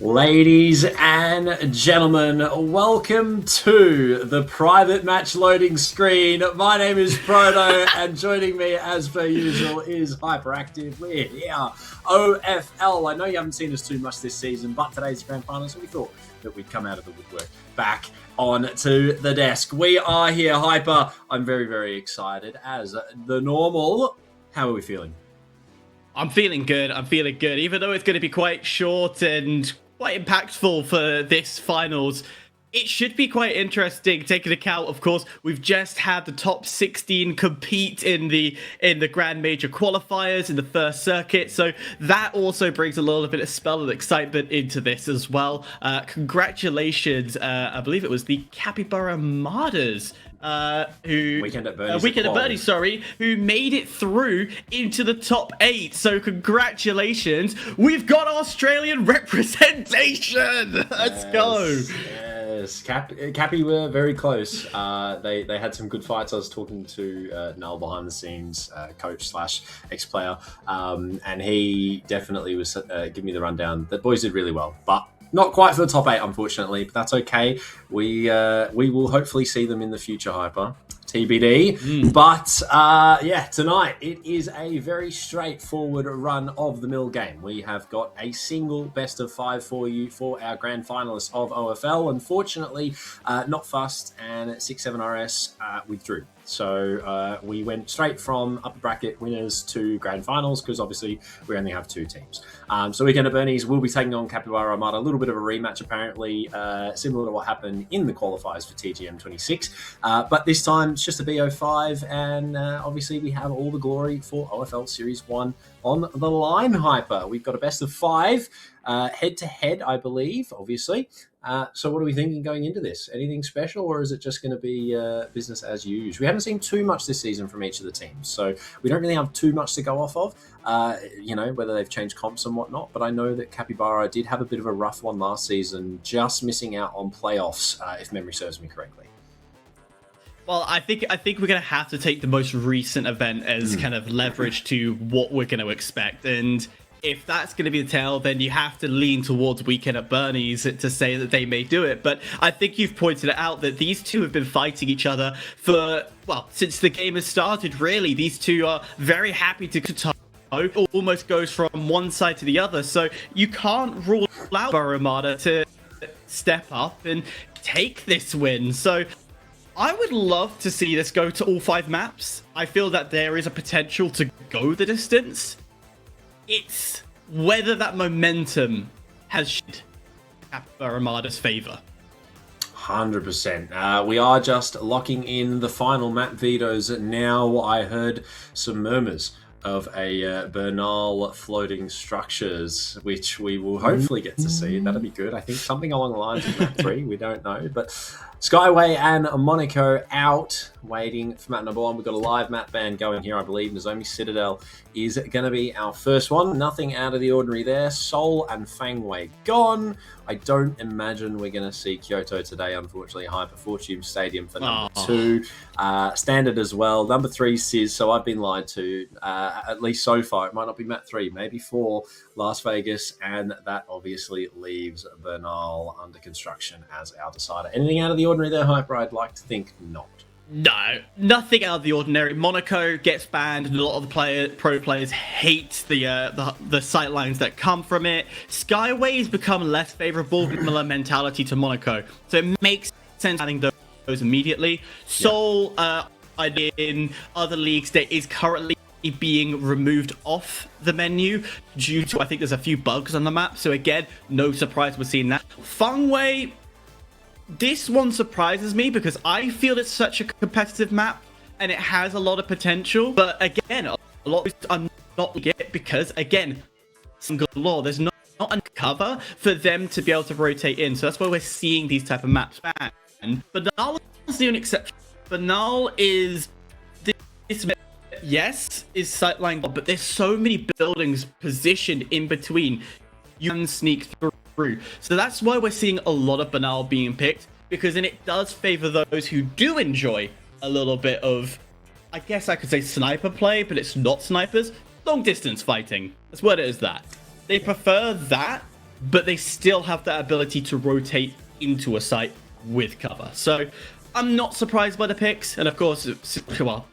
Ladies and gentlemen, welcome to the private match loading screen. My name is Proto, and joining me as per usual is Hyperactive. We're here, OFL. I know you haven't seen us too much this season, but today's the grand final, so we thought that we'd come out of the woodwork back onto the desk. We are here, Hyper. I'm very, very excited as the normal. How are we feeling? I'm feeling good. Even though it's going to be quite short and quite impactful for this finals, it should be quite interesting, taking account, of course, we've just had the top 16 compete in the Grand Major qualifiers in the first circuit, so that also brings a little bit of spell of excitement into this as well. Congratulations, I believe it was the Capybara Armadas, Weekend at Bernie's, who made it through into the top 8. So congratulations, we've got Australian representation. Let's go. Yes, Cappy were very close. They had some good fights. I was talking to Null behind the scenes, coach / ex-player, and he definitely was giving me the rundown that boys did really well, but not quite for the top 8, unfortunately, but that's okay. We will hopefully see them in the future, Hyper. TBD. But yeah, tonight it is a very straightforward run of the mill game. We have got a single best of 5 for you for our grand finalists of OFL. Unfortunately, Not Fast and 6-7RS withdrew. So we went straight from upper bracket winners to grand finals because obviously we only have 2 teams. So Weekend at Bernie's will be taking on Capybara Armada. A little bit of a rematch apparently, similar to what happened in the qualifiers for TGM 26. But this time it's just a BO5, and obviously we have all the glory for OFL Series 1 on the line, Hyper. We've got a best of 5 head-to-head, I believe, obviously. So what are we thinking going into this? Anything special, or is it just going to be business as usual? We haven't seen too much this season from each of the teams, so we don't really have too much to go off of, you know, whether they've changed comps and whatnot. But I know that Capybara did have a bit of a rough one last season, just missing out on playoffs, if memory serves me correctly. Well, I think we're going to have to take the most recent event as kind of leverage to what we're going to expect. And if that's going to be the tale, then you have to lean towards Weekend at Bernie's to say that they may do it. But I think you've pointed it out that these two have been fighting each other for, well, since the game has started, really. These two are very happy to almost goes from one side to the other. So you can't rule out Armada to step up and take this win. So I would love to see this go to all 5 maps. I feel that there is a potential to go the distance. It's whether that momentum has shifted Capybara Armada's favor. 100%. We are just locking in the final map vetoes now. I heard some murmurs of a Bernal floating structures, which we will hopefully get to see. That'll be good. I think something along the lines of map 3. We don't know, but Skyway and Monaco out, waiting for map number 1. We've got a live map ban going here, I believe. Nozomi Citadel is going to be our first one. Nothing out of the ordinary there. Seoul and Fangway gone. I don't imagine we're going to see Kyoto today, unfortunately. Hyper Fortune Stadium for number 2. Standard as well. Number 3, Sis. So I've been lied to, at least so far. It might not be map 3, maybe 4, Las Vegas. And that obviously leaves Bernal under construction as our decider. Anything out of the ordinary there, Hyper? I'd like to think not. No, nothing out of the ordinary. Monaco gets banned, and a lot of the pro players hate the sightlines that come from it. Skyway's become less favourable mentality to Monaco, so it makes sense adding those immediately. Seoul, in other leagues, that is currently being removed off the menu due to, I think there's a few bugs on the map, so again, no surprise we're seeing that. Fangway, this one surprises me because I feel it's such a competitive map and it has a lot of potential. But again, a lot of are not get because, again, galore. There's not enough cover for them to be able to rotate in. So that's why we're seeing these type of maps ban. But Null is the only exception. But Null is this, yes, is sightline, but there's so many buildings positioned in between. You can sneak through. So that's why we're seeing a lot of Banal being picked, because then it does favor those who do enjoy a little bit of, I guess I could say sniper play, but it's not snipers, long distance fighting. That's what it is. That they prefer that but they still have that ability to rotate into a site with cover. So I'm not surprised by the picks. And of course, well,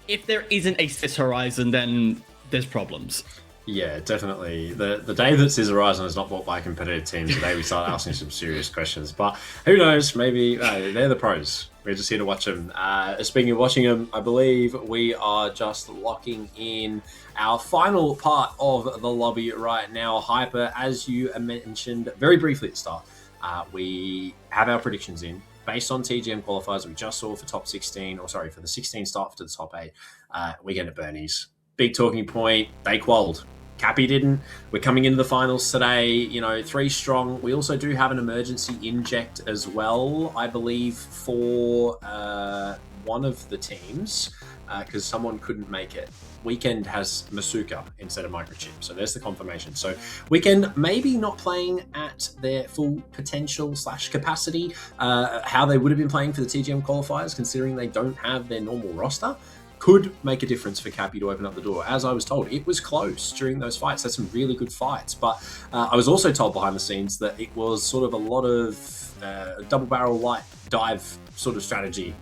if there isn't a Cis Horizon, then there's problems. Yeah, definitely. The day that Cis Horizon is not bought by a competitive team, today we start asking some serious questions. But who knows? Maybe they're the pros. We're just here to watch them. Speaking of watching them, I believe we are just locking in our final part of the lobby right now. Hyper, as you mentioned very briefly at the start, we have our predictions in based on TGM qualifiers we just saw for top 16, or sorry, for the 16 start to the top 8. Weekend at Bernie's. Big talking point, they qualled. Cappy didn't. We're coming into the finals today, 3 strong. We also do have an emergency inject as well, I believe, for one of the teams, because someone couldn't make it. Weekend has Masuka instead of Microchip, so there's the confirmation. So Weekend maybe not playing at their full potential / capacity, how they would have been playing for the TGM qualifiers, considering they don't have their normal roster. Could make a difference for Cappy to open up the door. As I was told, it was close during those fights. That's some really good fights. But I was also told behind the scenes that it was sort of a lot of double barrel light dive sort of strategy.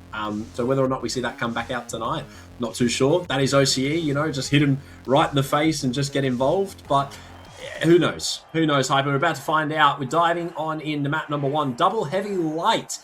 So whether or not we see that come back out tonight, not too sure. That is OCE, just hit him right in the face and just get involved. But who knows? Who knows, Hyper? We're about to find out. We're diving on into map number 1. Double heavy light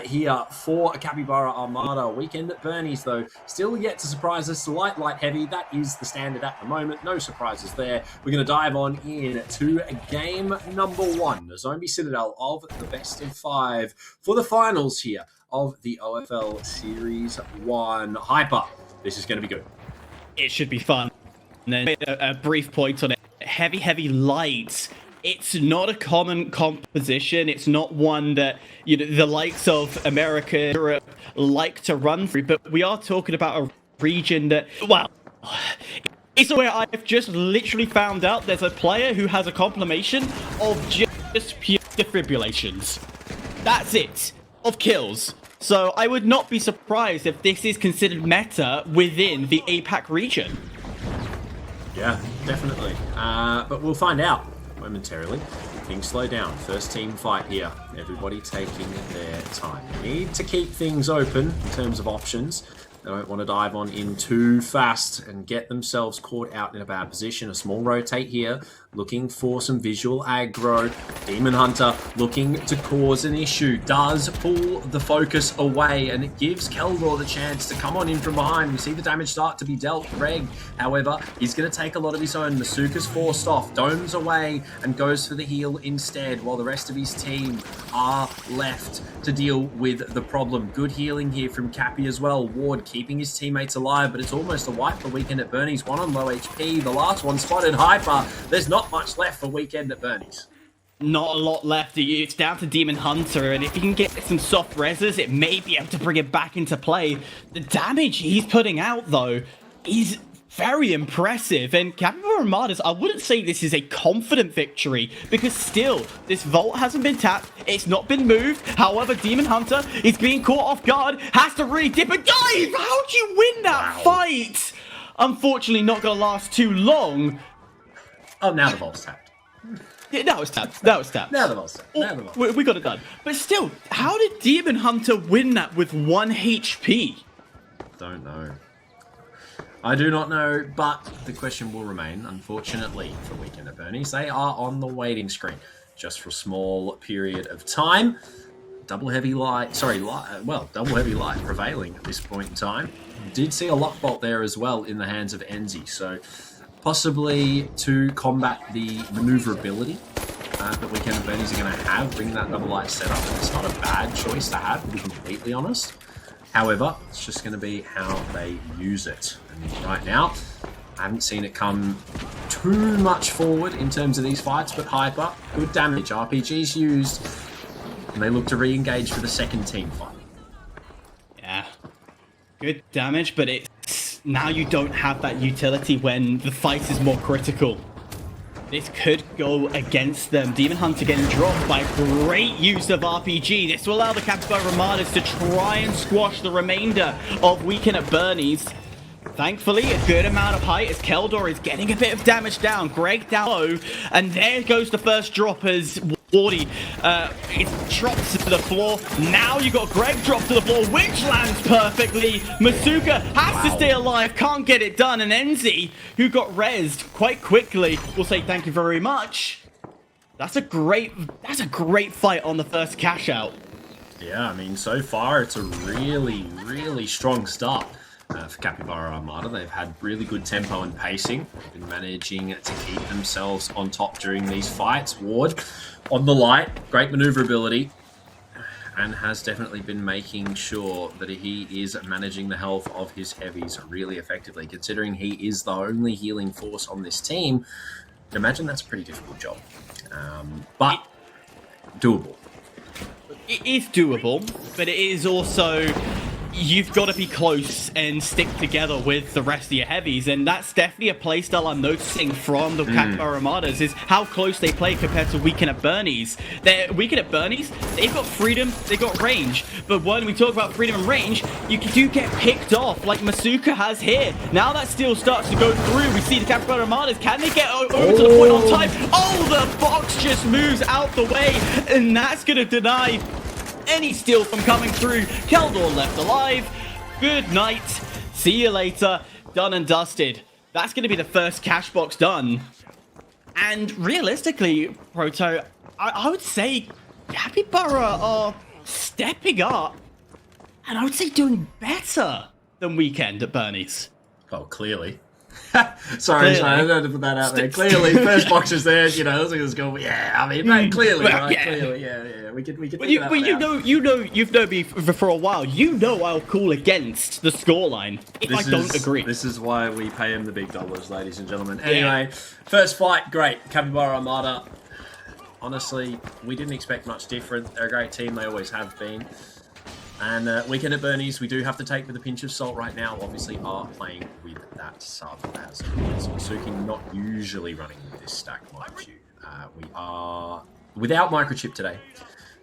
here for Capybara Armada. Weekend at Bernie's, though, still yet to surprise us. Light, heavy. That is the standard at the moment. No surprises there. We're going to dive on in to game number 1. The Zombie Citadel of the best of 5 for the finals here of the OFL Series 1. Hyper, this is going to be good. It should be fun. And then a brief point on it. Heavy light. It's not a common composition. It's not one that the likes of America, Europe like to run through. But we are talking about a region that, well, it's where I've just literally found out there's a player who has a compilation of just pure defibrillations. That's it, of kills. So I would not be surprised if this is considered meta within the APAC region. Yeah, definitely. But we'll find out momentarily. Things slow down. First team fight here. Everybody taking their time. Need to keep things open in terms of options. They don't want to dive on in too fast and get themselves caught out in a bad position. A small rotate here, looking for some visual aggro. Demonhunter looking to cause an issue. Does pull the focus away, and it gives Keldor the chance to come on in from behind. We see the damage start to be dealt. Greg, however, is going to take a lot of his own. Masuka's forced off, domes away, and goes for the heal instead, while the rest of his team are left to deal with the problem. Good healing here from Cappy as well. Ward keeping his teammates alive, but it's almost a wipe for Weekend at Bernie's. One on low HP. The last one spotted. Hyper. There's not much left for Weekend at Bernie's. Not a lot left. It's down to Demonhunter, and if he can get some soft reses, it may be able to bring it back into play. The damage he's putting out, though, is very impressive. And Capybara Armada's, I wouldn't say this is a confident victory, because still, this vault hasn't been tapped. It's not been moved. However, Demonhunter is being caught off guard, has to really dip and dive. How'd you win that fight? Unfortunately, not going to last too long. Oh, now the vault's tapped. Yeah, that was tapped. That was tapped. Now the vault's tapped. Now the vault's We got it done. But still, how did Demonhunter win that with 1 HP? Don't know. I do not know, but the question will remain, unfortunately, for Weekend at Bernie's. They are on the waiting screen just for a small period of time. Double heavy light prevailing at this point in time. Did see a lock bolt there as well in the hands of Ensyy, so possibly to combat the maneuverability that Weekend at Bernie's are going to have, bring that double light setup. It's not a bad choice to have, to be completely honest. However, it's just going to be how they use it. And right now, I haven't seen it come too much forward in terms of these fights, but Hyper, good damage. RPG's used, and they look to re-engage for the second team fight. Yeah, good damage, but it's now you don't have that utility when the fight is more critical. This could go against them. Demonhunter getting dropped by great use of RPG. This will allow the Capybara Armadas to try and squash the remainder of Weekend at Bernie's. Thankfully, a good amount of height as Keldor is getting a bit of damage down. Greg down low, and there goes the first drop as Wardy it drops to the floor. Now you got Greg drop to the floor, which lands perfectly. Masuka has to stay alive, can't get it done, and Ensyy, who got rezzed quite quickly, will say thank you very much. That's a great fight on the first cash out. Yeah, I mean, so far it's a really, really strong start for Capybara Armada. They've had really good tempo and pacing. They've been managing to keep themselves on top during these fights. Ward on the light, great maneuverability, and has definitely been making sure that he is managing the health of his heavies really effectively. Considering he is the only healing force on this team, imagine that's a pretty difficult job. But doable. It is doable, but it is also, you've got to be close and stick together with the rest of your heavies, and that's definitely a playstyle I'm noticing from the Capybara Armadas, is how close they play compared to Weekend at Bernie's. Weekend at Bernie's, they've got freedom, they've got range, but when we talk about freedom and range, you do get picked off, like Masuka has here. Now that still starts to go through, we see the Capybara Armadas, can they get over to the point on time? Oh, the box just moves out the way, and that's going to deny any steal from coming through. Keldor left alive. Good night. See you later. Done and dusted. That's going to be the first cash box done. And realistically, Proto, I would say Capybara are stepping up. And I would say doing better than Weekend at Bernie's. Oh, clearly. Sorry, I had to put that out there. Clearly, first box is there. You know, let's go. Yeah, I mean, mate, clearly, right? Yeah. Clearly, yeah. We could. But you've known me for a while. You know I'll call against the scoreline if I don't agree. This is why we pay him the big dollars, ladies and gentlemen. Anyway, first fight, great. Capybara Armada. Honestly, we didn't expect much different. They're a great team. They always have been. And Weekend at Bernie's, we do have to take with a pinch of salt right now. Obviously, are playing with that sub as Suki not usually running with this stack, mind you. We are without Microchip today,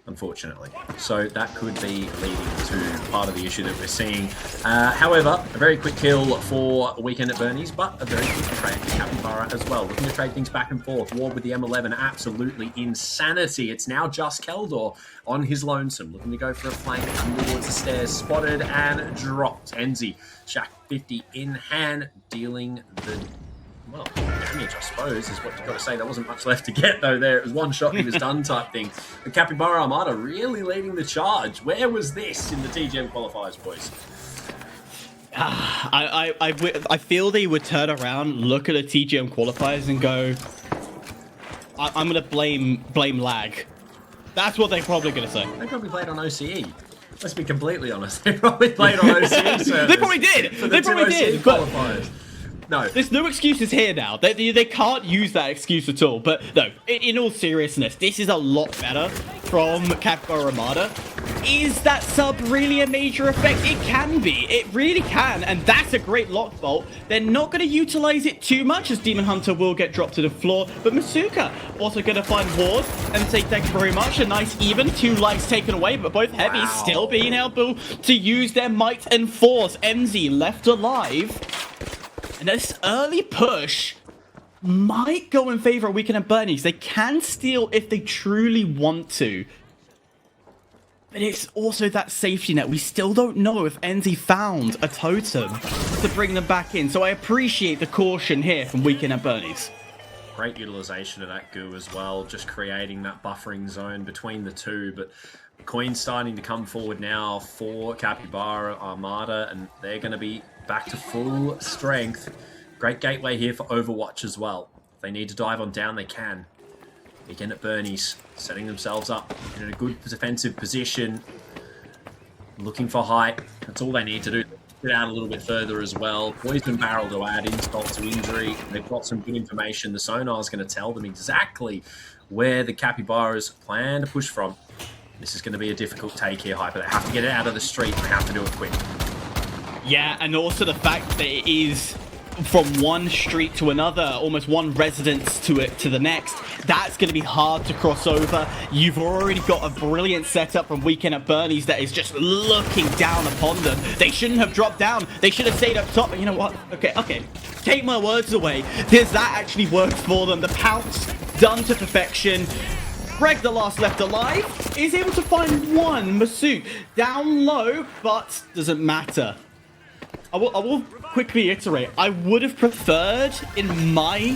unfortunately. So that could be leading to part of the issue that we're seeing. However, a very quick kill for Weekend at Bernie's, but a very quick trade for Capybara as well. Looking to trade things back and forth. Ward with the M11, absolutely insanity. It's now just Keldor on his lonesome. Looking to go for a flank towards the stairs. Spotted and dropped. Ensyy, Shaq 50 in hand, dealing the... well, damage, I suppose, is what you've got to say. There wasn't much left to get, though, there. It was one shot, he was done type thing. The Capybara Armada really leading the charge. Where was this in the TGM qualifiers, boys? I feel they would turn around, look at the TGM qualifiers and go, I'm going to blame lag. That's what they're probably going to say. They probably played on OCE. Let's be completely honest. They probably played on OCE servers. They probably did. They probably did. Qualifiers. No. There's no excuses here now. They can't use that excuse at all. But no, in all seriousness, this is a lot better from Capybara Armada. Is that sub really a major effect? It can be. It really can. And that's a great lock bolt. They're not going to utilize it too much as Demonhunter will get dropped to the floor. But Masuka also going to find Ward and say thank you very much. A nice even. 2 lives taken away, but both heavies still being able to use their might and force. Ensyy left alive. And this early push might go in favor of Weekend at Bernie's. They can steal if they truly want to. But it's also that safety net. We still don't know if Ensyy found a totem to bring them back in. So I appreciate the caution here from Weekend at Bernie's. Great utilization of that goo as well. Just creating that buffering zone between the two. But Coin's starting to come forward now for Capybara Armada. And they're going to be back to full strength. Great gateway here for Overwatch as well. If they need to dive on down, they can. Again at Bernie's, setting themselves up in a good defensive position. Looking for height. That's all they need to do. Get out a little bit further as well. Poison barrel to add insult to injury. They've got some good information. The sonar is going to tell them exactly where the Capybaras plan to push from. This is going to be a difficult take here, Hyper. They have to get it out of the street. They have to do it quick. Yeah, and also the fact that it is from one street to another, almost one residence to the next. That's going to be hard to cross over. You've already got a brilliant setup from Weekend at Bernie's that is just looking down upon them. They shouldn't have dropped down. They should have stayed up top. But you know what? Okay. Take my words away. That actually worked for them. The pounce done to perfection. Greg, the last left alive, is able to find one. Masuk down low, but doesn't matter. I will quickly iterate. I would have preferred, in my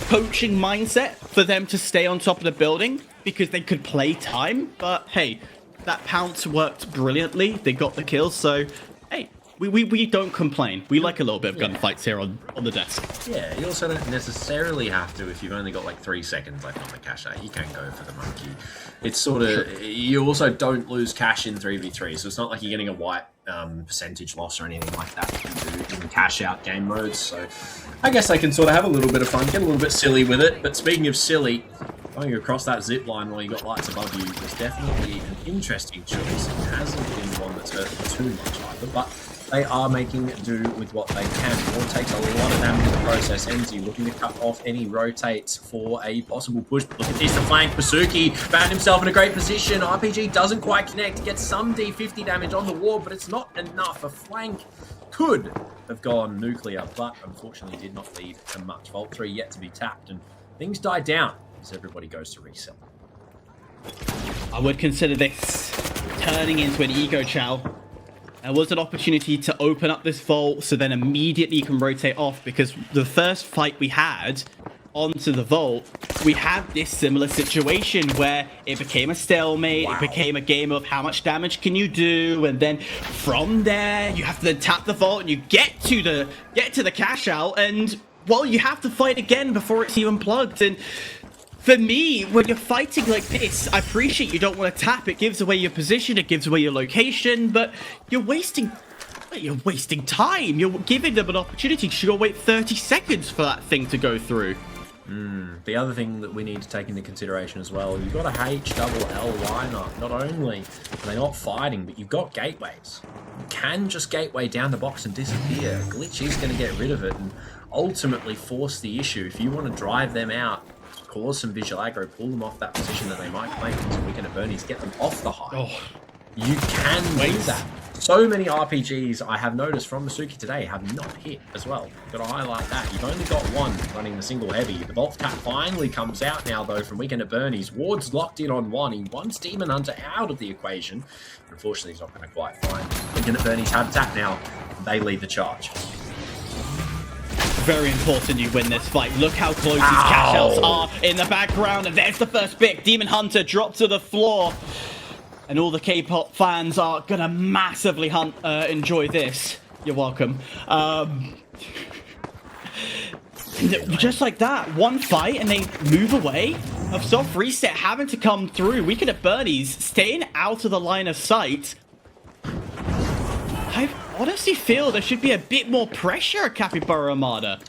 coaching mindset, for them to stay on top of the building because they could play time. But hey, that pounce worked brilliantly. They got the kills, so hey, we don't complain. We like a little bit of gunfights here on the desk. Yeah, you also don't necessarily have to if you've only got like 3 seconds left on the cash out. You can go for the monkey. It's sort of, you also don't lose cash in 3v3, so it's not like you're getting a white percentage loss or anything like that you can do in cash out game modes. So I guess they can sort of have a little bit of fun, get a little bit silly with it. But speaking of silly, going across that zip line while you got lights above you was definitely an interesting choice. It hasn't been one that's hurt too much either, but they are making do with what they can. Ward takes a lot of damage in the process. Ensyy looking to cut off any rotates for a possible push. But look at this, the flank. Masuki found himself in a great position. RPG doesn't quite connect. Gets some D50 damage on the ward, but it's not enough. A flank could have gone nuclear, but unfortunately did not lead to much. Vault 3 yet to be tapped, and things die down as everybody goes to resell. I would consider this turning into an ego chow. There was an opportunity to open up this vault so then immediately you can rotate off, because the first fight we had onto the vault, we had this similar situation where it became a stalemate. It became a game of how much damage can you do, and then from there you have to then tap the vault and you get to the cash out, and well, you have to fight again before it's even plugged. And for me, when you're fighting like this, I appreciate you don't want to tap. It gives away your position, it gives away your location, but you're wasting time. You're giving them an opportunity to go wait 30 seconds for that thing to go through. The other thing that we need to take into consideration as well, you've got a HLL lineup. Not only are they not fighting, but you've got gateways. You can just gateway down the box and disappear. Glitch is going to get rid of it and ultimately force the issue. If you want to drive them out, cause some visual aggro, pull them off that position that they might claim into Weekend at Bernie's, get them off the high. You can do that. So many RPGs I have noticed from Masuki today have not hit as well. Got to highlight that. You've only got one running the single heavy. The Vault Tap finally comes out now, though, from Weekend at Bernie's. Ward's locked in on one. He wants Demonhunter out of the equation. Unfortunately, he's not going to quite find. Weekend at Bernie's have tap now. They lead the charge. Very important you win this fight. Look how close these cash outs are in the background. And there's the first pick. Demonhunter dropped to the floor. And all the K-pop fans are going to massively enjoy this. You're welcome. Just like that, one fight and they move away. A soft reset having to come through. Weekend at Bernie's staying out of the line of sight. I honestly feel there should be a bit more pressure at Capybara Armada.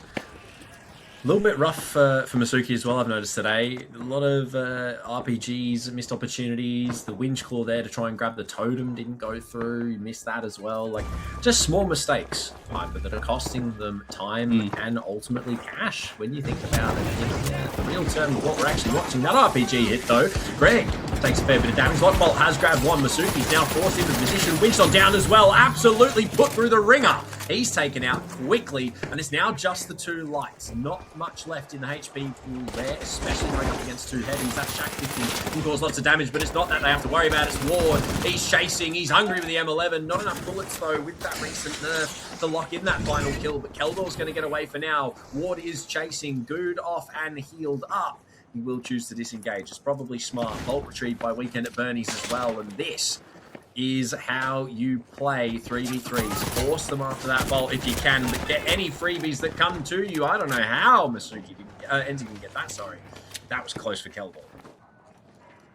A little bit rough for Masuki as well, I've noticed today. A lot of RPGs, missed opportunities. The Winch Claw there to try and grab the totem didn't go through. You missed that as well. Like, just small mistakes, but that are costing them time and ultimately cash when you think about it. Yeah, the real term of what we're actually watching. That RPG hit, though. Greg takes a fair bit of damage. Lockbolt has grabbed one. Masuki's now forced into position. Winch on down as well. Absolutely put through the ringer. He's taken out quickly, and it's now just the two lights. Not much left in the HP pool there, especially going up against two heavies. That Shack 50 can cause lots of damage, but it's not that they have to worry about. It's Ward. He's chasing. He's hungry with the M11. Not enough bullets, though, with that recent nerf to lock in that final kill, but Keldor's going to get away for now. Ward is chasing. Good off and healed up. He will choose to disengage. It's probably smart. Vault retrieved by Weekend at Bernie's as well, and this is how you play 3v3s. Force them after that vault if you can, but get any freebies that come to you. I don't know how Ensyy can get that, sorry. That was close for Keldor.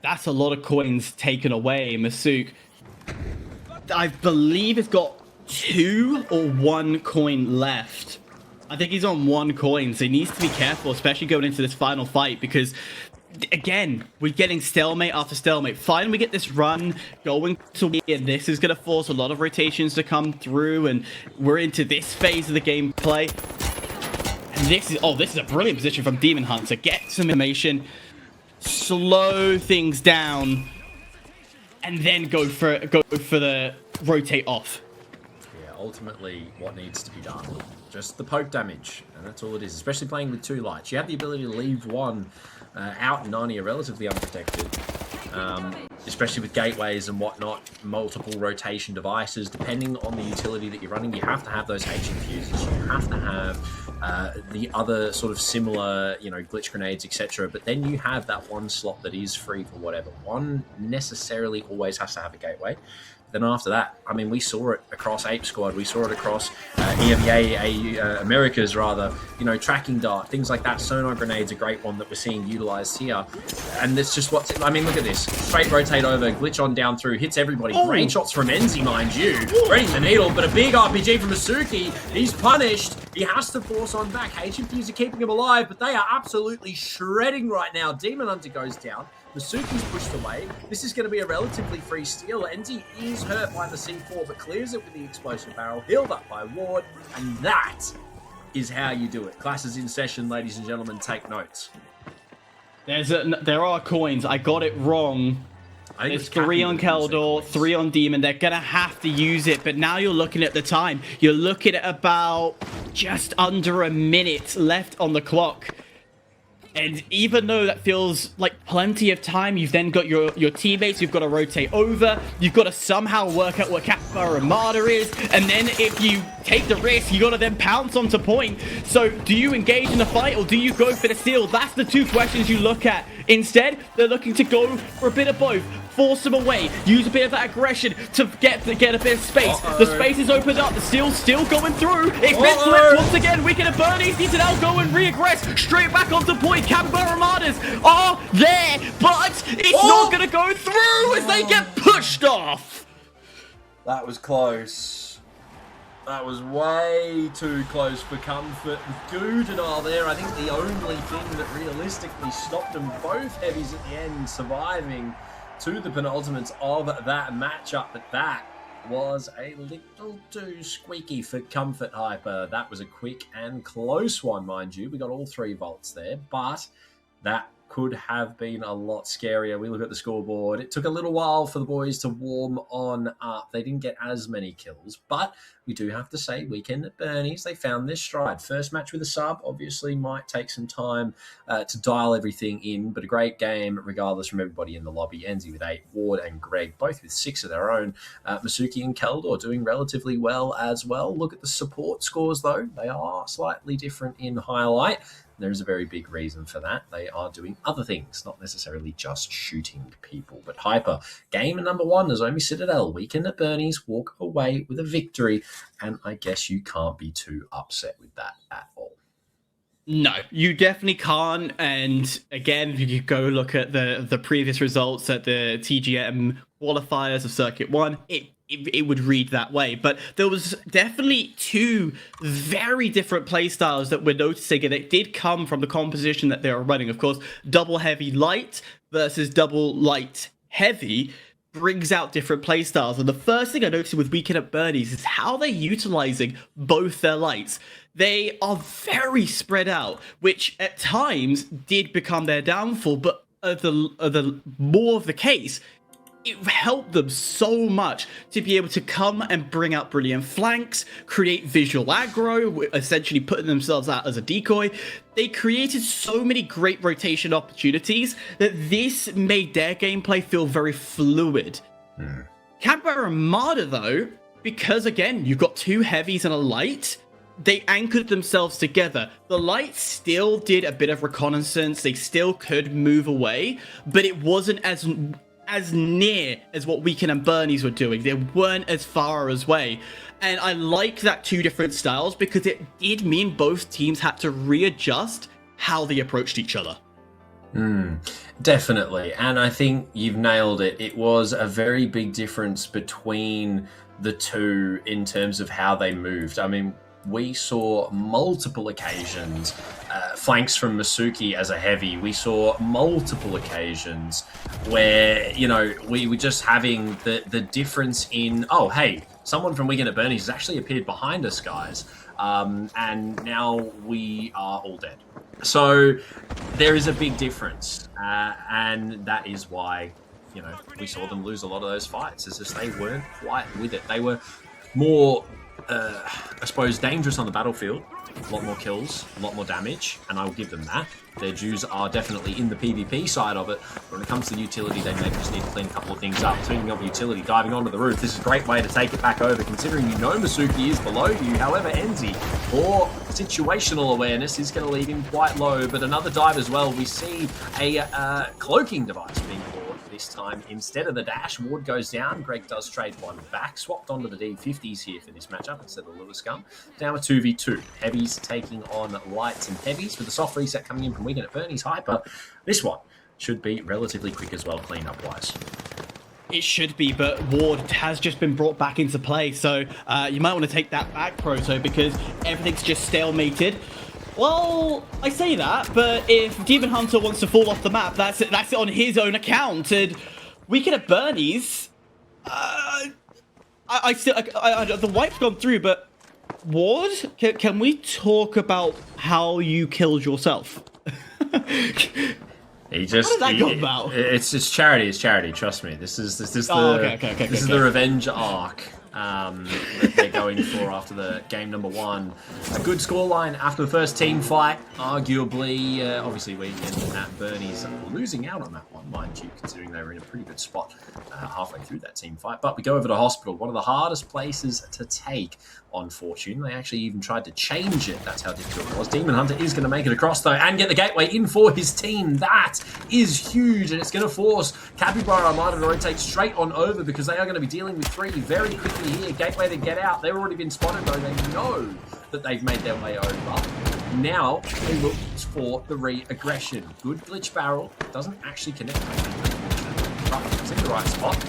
That's a lot of coins taken away. Masuk, I believe, has got 2 or 1 coin left. I think he's on 1 coin, so he needs to be careful, especially going into this final fight, because again, we're getting stalemate after stalemate. Fine, we get this run going to win, and this is going to force a lot of rotations to come through, and we're into this phase of the gameplay. This is a brilliant position from Demonhunter. Get some information, slow things down, and then go for the rotate off. Yeah, ultimately, what needs to be done, just the poke damage, and that's all it is. Especially playing with 2 lights, you have the ability to leave one out, and Nani are relatively unprotected. Especially with gateways and whatnot, multiple rotation devices, depending on the utility that you're running, you have to have those H infuses, you have to have the other sort of similar, you know, glitch grenades, etc. But then you have that one slot that is free for whatever. One necessarily always has to have a gateway. Then after that, I mean, we saw it across Ape Squad, we saw it across EMEA, Americas rather, you know, tracking dart, things like that. Sonar grenade's a great one that we're seeing utilized here. And that's just what's, I mean, look at this. Straight rotate over, glitch on down through, hits everybody. Oh. Great shots from Ensyy, mind you. Threading the needle, but a big RPG from Masuki. He's punished. He has to force on back. H-Infuse are keeping him alive, but they are absolutely shredding right now. Demonhunter goes down. Masuki's pushed away. This is going to be a relatively free steal. Ensyy is hurt by the C4, but clears it with the explosive barrel. Healed up by Ward, and that is how you do it. Class is in session, ladies and gentlemen. Take notes. There are coins. I got it wrong. There's 3 on Keldor, 3 on Demon. They're going to have to use it, but now you're looking at the time. You're looking at about just under a minute left on the clock. And even though that feels like plenty of time, you've then got your teammates, you've got to rotate over, you've got to somehow work out what Capybara Armada is, and then if you take the risk, you got to then pounce onto point. So do you engage in the fight, or do you go for the steal? That's the 2 questions you look at. Instead, they're looking to go for a bit of both. Force them away, use a bit of that aggression to get a bit of space. The space is opened up, the steal's still going through. It's been flipped once again. Weekend and Bernie's need to now go and re-aggress straight back onto point. Capybara Armadas are there, but it's not going to go through as they get pushed off. That was close. That was way too close for comfort. With Goodenal there, I think the only thing that realistically stopped them, both heavies at the end surviving to the penultimates of that matchup, but that was a little too squeaky for comfort, Hyper. That was a quick and close one, mind you. We got all 3 vaults there, but that could have been a lot scarier. We look at the scoreboard. It took a little while for the boys to warm on up. They didn't get as many kills, but we do have to say, Weekend at Bernie's, they found their stride. First match with a sub, obviously might take some time to dial everything in, but a great game regardless from everybody in the lobby. Ensyy with 8, Ward and Greg, both with 6 of their own. Masuki and Keldor doing relatively well as well. Look at the support scores, though. They are slightly different in highlight. There's a very big reason for that. They are doing other things, not necessarily just shooting people. But Hyper, game number 1, Nozomi Citadel, Weekend at Bernie's, walk away with a victory. And I guess you can't be too upset with that at all. No, you definitely can't. And again, if you go look at the previous results at the TGM qualifiers of Circuit 1, it would read that way. But there was definitely 2 very different playstyles that we're noticing, and it did come from the composition that they were running. Of course, double heavy light versus double light heavy brings out different playstyles. And the first thing I noticed with Weekend at Bernie's is how they're utilizing both their lights. They are very spread out, which at times did become their downfall, but the more of the case, it helped them so much to be able to come and bring out brilliant flanks, create visual aggro, essentially putting themselves out as a decoy. They created so many great rotation opportunities that this made their gameplay feel very fluid. Capybara Armada, though, because again, you've got 2 heavies and a light, they anchored themselves together. The light still did a bit of reconnaissance, they still could move away, but it wasn't as near as what Weekend and Bernie's were doing. They weren't as far away. And I like that 2 different styles because it did mean both teams had to readjust how they approached each other. Definitely. And I think you've nailed it. It was a very big difference between the 2 in terms of how they moved. I mean, we saw multiple occasions, flanks from Masuki as a heavy. We saw multiple occasions where, you know, we were just having the difference in, oh, hey, someone from Weekend at Bernie's has actually appeared behind us, guys. and now we are all dead. So there is a big difference, and that is why, you know, we saw them lose a lot of those fights. It's just they weren't quite with it. They were more, I suppose, dangerous on the battlefield. A lot more kills, a lot more damage, and I will give them that. Their dues are definitely in the PvP side of it. When it comes to utility, they maybe just need to clean a couple of things up. Speaking of utility, diving onto the roof, this is a great way to take it back over, considering you know Masuki is below you. However, Ensyy, for situational awareness, is going to leave him quite low, but another dive as well. We see a cloaking device being bought this time instead of the dash. Ward goes down. Greg does trade one back, swapped onto the D50s here for this matchup instead of the Lewis gun. Now a 2v2. Heavies taking on lights and heavies with the soft reset coming in from Weekend at Bernie's Hyper. This one should be relatively quick as well, cleanup wise. It should be, but Ward has just been brought back into play, so you might want to take that back, Proto, because everything's just stalemated. Well, I say that, but if Demonhunter wants to fall off the map, that's it on his own account. And Weekend at Bernie's, the wipe's gone through, but Ward, can we talk about how you killed yourself? He just, how did that go about? It's charity. It's charity. Trust me. This is the revenge arc that they're going for after the game number one. A good scoreline after the first team fight. Arguably, obviously, Weekend at Bernie's losing out on that one, mind you, considering they were in a pretty good spot halfway through that team fight. But we go over to Hospital, one of the hardest places to take on Fortune. They actually even tried to change it. That's how difficult it was. Demonhunter is going to make it across, though, and get the gateway in for his team. That is huge, and it's going to force Capybara Armada to rotate straight on over, because they are going to be dealing with three very quickly here. Gateway to get out. They've already been spotted, though. They know that they've made their way over. Now they look for the re-aggression. Good glitch barrel. Doesn't actually connect. But it's in the right spot.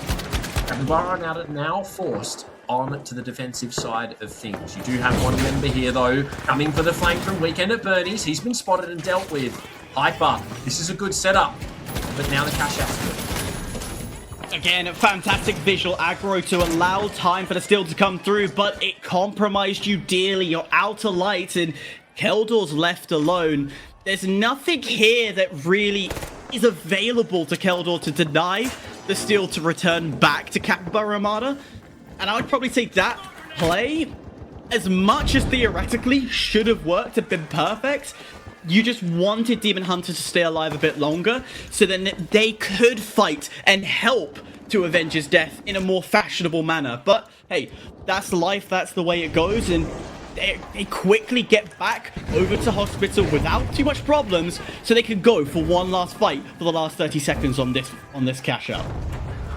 Capybara Armada now forced on to the defensive side of things. You do have one member here, though, coming for the flank from Weekend at Bernie's. He's been spotted and dealt with. Hyper. This is a good setup, but now the cash out's good. Again, a fantastic visual aggro to allow time for the steal to come through, but it compromised you dearly. You're out of light, and Keldor's left alone. There's nothing here that really is available to Keldor to deny the steal to return back to Capybara Armada. And I would probably say that play, as much as theoretically should have worked, have been perfect, you just wanted Demonhunter to stay alive a bit longer, so then they could fight and help to avenge his death in a more fashionable manner. But hey, that's life, that's the way it goes, and they quickly get back over to Hospital without too much problems, so they can go for one last fight for the last 30 seconds on this cash out.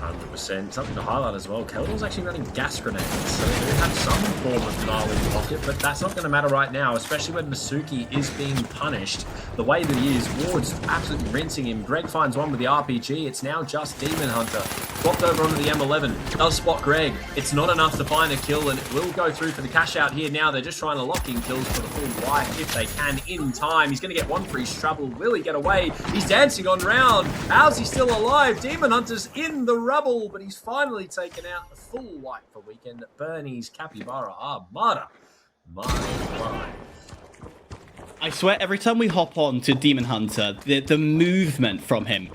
100%. Something to highlight as well, Keldor's actually running gas grenades, so they do have some form of Null in pocket, but that's not going to matter right now, especially when Masuki is being punished the way that he is. Ward's absolutely rinsing him. Greg finds one with the RPG. It's now just Demonhunter. Swapped over onto the M11. Does spot Greg. It's not enough to find a kill, and it will go through for the cash out here now. They're just trying to lock in kills for the full wipe if they can in time. He's going to get one for his trouble. Will he get away? He's dancing on round. How's he still alive? Demonhunter's in the rubble, but he's finally taken out the full wipe for Weekend at Bernie's Capybara Armada. My. I swear, every time we hop on to Demonhunter, the movement from him,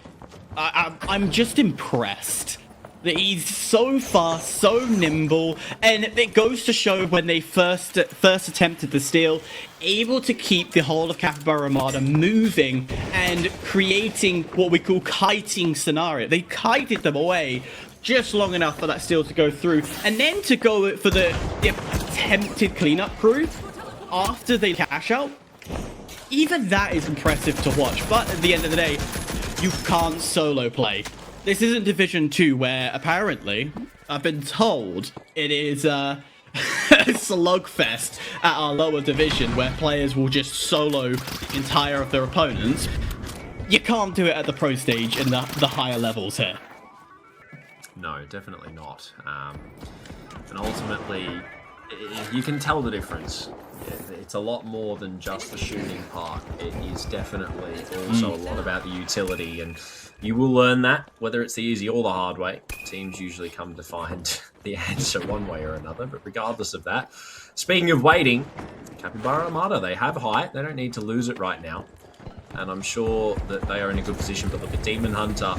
I'm just impressed. That he's so fast, so nimble, and it goes to show when they first attempted the steal, able to keep the whole of Capybara Armada moving and creating what we call kiting scenario. They kited them away just long enough for that steal to go through, and then to go for the attempted cleanup crew after they cash out. Even that is impressive to watch, but at the end of the day, you can't solo play. This isn't Division 2, where apparently, I've been told, it is a slugfest at our lower division, where players will just solo the entire of their opponents. You can't do it at the pro stage in the higher levels here. No, definitely not. And ultimately, You can tell the difference. It's a lot more than just the shooting part. It is definitely also a lot about the utility, and you will learn that, whether it's the easy or the hard way. Teams usually come to find the answer one way or another, but regardless of that, speaking of waiting, Capybara Armada, they have height. They don't need to lose it right now, and I'm sure that they are in a good position. But look at Demonhunter.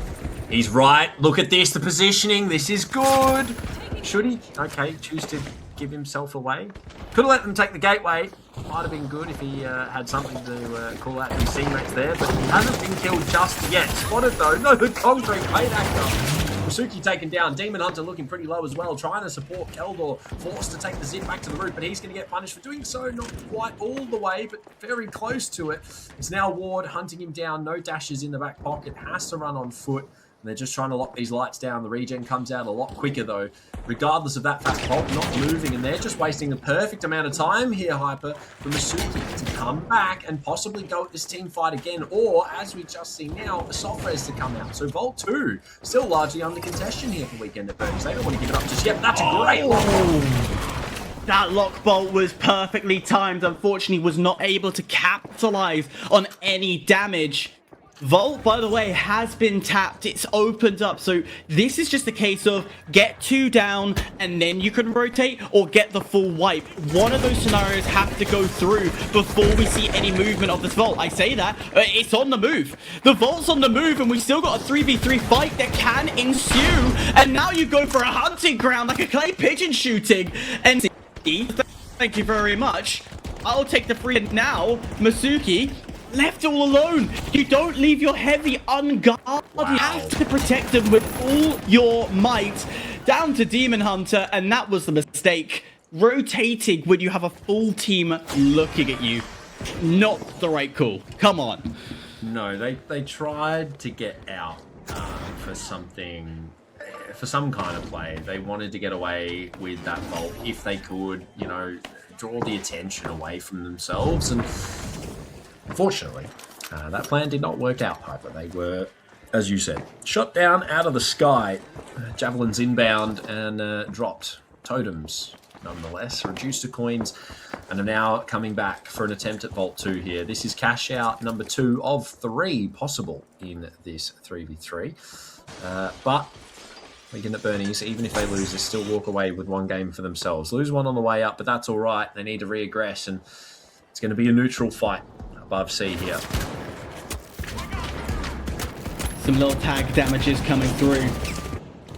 He's right. Look at this, the positioning. This is good. Should he? Okay, choose to give himself away. Could have let them take the gateway. Might have been good if he had something to call out to his teammates there, but he hasn't been killed just yet. Spotted though. No, the concrete paid actor. Masuki taken down. Demonhunter looking pretty low as well, trying to support Keldor, forced to take the zip back to the roof, but he's going to get punished for doing so. Not quite all the way, but very close to it. It's now Ward hunting him down. No dashes in the back pocket. Has to run on foot. And they're just trying to lock these lights down. The regen comes out a lot quicker, though. Regardless of that fact, Bolt not moving, and they're just wasting a perfect amount of time here, Hyper, for Masuki to come back and possibly go at this team fight again, or, as we just see now, the soft res to come out. So Vault 2, still largely under contention here for Weekend at Bernie's. They don't want to give it up just yet. That's a great lock bolt. That lock bolt was perfectly timed. Unfortunately, was not able to capitalize on any damage. Vault, by the way, has been tapped. It's opened up. So this is just a case of get 2 down and then you can rotate, or get the full wipe. One of those scenarios have to go through before we see any movement of this Vault. I say that. It's on the move. The Vault's on the move, and we still got a 3v3 fight that can ensue. And now you go for a hunting ground, like a clay pigeon shooting. And thank you very much. I'll take the free now. Masuki left all alone. You don't leave your heavy unguarded. Wow. You have to protect them with all your might. Down to Demonhunter, and that was the mistake. Rotating when you have a full team looking at you. Not the right call. Come on. No, they tried to get out for something, for some kind of play. They wanted to get away with that Vault if they could, you know, draw the attention away from themselves. And unfortunately, that plan did not work out, Hyper. They were, as you said, shot down out of the sky. Javelins inbound and dropped. Totems, nonetheless, reduced to coins, and are now coming back for an attempt at Vault 2 here. This is cash out number 2 of 3 possible in this 3v3. But Weekend at Bernie's, even if they lose, they still walk away with 1 game for themselves. Lose 1 on the way up, but that's all right. They need to reaggress, and it's going to be a neutral fight above C here. Some little tag damages coming through.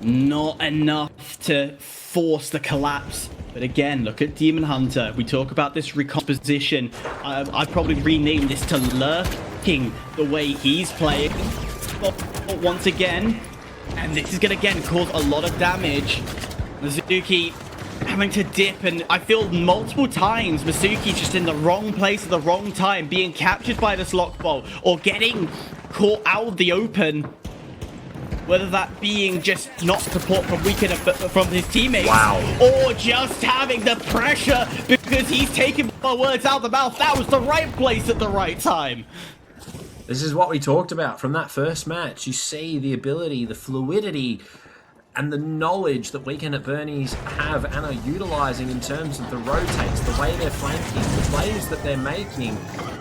Not enough to force the collapse. But again, look at Demonhunter. We talk about this recomposition. I'd probably rename this to lurking the way he's playing. But once again, and this is going to again cause a lot of damage. Masuki having to dip, and I feel multiple times Masuki's just in the wrong place at the wrong time, being captured by this lock bolt, or getting caught out of the open. Whether that being just not support from Weekend from his teammates, wow, or just having the pressure because he's taking my words out of the mouth. That was the right place at the right time. This is what we talked about from that first match. You see the ability, the fluidity, and the knowledge that Weekend at Bernie's have and are utilising in terms of the rotates, the way they're flanking, the plays that they're making,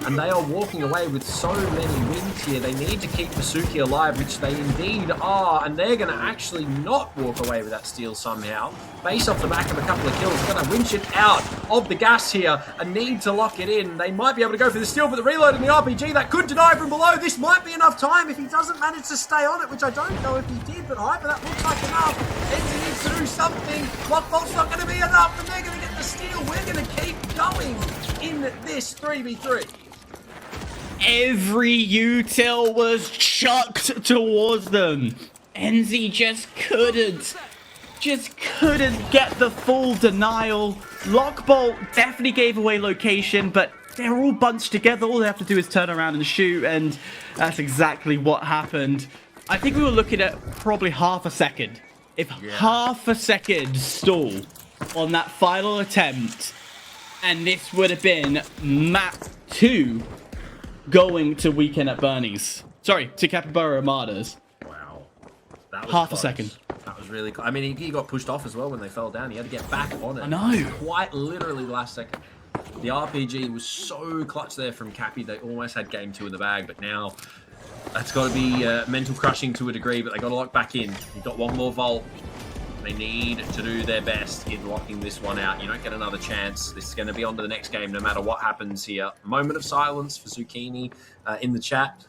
and they are walking away with so many wins here. They need to keep Masuki alive, which they indeed are, and they're going to actually not walk away with that steal somehow. Base off the back of a couple of kills, going to winch it out of the gas here, a need to lock it in. They might be able to go for the steal, but the reload in the RPG, that could deny from below. This might be enough time if he doesn't manage to stay on it, which I don't know if he did, but Hyper, that looks like enough. Ensyy needs to do something. Lockbolt's not going to be enough, and they're going to get the steal. We're going to keep going in this 3v3. Every util was chucked towards them. Ensyy just couldn't get the full denial. Lockbolt definitely gave away location, but they're all bunched together. All they have to do is turn around and shoot, and that's exactly what happened. I think we were looking at probably half a second. If half a second stall on that final attempt, and this would have been map 2 going to Weekend at Bernie's. Sorry, to Capybara Armadas. Wow. That was half close. A second. That was really... I mean, he got pushed off as well when they fell down. He had to get back on it. I know. Quite literally the last second. The RPG was so clutch there from Cappy. They almost had game 2 in the bag, but now that's got to be mental crushing to a degree, but they got to lock back in. You've got one more vault. They need to do their best in locking this one out. You don't get another chance. This is going to be on to the next game no matter what happens here. Moment of silence for Zucchini in the chat.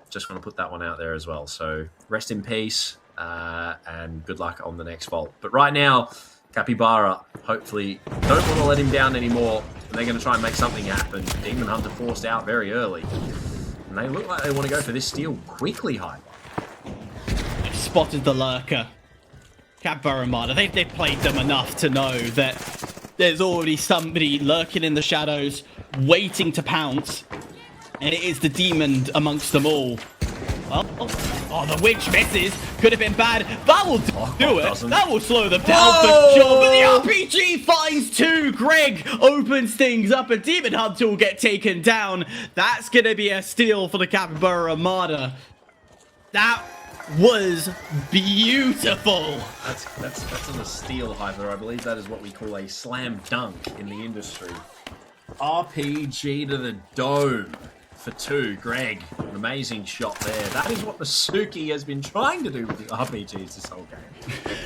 Just want to put that one out there as well. So rest in peace and good luck on the next vault. But right now, Capybara hopefully don't want to let him down anymore. They're going to try and make something happen. Demonhunter forced out very early. And they look like they want to go for this steal quickly, Hyper. They've spotted the lurker. Capybara Armada, they've played them enough to know that there's already somebody lurking in the shadows, waiting to pounce. And it is the demon amongst them all. Oh, the witch misses. Could have been bad. That will do it. That will slow them down for sure. But the RPG finds 2. Greg opens things up. And Demonhunter will get taken down. That's going to be a steal for the Capybara Armada. That was beautiful. That's a steal, Hyper. I believe that is what we call a slam dunk in the industry. RPG to the dome. For 2, Greg, an amazing shot there. That is what Masuki has been trying to do with the RPGs this whole game.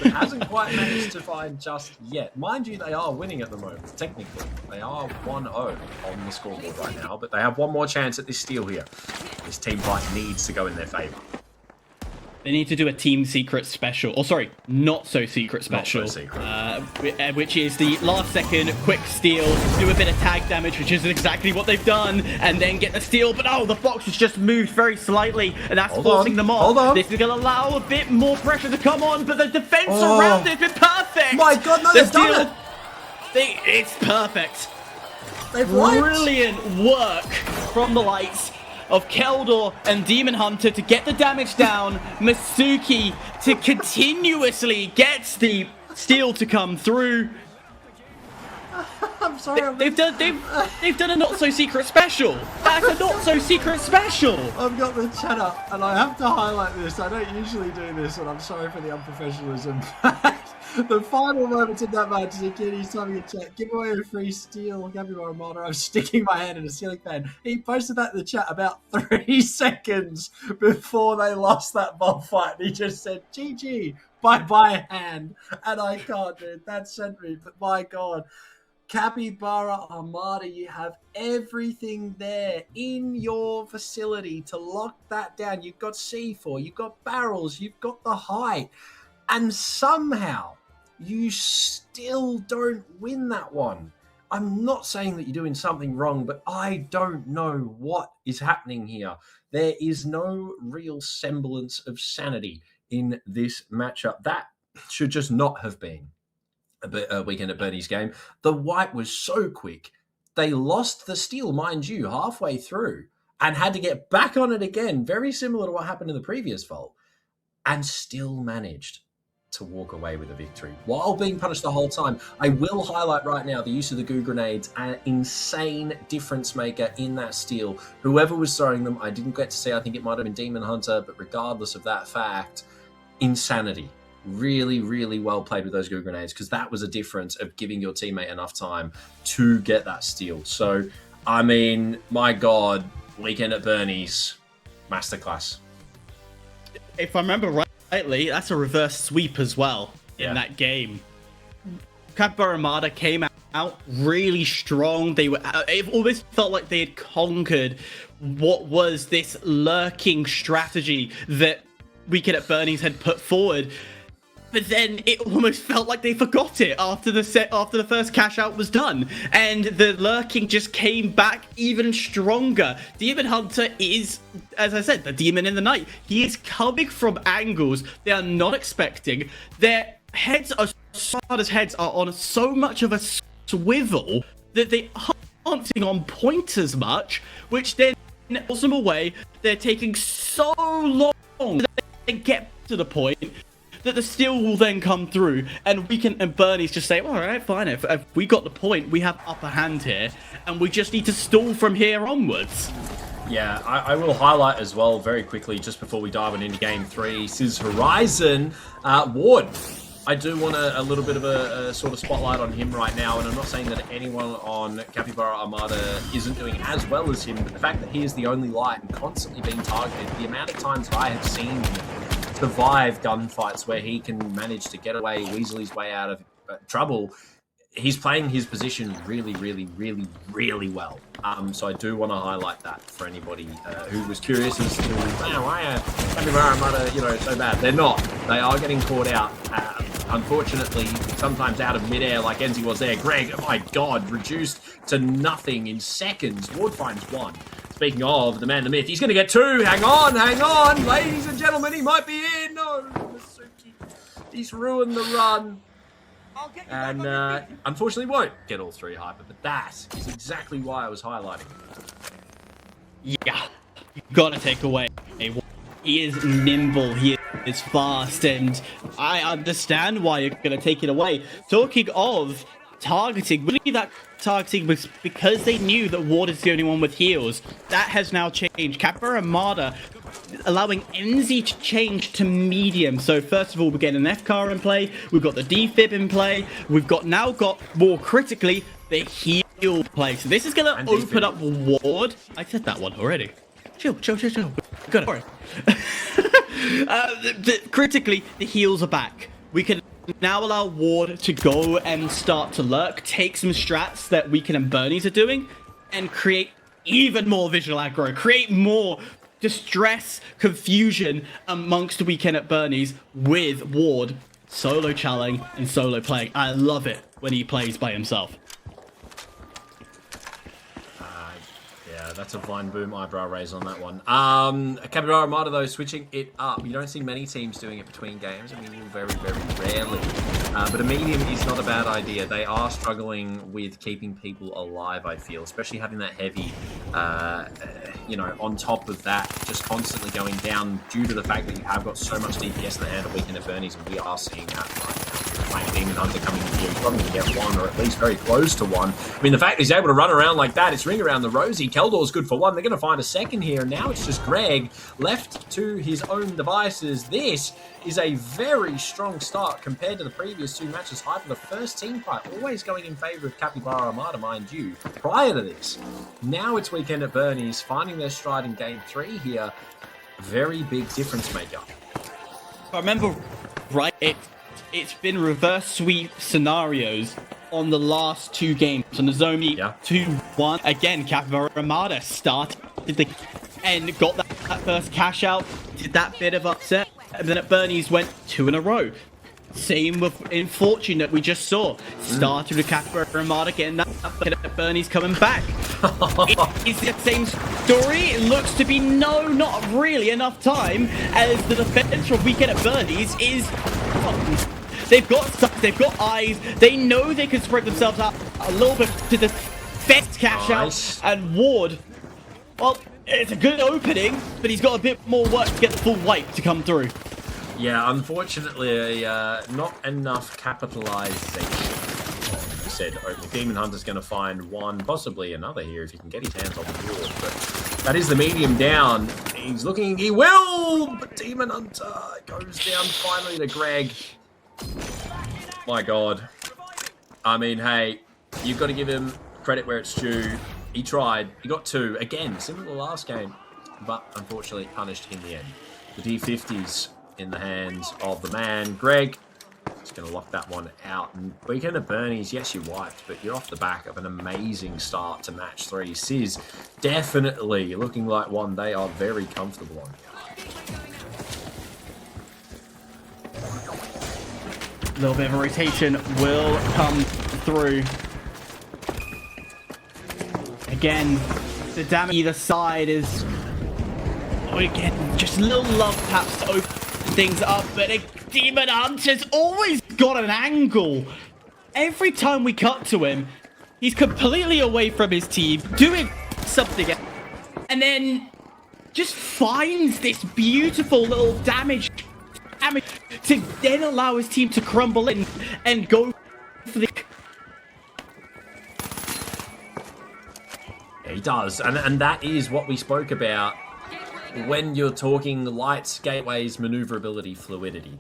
But hasn't quite managed to find just yet. Mind you, they are winning at the moment, technically. They are 1-0 on the scoreboard right now, but they have one more chance at this steal here. This team fight needs to go in their favor. They need to do a team secret special. Oh, sorry, not so secret special. Not so secret. Which is the last second quick steal, do a bit of tag damage, which is exactly what they've done, and then get the steal. But oh, the box has just moved very slightly, and that's forcing them off. This is going to allow a bit more pressure to come on, but the defense around it has been perfect. My God, no, they've done it. It's perfect. They've Brilliant work from the lights of Keldor and Demonhunter to get the damage down. Masuki to continuously get the steal to come through. I'm sorry. They've done a not so secret special. That's a not so secret special. I've got the chat up, and I have to highlight this. I don't usually do this, and I'm sorry for the unprofessionalism. The final moments of that match, Zucchini's typing a chat. Give away a free steal, Capybara Armada. I'm sticking my hand in a ceiling fan. He posted that in the chat about 3 seconds before they lost that ball fight. He just said, GG, bye-bye hand. And I can't, dude. That sent me, but my God. Capybara Armada, you have everything there in your facility to lock that down. You've got C4, you've got barrels, you've got the height, and somehow you still don't win that one. I'm not saying that you're doing something wrong, but I don't know what is happening here. There is no real semblance of sanity in this matchup. That should just not have been a Weekend at Bernie's game. The wipe was so quick. They lost the steal, mind you, halfway through and had to get back on it again. Very similar to what happened in the previous vault, and still managed to walk away with a victory while being punished the whole time. I will highlight right now the use of the goo grenades, an insane difference maker in that steal. Whoever was throwing them, I didn't get to see. I think it might have been Demonhunter, but regardless of that fact, insanity. Really, really well played with those goo grenades, because that was a difference of giving your teammate enough time to get that steal. So, I mean, my God, Weekend at Bernie's masterclass. If I remember rightly, that's a reverse sweep as well in that game. Capybara Armada came out really strong. It almost felt like they had conquered what was this lurking strategy that Weekend at Bernie's had put forward. But then it almost felt like they forgot it after the first cash out was done, and the lurking just came back even stronger. Demonhunter is, as I said, the demon in the night. He is coming from angles they are not expecting. Their heads are Armada's heads are on so much of a swivel that they aren't sitting on point as much, which then pulls them away. They're taking so long to get to the point that the steal will then come through, and and Bernie's just say, all right, fine, if we got the point, we have upper hand here, and we just need to stall from here onwards. Yeah, I will highlight as well very quickly, just before we dive into Game 3, Sizz Horizon. Ward, I do want a little bit of a sort of spotlight on him right now, and I'm not saying that anyone on Capybara Armada isn't doing as well as him, but the fact that he is the only light and constantly being targeted, the amount of times I have seen him survive gunfights where he can manage to get away, weasel his way out of trouble, he's playing his position really, really, really, really well. So I do want to highlight that for anybody who was curious as to, wow, why are Capybara Armada, so bad? They're not. They are getting caught out. Unfortunately, sometimes out of midair, like Ensyy was there. Greg, oh my God, reduced to nothing in seconds. Ward finds one. Speaking of the man, the myth, he's going to get two. Hang on, ladies and gentlemen, he might be in. No, Masuki, he's ruined the run. And unfortunately won't get all three hyper, but that is exactly why I was highlighting. Yeah, you gotta take away. He is nimble, he is fast, and I understand why you're gonna take it away. Talking of targeting, really that targeting was because they knew that Ward is the only one with heals. That has now changed. Capybara Armada allowing Ensyy to change to medium. So first of all, we get an FCAR in play, we've got the defib in play, we've now got more critically the heal play. So this is gonna open up Ward. I said that one already. Chill. Good. Critically, the heals are back. We can now allow Ward to go and start to lurk, take some strats that Weekend and Bernie's are doing, and create even more visual aggro, create more distress, confusion amongst the Weekend at Bernie's with Ward solo challing and solo playing. I love it when he plays by himself. Yeah, that's a Vine Boom eyebrow raise on that one. Capybara Armada, though, switching it up. You don't see many teams doing it between games. I mean, very, very rarely. But a medium is not a bad idea. They are struggling with keeping people alive, I feel, especially having that heavy, on top of that, just constantly going down due to the fact that you have got so much DPS in the hand of Weekend at Bernie's, and we are seeing that right now. Playing Demonhunter coming in here, he's probably going to get one, or at least very close to one. I mean, the fact that he's able to run around like that, it's ring around the rosy. Keldor's good for one. They're going to find a second here, and now it's just Greg left to his own devices. This is a very strong start compared to the previous two matches. Hyper, the first team fight, always going in favor of Capybara Armada, mind you, prior to this. Now it's Weekend at Bernie's, finding their stride in Game 3 here. Very big difference maker. I remember, right, it's been reverse sweep scenarios on the last two games. On the Zomi 2-1, again, Capybara Armada started and got that first cash out, did that bit of upset, and then at Bernie's went 2 in a row. Same with Infortune that we just saw. Started with Capybara Armada getting that at Bernie's coming back. It's the same story. It looks to be not really enough time, as the defense from Weekend at Bernie's is... They've got eyes. They know they can spread themselves out a little bit to the best cash out. And Ward, well, it's a good opening, but he's got a bit more work to get the full wipe to come through. Yeah, unfortunately, not enough capitalization. Like you said, Demonhunter's going to find one, possibly another here if he can get his hands on the board. But that is the medium down. He's looking, he will! But Demonhunter goes down finally to Greg. My God. I mean, hey, you've got to give him credit where it's due. He tried. He got two. Again, similar to the last game. But unfortunately, punished in the end. The D50s in the hands of the man. Greg is going to lock that one out. And Weekend at Bernie's, yes, you wiped, but you're off the back of an amazing start to match 3. Sizz definitely looking like one they are very comfortable on. A little bit of a rotation will come through. Again, the damage either side is... again, just little love taps to open things up, but Demonhunter's always got an angle. Every time we cut to him, he's completely away from his team, doing something, and then just finds this beautiful little damage to then allow his team to crumble in and go for the... he does. And that is what we spoke about when you're talking lights, gateways, maneuverability, fluidity.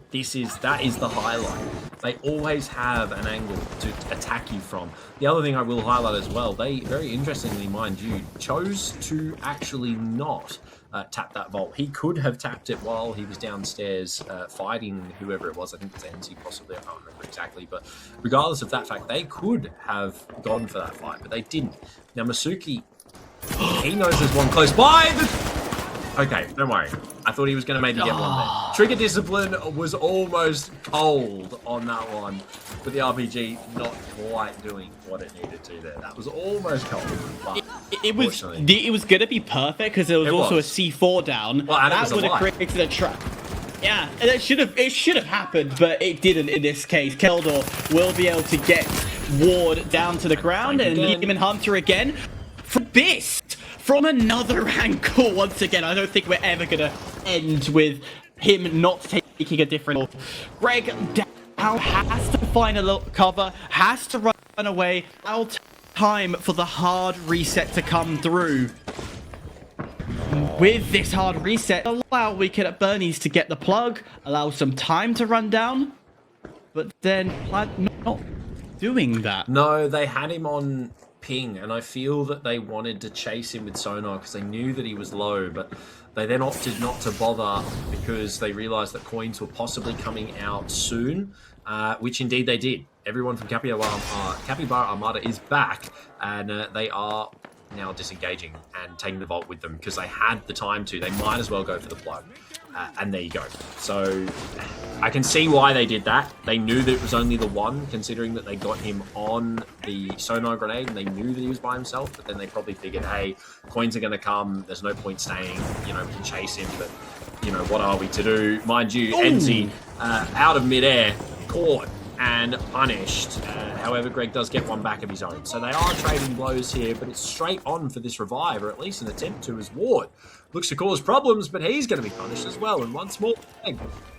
That is the highlight. They always have an angle to attack you from. The other thing I will highlight as well, they, very interestingly, mind you, chose to actually not tap that vault. He could have tapped it while he was downstairs fighting whoever it was. I think it's Ensyy possibly, I can't remember exactly. But regardless of that fact, they could have gone for that fight, but they didn't. Now, Masuki, he knows there's one close by. Okay, don't worry. I thought he was going to maybe get one there. Trigger discipline was almost cold on that one, but the RPG not quite doing what it needed to there. That was almost cold. It was going to be perfect because there was also a C4 down. Well, that would have created a trap. Yeah, and it should have happened, but it didn't in this case. Keldor will be able to get Ward down to the ground, and Demonhunter again from this. From another angle, once again, I don't think we're ever going to end with him not taking a different... Greg down has to find a little cover, has to run away. Now time for the hard reset to come through. With this hard reset, allow Weekend at Bernie's to get the plug, allow some time to run down, but then not doing that. No, they had him on ping, and I feel that they wanted to chase him with sonar because they knew that he was low, but they then opted not to bother because they realized that coins were possibly coming out soon, which indeed they did. Everyone from Capybara Armada is back, and they are now disengaging and taking the vault with them because they had the time to. They might as well go for the plug. And there you go. So I can see why they did that. They knew that it was only the one, considering that they got him on the sonar grenade and they knew that he was by himself. But then they probably figured, hey, coins are going to come. There's no point staying. You know, we can chase him. But, you know, what are we to do? Mind you, Ensyy out of midair, caught and punished. However, Greg does get one back of his own. So they are trading blows here, but it's straight on for this revive, or at least an attempt to, as Ward looks to cause problems, but he's going to be punished as well. And once more,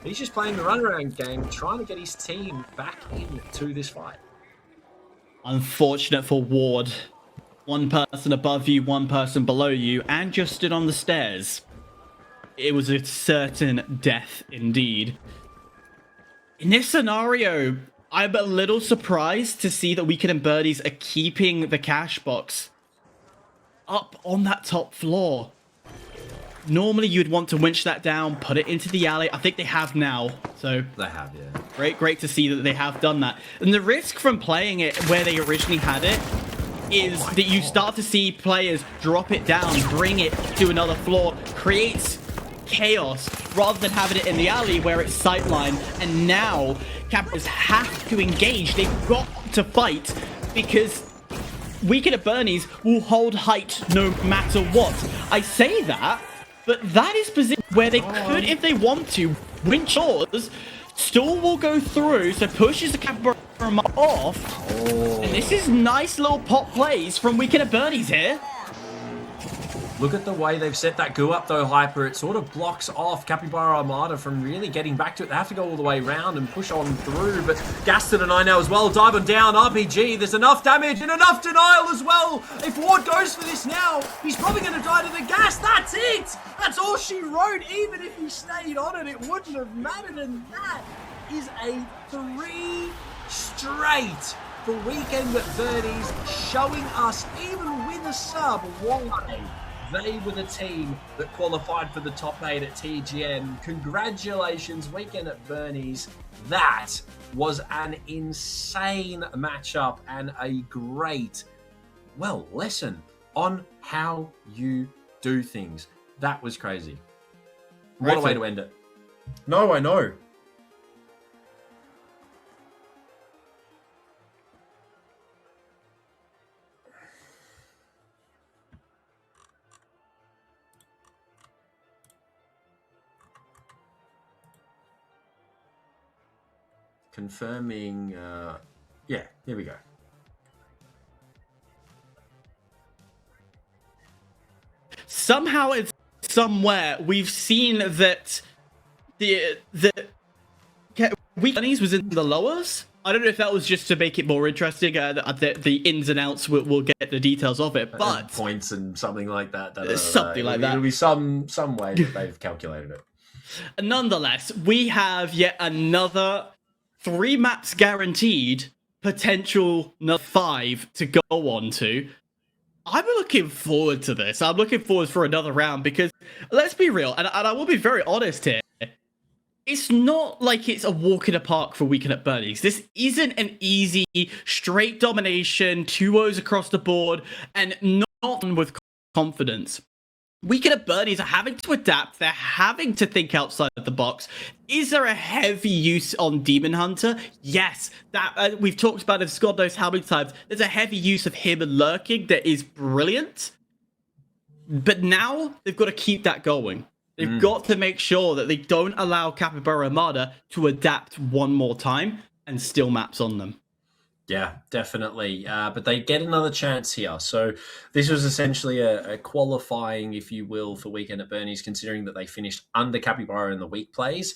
he's just playing the runaround game, trying to get his team back into this fight. Unfortunate for Ward. One person above you, one person below you, and just stood on the stairs. It was a certain death indeed. In this scenario, I'm a little surprised to see that Weekend and Birdies are keeping the cash box up on that top floor. Normally, you'd want to winch that down, put it into the alley. I think they have now. So they have, yeah. Great to see that they have done that. And the risk from playing it where they originally had it is that you start to see players drop it down, bring it to another floor, creates chaos rather than having it in the alley where it's sightline. And now Capras have to engage. They've got to fight because Weekend at Bernie's will hold height no matter what. I say that, but that is position where they could, if they want to, win shores. Stall will go through, so pushes the Capybara off. And this is nice little pop plays from Weekend at Bernie's here. Look at the way they've set that goo up though, Hyper. It sort of blocks off Capybara Armada from really getting back to it. They have to go all the way around and push on through, but Gas to deny now as well. Dive on down, RPG. There's enough damage and enough denial as well. If Ward goes for this now, he's probably going to die to the gas. That's it. That's all she wrote. Even if he stayed on it, it wouldn't have mattered. And that is a 3 straight for Weekend at Birdies, showing us, even with a sub, why they were the team that qualified for the top 8 at TGN. Congratulations, Weekend at Bernie's. That was an insane matchup and a great, well, lesson on how you do things. That was crazy. What a way to end it. No, I know. Confirming, yeah, here we go. Somehow, it's somewhere we've seen that the Weekend was in the lowers. I don't know if that was just to make it more interesting. The ins and outs, we'll get the details of it, but points and something like that. Something like that. It'll be some way that they've calculated it. Nonetheless, we have yet another 3 maps guaranteed, potential 5 to go on to. I'm looking forward to this. I'm looking forward for another round because, let's be real, and I will be very honest here, it's not like it's a walk in the park for Weekend at Bernie's. This isn't an easy, straight domination, 2-0s across the board, and not with confidence. Weekend at Bernie's are having to adapt. They're having to think outside of the box. Is there a heavy use on Demonhunter? Yes. That we've talked about this God knows how many times. There's a heavy use of him lurking that is brilliant. But now they've got to keep that going. They've got to make sure that they don't allow Capybara Armada to adapt one more time and steal maps on them. Yeah, definitely. But they get another chance here. So this was essentially a qualifying, if you will, for Weekend at Bernie's, considering that they finished under Capybara in the week plays,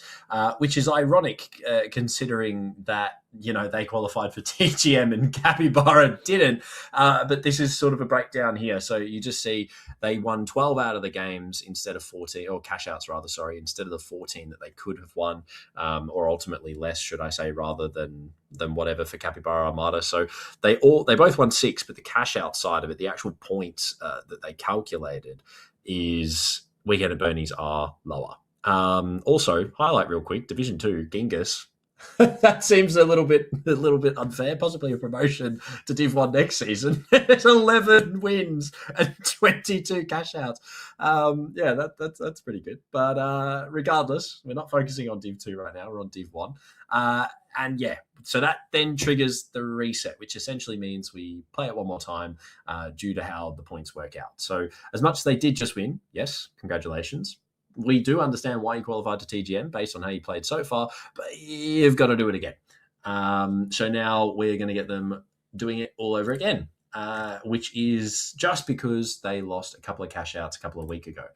which is ironic considering that, you know, they qualified for TGM and Capybara didn't. But this is sort of a breakdown here. So you just see they won 12 out of the games instead of 14, or cash outs rather, sorry, instead of the 14 that they could have won, or ultimately less, should I say, rather than whatever for Capybara Armada. So they both won 6, but the cash out side of it, the actual points that they calculated is Weekend at Bernie's are lower. Also, highlight real quick, Division 2, Genghis. That seems a little bit unfair, possibly a promotion to Div 1 next season. It's 11 wins and 22 cash outs. Yeah, that's pretty good. But regardless, we're not focusing on Div 2 right now. We're on Div 1. And yeah, so that then triggers the reset, which essentially means we play it one more time due to how the points work out. So as much as they did just win, yes, congratulations. We do understand why you qualified to TGM based on how you played so far, but you've got to do it again. So now we're going to get them doing it all over again, which is just because they lost a couple of cash outs a couple of weeks ago.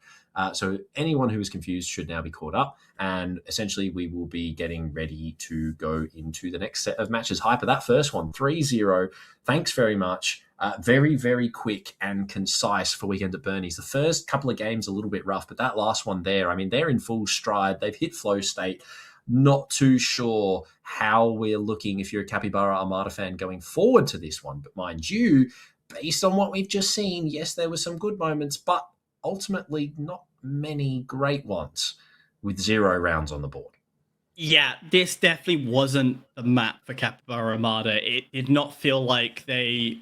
So anyone who is confused should now be caught up, and essentially we will be getting ready to go into the next set of matches. Hyper, that first one, 3-0. Thanks very much. Very, very quick and concise for Weekend at Bernie's. The first couple of games a little bit rough, but that last one there, I mean, they're in full stride. They've hit flow state. Not too sure how we're looking if you're a Capybara Armada fan going forward to this one. But mind you, based on what we've just seen, yes, there were some good moments, but ultimately not many great ones with 0 rounds on the board. Yeah, this definitely wasn't a map for Capybara Armada. It did not feel like they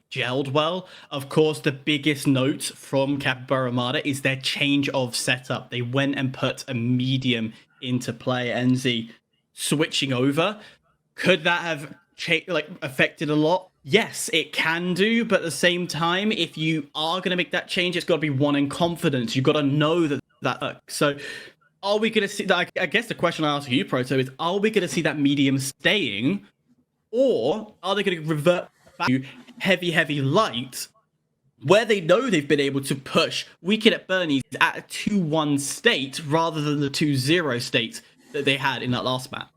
gelled well. Of course, the biggest note from Capybara Armada is their change of setup. They went and put a medium into play. Ensyy switching over. Could that have affected a lot? Yes, it can do, but at the same time, if you are going to make that change, it's got to be one in confidence. You've got to know that works. So are we going to see that? I guess the question I ask you, Proto, is are we going to see that medium staying, or are they going to revert back to heavy light, where they know they've been able to push Weekend at Bernie's at a 2-1 state rather than the 2-0 state that they had in that last map?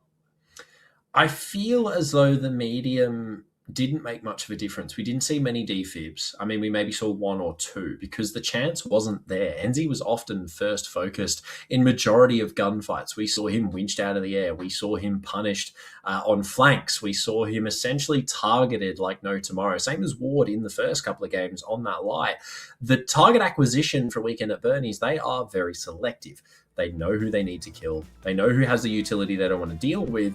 I feel as though the medium didn't make much of a difference. We didn't see many defibs. I mean, we maybe saw 1 or 2 because the chance wasn't there. Ensyy was often first focused in majority of gunfights. We saw him winched out of the air. We saw him punished on flanks. We saw him essentially targeted like no tomorrow. Same as Ward in the first couple of games on that light. The target acquisition for Weekend at Bernie's, they are very selective. They know who they need to kill. They know who has the utility they don't want to deal with.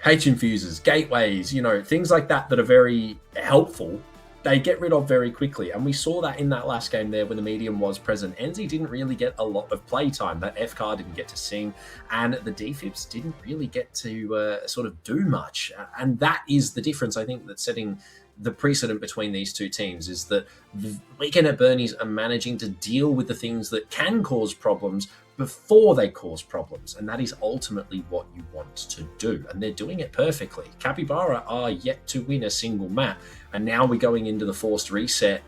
H-infuses, gateways, things like that are very helpful, they get rid of very quickly. And we saw that in that last game there when the medium was present. Ensyy didn't really get a lot of play time. That FCAR didn't get to sing, and the defibs didn't really get to sort of do much. And that is the difference, I think, that's setting the precedent between these two teams, is that Weekend at Bernie's are managing to deal with the things that can cause problems before they cause problems, and that is ultimately what you want to do, and they're doing it perfectly. Capybara are yet to win a single map, and now we're going into the forced reset.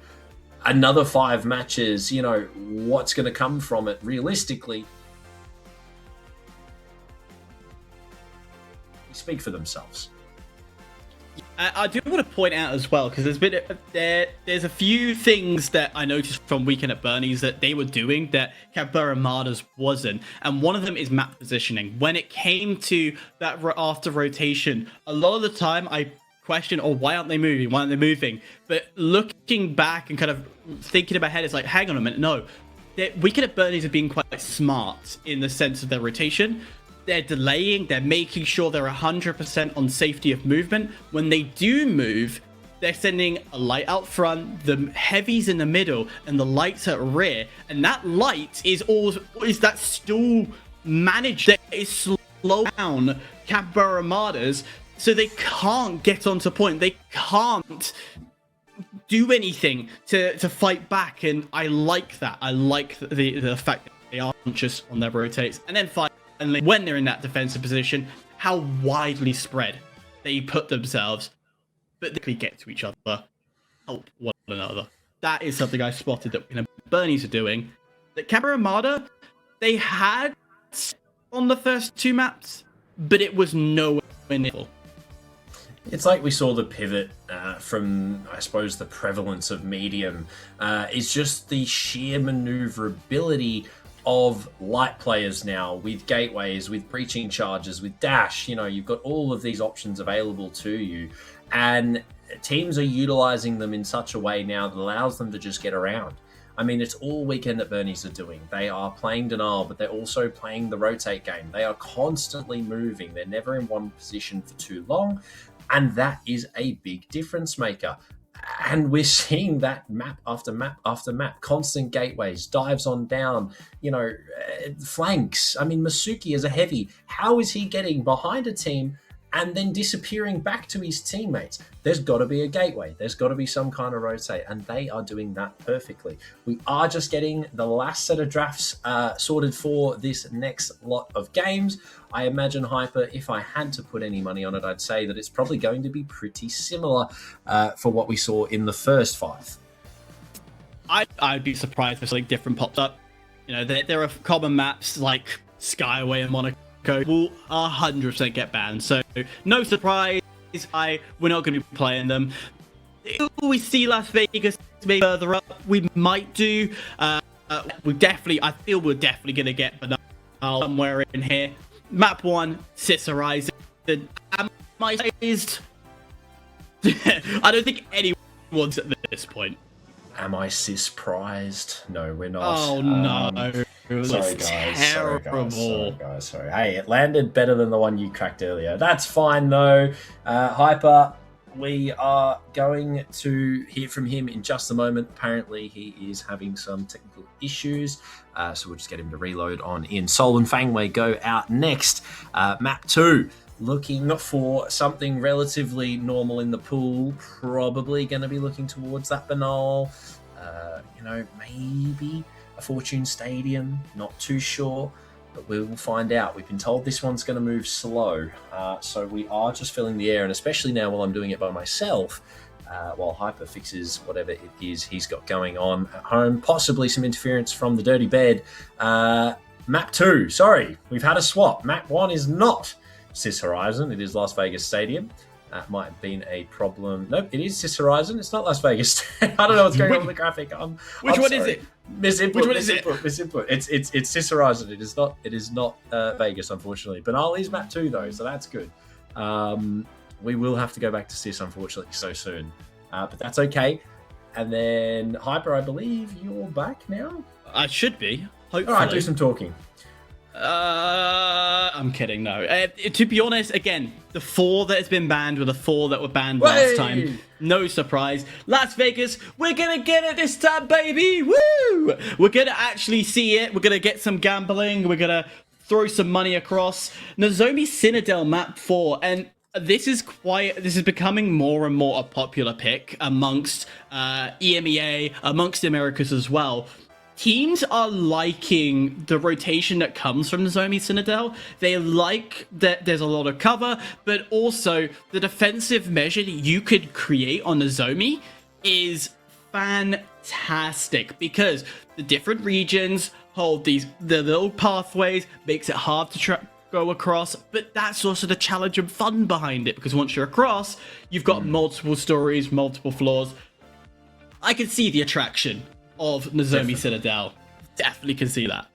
Another 5 matches, what's going to come from it realistically speak for themselves. I do want to point out as well, because there's a few things that I noticed from Weekend at Bernie's that they were doing that Capybara Armada's wasn't, and one of them is map positioning. When it came to that after rotation, a lot of the time I questioned, oh, why aren't they moving? Why aren't they moving? But looking back and kind of thinking in my head, it's like, hang on a minute, no. Weekend at Bernie's are being quite smart in the sense of their rotation. They're delaying, they're making sure they're 100% on safety of movement. When they do move, they're sending a light out front, the heavies in the middle, and the lights at rear. And that light is that still managed that is slow down Capybara Armadas, so they can't get onto point. They can't do anything to fight back, and I like that. I like the fact that they aren't just on their rotates. And then finally, when they're in that defensive position, how widely spread they put themselves, but they get to each other, help one another. That is something I spotted that Bernie's are doing. That Capybara Armada, they had on the first two maps, but it was nowhere near. It's like we saw the pivot from, I suppose, the prevalence of medium. It's just the sheer maneuverability of light players now, with gateways, with breaching charges, with dash. You've got all of these options available to you, and teams are utilizing them in such a way now that allows them to just get around. I mean, it's all Weekend at Bernie's are doing. They are playing Null, but they're also playing the rotate game. They are constantly moving. They're never in one position for too long, and that is a big difference maker. And we're seeing that map after map after map. Constant gateways, dives on down, flanks. I mean, Masuki is a heavy. How is he getting behind a team and then disappearing back to his teammates? There's got to be a gateway. There's got to be some kind of rotate, and they are doing that perfectly. We are just getting the last set of drafts sorted for this next lot of games. I imagine, Hyper, if I had to put any money on it, I'd say that it's probably going to be pretty similar for what we saw in the first 5. I'd be surprised if something different pops up. There are common maps like Skyway and Monaco will 100% get banned, so no surprise. We're not going to be playing them. If we see Las Vegas maybe further up, we might do. I feel we're definitely going to get somewhere in here. Map 1, Cicerized. Am I surprised? I don't think anyone's at this point. Am I cis-prized? No, we're not. Oh, no. Sorry, guys. Sorry. Hey, it landed better than the one you cracked earlier. That's fine, though. Hyper, we are going to hear from him in just a moment. Apparently, he is having some technical issues, so we'll just get him to reload on in. Sol and Fangway go out next. Map 2. Looking for something relatively normal in the pool. Probably going to be looking towards that banal. Maybe a Fortune Stadium. Not too sure, but we will find out. We've been told this one's going to move slow. So we are just filling the air, and especially now while I'm doing it by myself, while Hyper fixes whatever it is he's got going on at home. Possibly some interference from the dirty bed. Map 2. Sorry, we've had a swap. Map 1 is not Cis Horizon. It is Las Vegas Stadium. That might have been a problem. Nope, it is Cis Horizon. It's not Las Vegas. I don't know what's going on with the graphic. Which one is it? Misinput. It's Cis Horizon. It is not Vegas, unfortunately. Banal is map 2 though, so that's good. We will have to go back to Cis, unfortunately, so soon. But that's okay. And then Hyper, I believe you're back now. I should be. Hopefully. All right, do some talking. I'm kidding, no. To be honest, again, the 4 that has been banned were the 4 that were banned last time. No surprise. Las Vegas, we're gonna get it this time, baby! Woo! We're gonna actually see it. We're gonna get some gambling. We're gonna throw some money across. Nozomi Citadel map 4, and this is becoming more and more a popular pick amongst EMEA, amongst the Americas as well. Teams are liking the rotation that comes from Nozomi Citadel. They like that there's a lot of cover, but also the defensive measure that you could create on Nozomi is fantastic because the different regions hold the little pathways, makes it hard to go across, but that's also the challenge and fun behind it, because once you're across, you've got multiple stories, multiple floors. I can see the attraction of Nozomi Citadel. Definitely can see that.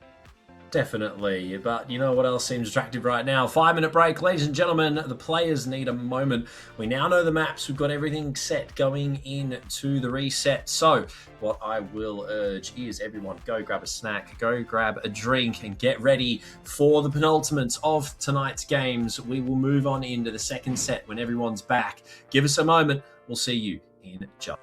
Definitely, but you know what else seems attractive right now? 5-minute break, ladies and gentlemen. The players need a moment. We now know the maps. We've got everything set going into the reset. So what I will urge is everyone go grab a snack, go grab a drink, and get ready for the penultimate of tonight's games. We will move on into the second set when everyone's back. Give us a moment. We'll see you in just.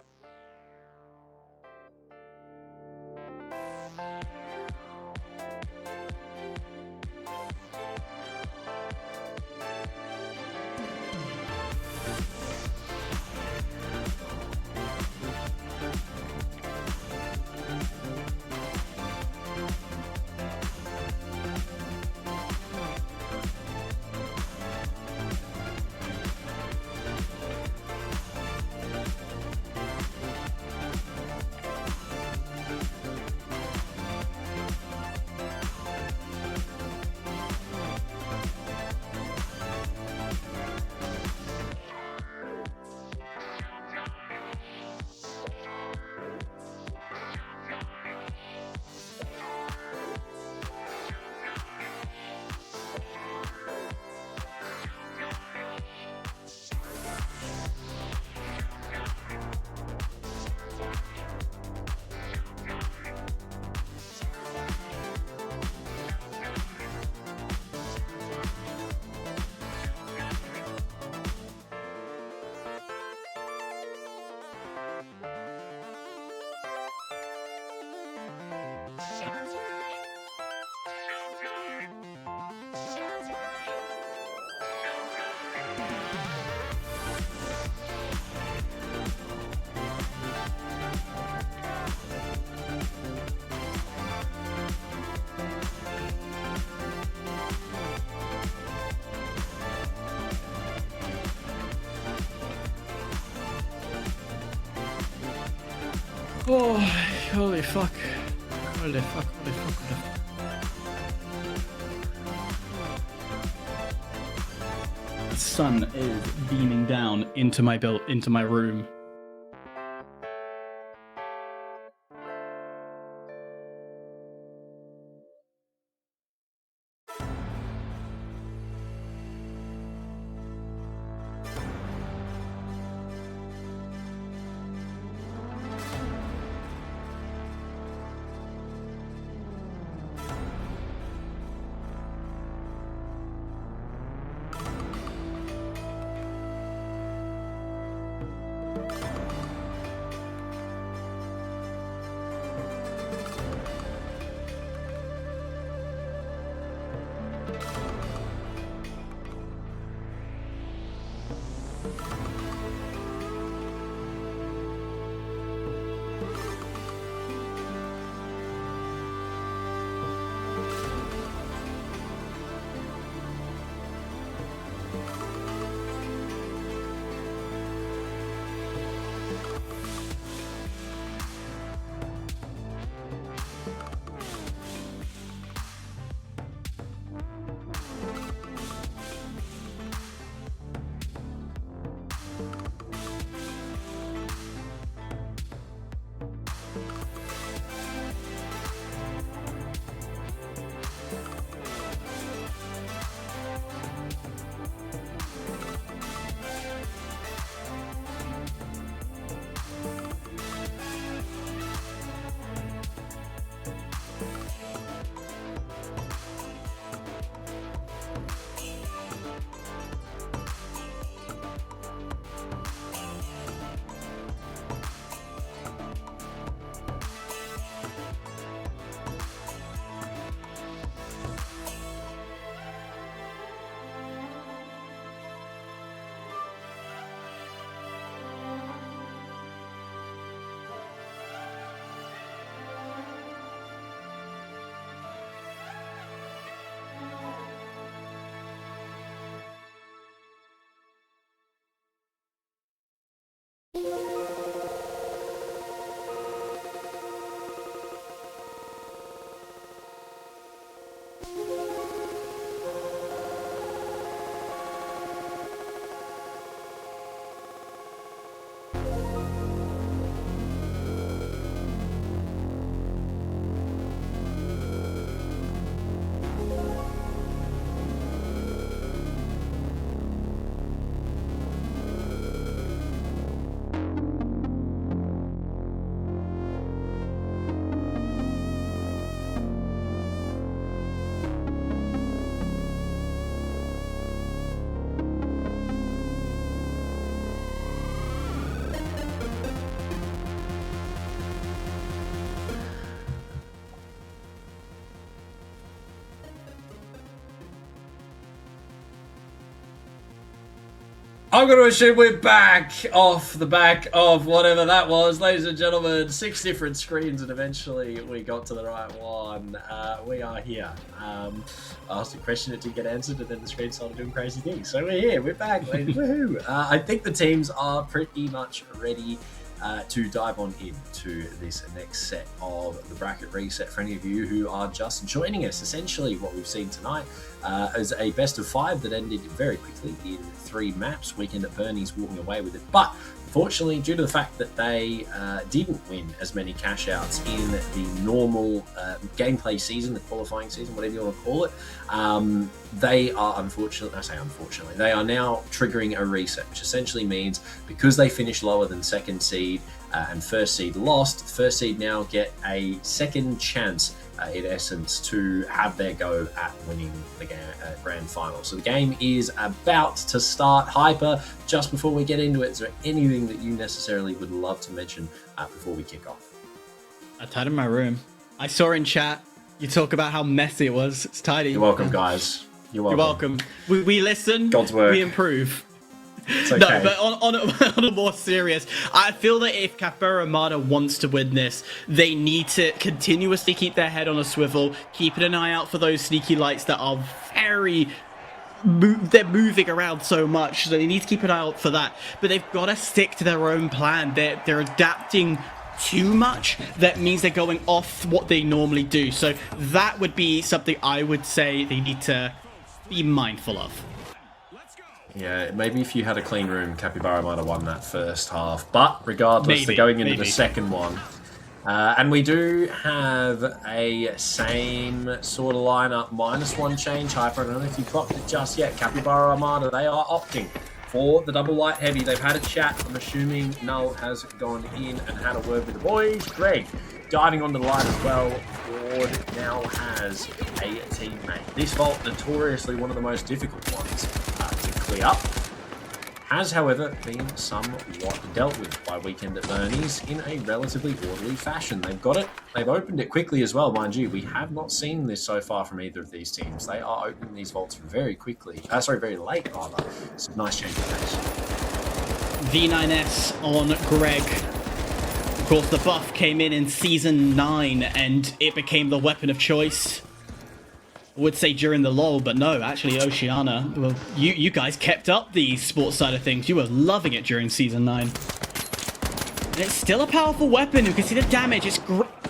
Oh, holy fuck. Holy fuck, holy fuck, holy fuck. The sun is beaming down into my room. I'm going to assume we're back off the back of whatever that was. Ladies and gentlemen, 6 different screens, and eventually we got to the right one. We are here. I asked a question, it didn't get answered, and then the screen started doing crazy things. So we're here, we're back, ladies. Woohoo! I think the teams are pretty much ready to dive on into this next set of the bracket reset. For any of you who are just joining us, essentially what we've seen tonight is a best of 5 that ended very quickly in 3 maps. Weekend at Bernie's walking away with it, but unfortunately, due to the fact that they didn't win as many cash outs in the normal gameplay season, the qualifying season, whatever you want to call it, they are unfortunately, they are now triggering a reset, which essentially means because they finished lower than second seed and first seed lost, first seed now get a second chance in essence to have their go at winning the grand final. So the game is about to start. Hyper, just before we get into it, is there anything that you necessarily would love to mention before we kick off? I tied in my room. I saw in chat you talk about how messy it was. It's tidy. You're welcome, guys. You're welcome. We listen. God's work. We improve. It's okay. No, but on a more serious, I feel that if Capybara Armada wants to win this, they need to continuously keep their head on a swivel, keeping an eye out for those sneaky lights that are they're moving around so much, so they need to keep an eye out for that. But they've got to stick to their own plan. They're adapting too much. That means they're going off what they normally do. So that would be something I would say they need to be mindful of. Yeah, maybe if you had a clean room, Capybara might have won that first half. But regardless, they're going into the second one. And we do have a same sort of lineup, -1 change. Hyper, I don't know if you clocked it just yet. Capybara Armada, they are opting for the double light heavy. They've had a chat. I'm assuming Null has gone in and had a word with the boys. Greg diving onto the line as well. Ford now has a teammate. This vault, notoriously one of the most difficult ones to clear up, has, however, been somewhat dealt with by Weekend at Bernie's in a relatively orderly fashion. They've got it. They've opened it quickly as well, mind you. We have not seen this so far from either of these teams. They are opening these vaults very quickly. Very late, rather. It's a nice change of pace. V9S on Greg. Of course, the buff came in Season 9, and it became the weapon of choice. I would say during the lull, but no, actually Oceana, well, you guys kept up the sports side of things. You were loving it during Season 9. And it's still a powerful weapon. You can see the damage. It's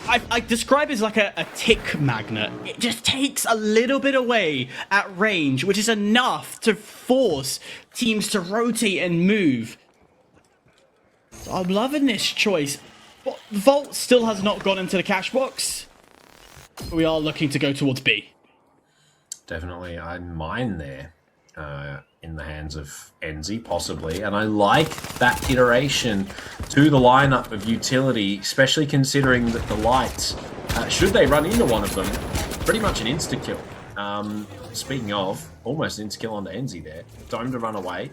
I describe it as like a tick magnet. It just takes a little bit away at range, which is enough to force teams to rotate and move. So I'm loving this choice. But Vault still has not gone into the cash box. We are looking to go towards B. Definitely a mine there in the hands of Ensyy, possibly. And I like that iteration to the lineup of utility, especially considering that the lights, should they run into one of them, pretty much an insta-kill. Speaking of, almost an insta-kill onto Ensyy there. Dome to run away.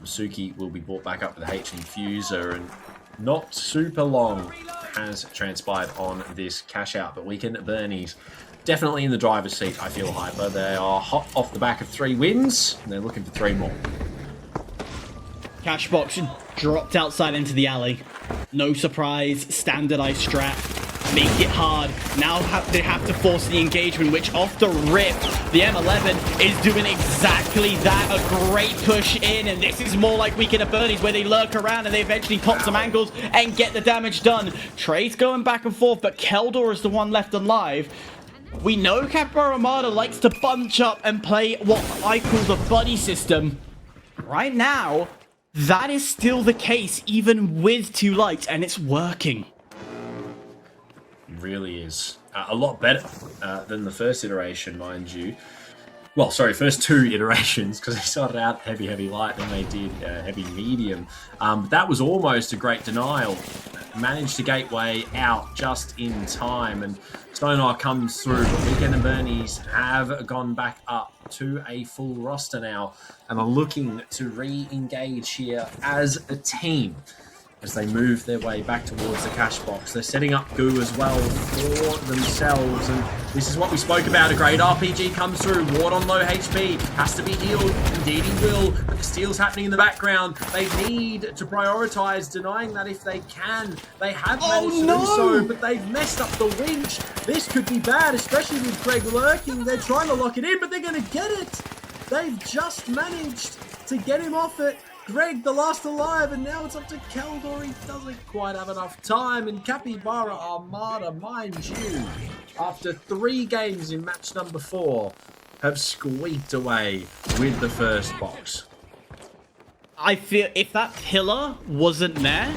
Masuki will be brought back up with the H infuser, and not super long has transpired on this cash out, but Weekend at Bernie's definitely in the driver's seat, I feel. Hyper. They are hot off the back of 3 wins, and they're looking for 3 more. Cashbox dropped outside into the alley. No surprise, standardized strat. Make it hard. Now they have to force the engagement, which off the rip, the M11 is doing exactly that. A great push in, and this is more like Weekend at Bernie's, where they lurk around and they eventually pop some angles and get the damage done. Trey's going back and forth, but Keldor is the one left alive. We know Capybara Armada likes to bunch up and play what I call the buddy system. Right now, that is still the case, even with 2 lights, and it's working. It really is. A lot better than the first iteration, mind you. Well, sorry, first 2 iterations, because they started out heavy light, then they did heavy medium. But that was almost a great denial. Managed to gateway out just in time, and Sonar comes through. But Weekend and Bernie's have gone back up to a full roster now, and are looking to re-engage here as a team. as they move their way back towards the cash box. They're setting up goo as well for themselves, and this is what we spoke about. A great RPG comes through. Ward on low HP, has to be healed. Indeed he will, but the steal's happening in the background. They need to prioritize denying that if they can. They have managed to do so, but they've messed up the winch. This could be bad, especially with Greg lurking. They're trying to lock it in, but they're going to get it. They've just managed to get him off it. Greg, the last alive, and now it's up to Keldor. He doesn't quite have enough time, and Capybara Armada, mind you, after 3 games in match number 4, have squeaked away with the first box. I feel if that pillar wasn't there,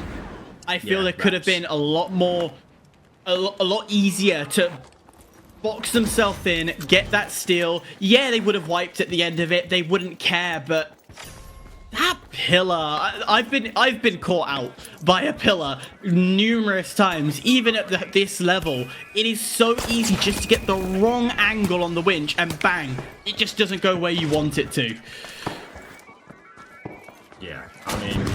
I feel there could have been a lot lot easier to box themselves in, get that steal. Yeah, they would have wiped at the end of it. They wouldn't care, but that pillar, I've been caught out by a pillar numerous times, even at this level. It is so easy just to get the wrong angle on the winch, and bang, it just doesn't go where you want it to. Yeah, I mean,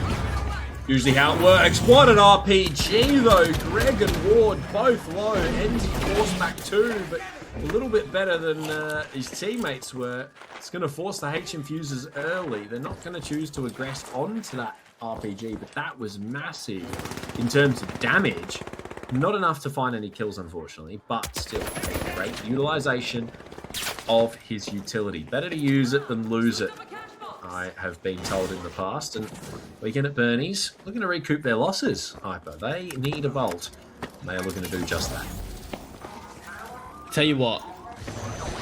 usually how it works. What an RPG though. Greg and Ward both low. Ensyy forced back 2, but a little bit better than his teammates were. It's going to force the H-infusers early. They're not going to choose to aggress onto that RPG, but that was massive in terms of damage. Not enough to find any kills, unfortunately, but still a great utilization of his utility. Better to use it than lose it, I have been told in the past. And Weekend at Bernie's looking to recoup their losses, Hyper. They need a vault, and they are looking to do just that. Tell you what,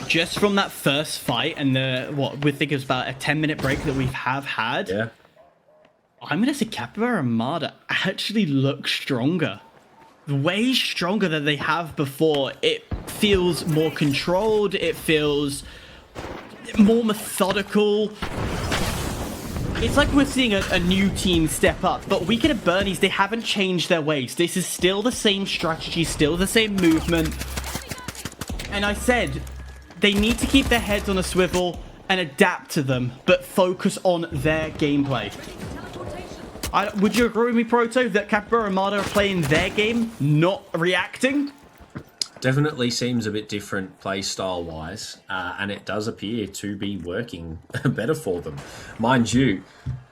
just from that first fight and what we think is about a 10-minute break that we have had, yeah, I'm going to say Capybara Armada actually looks stronger. Way stronger than they have before. It feels more controlled. It feels more methodical. It's like we're seeing a new team step up, but Weekend at Bernie's, they haven't changed their ways. This is still the same strategy, still the same movement. And I said, they need to keep their heads on a swivel and adapt to them, but focus on their gameplay. Would you agree with me, Proto, that Capybara Armada are playing their game, not reacting? Definitely seems a bit different play style wise, and it does appear to be working better for them. Mind you,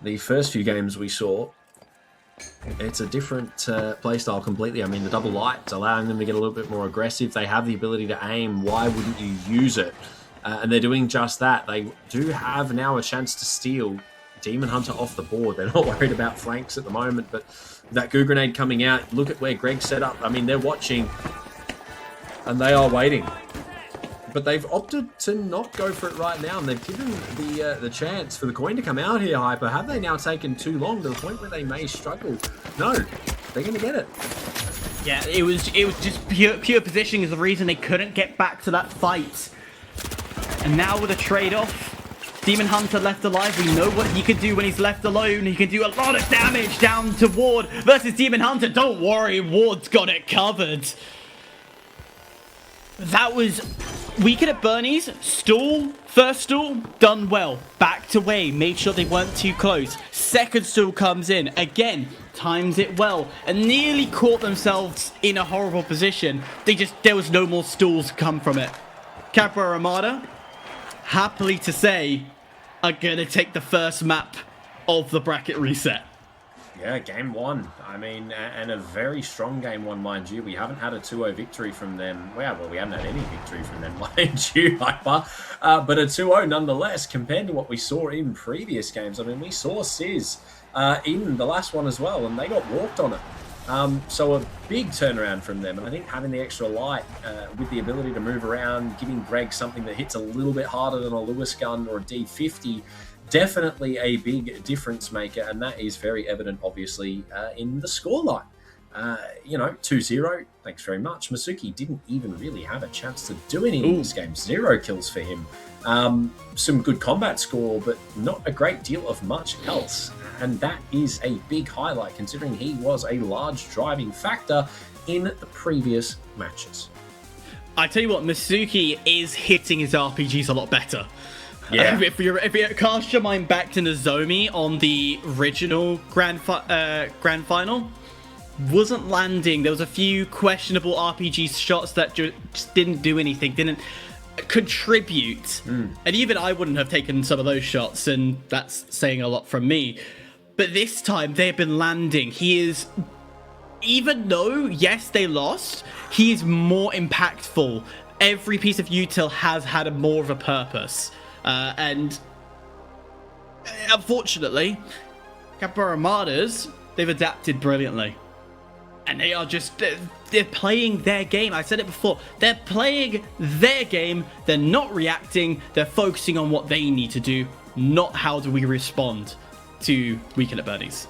the first few games we saw, it's a different play style completely. I mean, the double lights allowing them to get a little bit more aggressive. They have the ability to aim. Why wouldn't you use it? And they're doing just that. They do have now a chance to steal Demonhunter off the board. They're not worried about flanks at the moment, but that goo grenade coming out, look at where Greg's set up. I mean, they're watching and they are waiting. But they've opted to not go for it right now, and they've given the chance for the coin to come out here, Hyper. Have they now taken too long to the point where they may struggle? No, they're going to get it. Yeah, it was just pure positioning is the reason they couldn't get back to that fight. And now with a trade-off, Demonhunter left alive. We know what he can do when he's left alone. He can do a lot of damage down to Ward versus Demonhunter. Don't worry, Ward's got it covered. That was Weekend at Bernie's. Stall, first stall, done well. Backed away, made sure they weren't too close. Second stall comes in, again, times it well, and nearly caught themselves in a horrible position. There was no more stalls to come from it. Capybara Armada, happily to say, are gonna take the first map of the bracket reset. Yeah, game 1. I mean, and a very strong game 1, mind you. We haven't had a 2-0 victory from them. Well, we haven't had any victory from them, mind you, Hyper. But a 2-0 nonetheless, compared to what we saw in previous games. I mean, we saw Sizz in the last one as well, and they got walked on it. So a big turnaround from them. And I think having the extra light with the ability to move around, giving Greg something that hits a little bit harder than a Lewis gun or a D50, definitely a big difference maker, and that is very evident, obviously, in the scoreline. 2-0, thanks very much. Masuki didn't even really have a chance to do anything in this game. 0 kills for him. Some good combat score, but not a great deal of much else. And that is a big highlight, considering he was a large driving factor in the previous matches. I tell you what, Masuki is hitting his RPGs a lot better. Yeah. If you cast your mind back to Nozomi on the original grand final, wasn't landing. There was a few questionable RPG shots that just didn't do anything, didn't contribute. And even I wouldn't have taken some of those shots, and that's saying a lot from me. But this time, they've been landing. He is, even though, yes, they lost, he is more impactful. Every piece of util has had more of a purpose. And unfortunately, Capybara Armadas, they've adapted brilliantly. And they are just, they're playing their game. I said it before. They're playing their game. They're not reacting. They're focusing on what they need to do, not how do we respond to Weekend at Bernie's.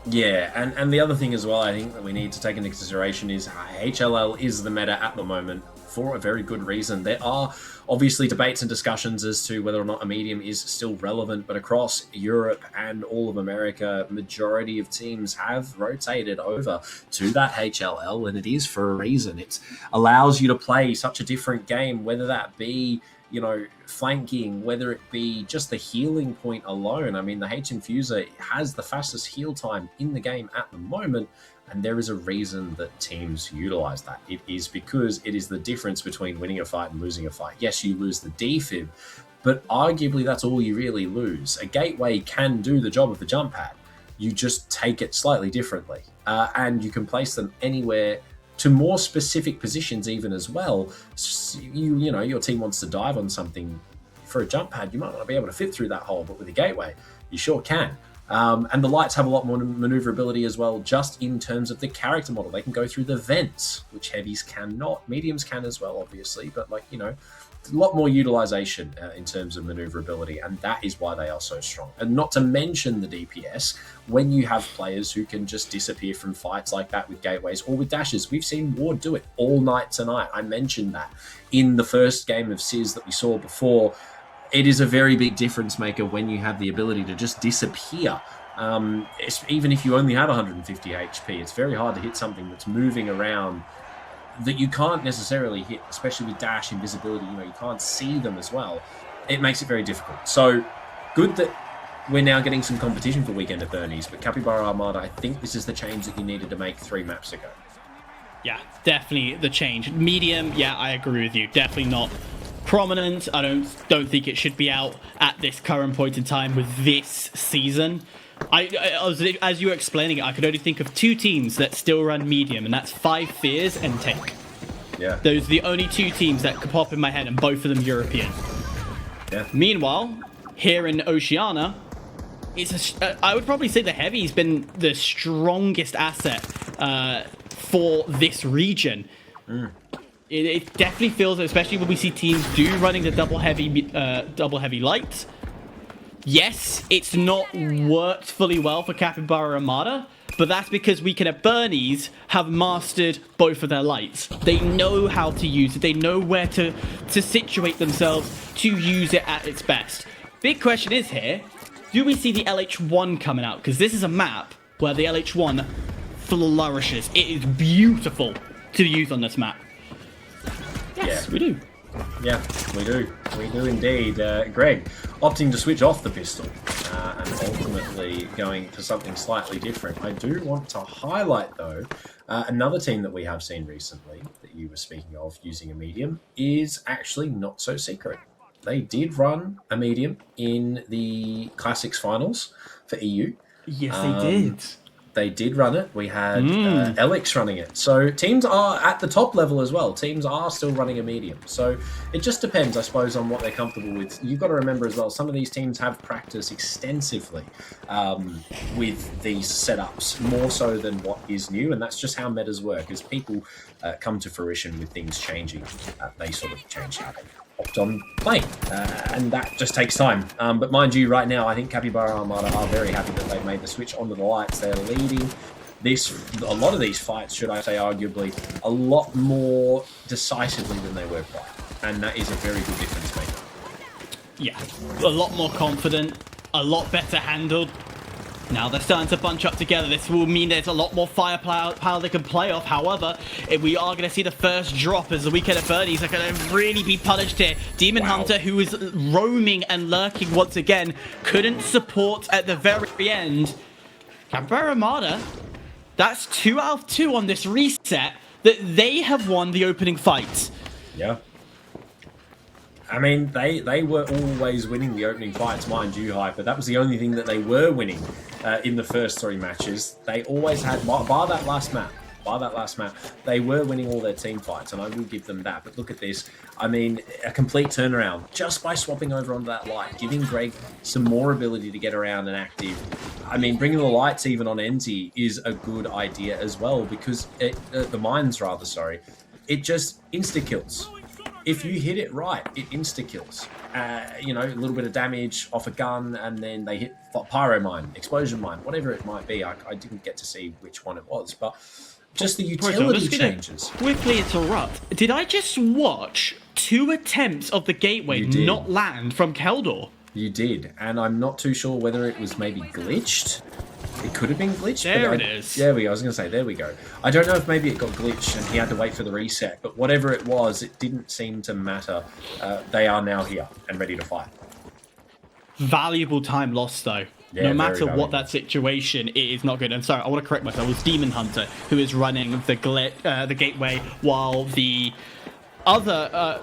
Yeah, and the other thing as well, I think that we need to take into consideration is HLL is the meta at the moment for a very good reason. There are obviously debates and discussions as to whether or not a medium is still relevant, but across Europe and all of America, majority of teams have rotated over to that HLL, and it is for a reason. It allows you to play such a different game, whether that be, you know, flanking, whether it be just the healing point alone. I mean, the H-Infuser has the fastest heal time in the game at the moment, and there is a reason that teams utilize that. It is because it is the difference between winning a fight and losing a fight. Yes, you lose the defib, but arguably that's all you really lose. A gateway can do the job of the jump pad. You just take it slightly differently, and you can place them anywhere to more specific positions even as well. You know, your team wants to dive on something for a jump pad, you might not be able to fit through that hole, but with a gateway, you sure can. And the lights have a lot more maneuverability as well, just in terms of the character model. They can go through the vents, which heavies cannot. Mediums can as well, obviously, but like, you know, a lot more utilization in terms of maneuverability, and that is why they are so strong. And not to mention the DPS, when you have players who can just disappear from fights like that with gateways or with dashes. We've seen Ward do it all night tonight. I mentioned that in the first game of SiS that we saw before. It is a very big difference maker when you have the ability to just disappear. Even if you only have 150 HP, it's very hard to hit something that's moving around that you can't necessarily hit, especially with dash, invisibility. You know, you can't see them as well. It makes it very difficult. So good that we're now getting some competition for Weekend at Bernie's, but Capybara Armada, I think this is the change that you needed to make 3 maps ago. Yeah, definitely the change. Medium, yeah, I agree with you. Definitely not prominent. I don't think it should be out at this current point in time with this season. As you were explaining it, I could only think of 2 teams that still run medium, and that's Five Fears and Take. Yeah. Those are the only 2 teams that could pop in my head, and both of them European. Yeah. Meanwhile, here in Oceania, I would probably say the Heavy's been the strongest asset for this region. It definitely feels, especially when we see teams running the double heavy light. Yes, it's not worked fully well for Capybara Armada, but that's because Weekend at Bernie's have mastered both of their lights. They know how to use it. They know where to situate themselves to use it at its best. Big question is here, do we see the LH1 coming out? Because this is a map where the LH1 flourishes. It is beautiful to use on this map. Yes, yeah. We do. Yeah, we do. We do indeed. Greg, opting to switch off the pistol and ultimately going for something slightly different. I do want to highlight, though, another team that we have seen recently that you were speaking of using a medium is actually Not So Secret. They did run a medium in the Classics finals for EU. Yes, they did. They did run it. We had Elix running it. So teams are at the top level as well. Teams are still running a medium. So it just depends, I suppose, on what they're comfortable with. You've got to remember as well, some of these teams have practiced extensively with these setups, more so than what is new. And that's just how metas work. As people come to fruition with things changing, they sort of change how they opt on playing, and that just takes time. But mind you, right now, I think Capybara Armada are very happy that they've made the switch onto the lights. They're leading a lot of these fights, should I say, arguably, a lot more decisively than they were prior, and that is a very good difference maker. Yeah, a lot more confident, a lot better handled. Now they're starting to bunch up together. This will mean there's a lot more firepower they can play off. However, we are going to see the first drop as the Weekend at Bernie's are going to really be punished here. Demonhunter, who is roaming and lurking once again, couldn't support at the very end. Capybara Armada, that's 2 out of 2 on this reset that they have won the opening fight. Yeah. I mean, they were always winning the opening fights, mind you, Hyper. That was the only thing that they were winning in the first 3 matches. They always had, bar that last map, they were winning all their team fights, and I will give them that. But look at this. I mean, a complete turnaround just by swapping over onto that light, giving Greg some more ability to get around and active. I mean, bringing the lights even on Ensyy is a good idea as well, because the mines, rather, sorry, it just insta-kills. If you hit it right, it insta-kills. You know, a little bit of damage off a gun, and then they hit pyro mine, explosion mine, whatever it might be. I didn't get to see which one it was, but just the utility changes. Quickly interrupt. Did I just watch 2 attempts of the gateway not land from Keldor? You did, and I'm not too sure whether it was maybe glitched. It could have been glitched. There it is. There we go. I was going to say, there we go. I don't know if maybe it got glitched and he had to wait for the reset, but whatever it was, it didn't seem to matter. They are now here and ready to fight. Valuable time lost, though. Yeah, no matter what that situation, it is not good. And sorry, I want to correct myself. It was Demonhunter who is running the gateway, while the other,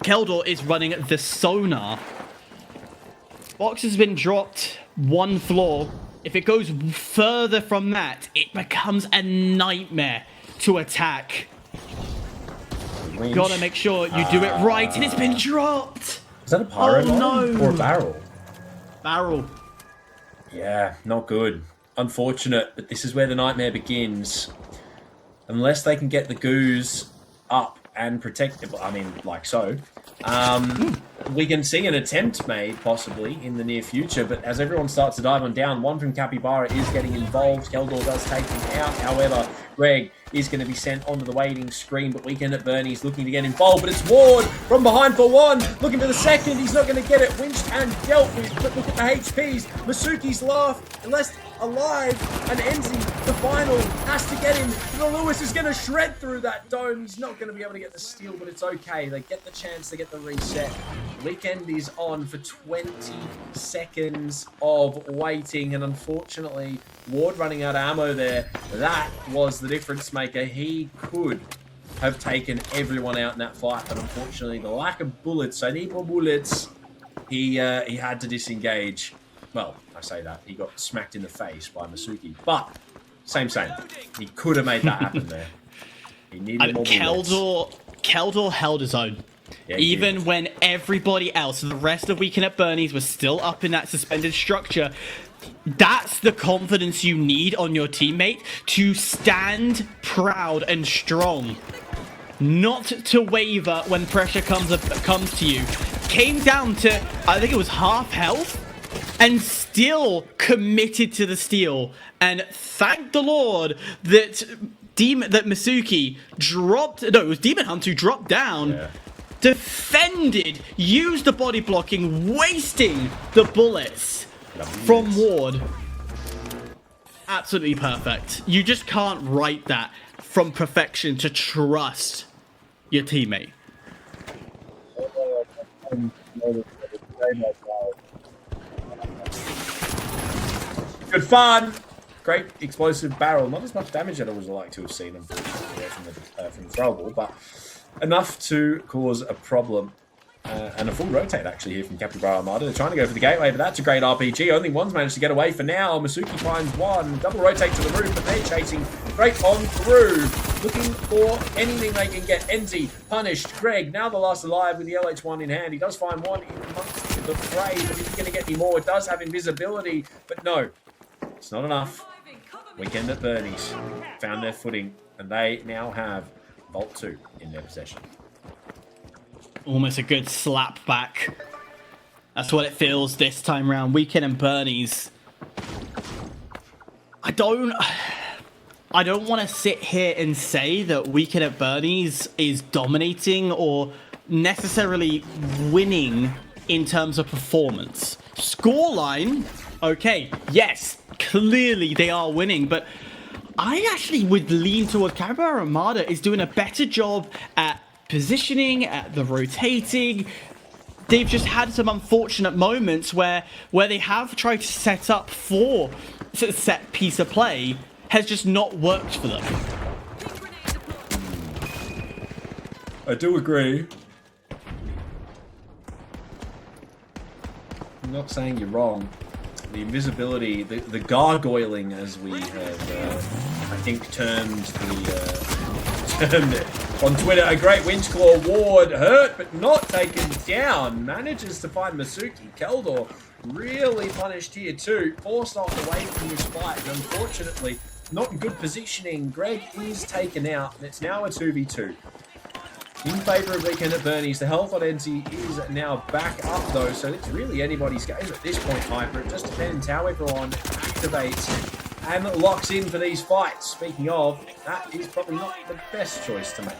Keldor is running the sonar. Box has been dropped 1 floor. If it goes further from that, it becomes a nightmare to attack. Winch. Gotta make sure you do it right, and it's been dropped. Is that a pyro no. or a barrel? Barrel. Yeah, not good. Unfortunate, but this is where the nightmare begins. Unless they can get the goose up and protect it, I mean, like so. We can see an attempt made, possibly, in the near future, but as everyone starts to dive on down, one from Capybara is getting involved. Keldor does take him out. However, Greg is going to be sent onto the waiting screen, but Weekend at Bernie's looking to get involved, but it's Ward from behind for 1, looking for the second. He's not going to get it. Winched and dealt with, but look at the HPs. Masuki's left alive, and Ensyy, the final, has to get him. The Lewis is going to shred through that dome. He's not going to be able to get the steal, but it's okay. They get the chance, they get the reset. Weekend is on for 20 seconds of waiting, and unfortunately, Ward running out of ammo there. That was the difference maker. He could have taken everyone out in that fight, but unfortunately, the lack of bullets, I need more bullets, he had to disengage. Well, I say that. He got smacked in the face by Masuki, but same. He could have made that happen there. He needed more bullets. Keldor held his own. Yeah, even when everybody else, the rest of Weekend at Bernie's, was still up in that suspended structure. That's the confidence you need on your teammate to stand proud and strong. Not to waver when pressure comes to you. Came down to, I think it was half health, and still committed to the steal. And thank the Lord that Masuki dropped. No, it was Demonhunter who dropped down. Yeah. Defended, used the body blocking, wasting the bullets from Ward. Absolutely perfect. You just can't write that from perfection to trust your teammate. Good fun. Great explosive barrel. Not as much damage as I would like to have seen, unfortunately, from the throwable, but enough to cause a problem. And a full rotate, actually, here from Capybara Armada. They're trying to go for the gateway, but that's a great RPG. Only one's managed to get away for now. Masuki finds one. Double rotate to the roof, but they're chasing straight on through. Looking for anything they can get. Ensyy punished. Greg, now the last alive with the LH1 in hand. He does find one in amongst the fray, but is he going to get any more? It does have invisibility, but no. It's not enough. Weekend at Bernie's found their footing, and they now have Vault 2 in their possession. Almost a good slap back. That's what it feels this time round. Weekend and Bernie's. I don't want to sit here and say that Weekend at Bernie's is dominating or necessarily winning in terms of performance. Scoreline, okay, yes, clearly they are winning, but I actually would lean towards Capybara Armada is doing a better job at positioning, at the rotating. They've just had some unfortunate moments where they have tried to set up for a set piece of play, has just not worked for them. I do agree. I'm not saying you're wrong. The invisibility, the gargoyling, as we have, I think, termed it on Twitter, a great Winchclaw ward, hurt but not taken down. Manages to find Masuki. Keldor really punished here too. Forced off away from his fight, and unfortunately, not in good positioning. Greg is taken out, and it's now a 2v2. In favour of Weekend at Bernie's. The health on Ensyy is now back up though, so it's really anybody's game at this point, Hyper. It just depends how everyone activates and locks in for these fights. Speaking of, that is probably not the best choice to make.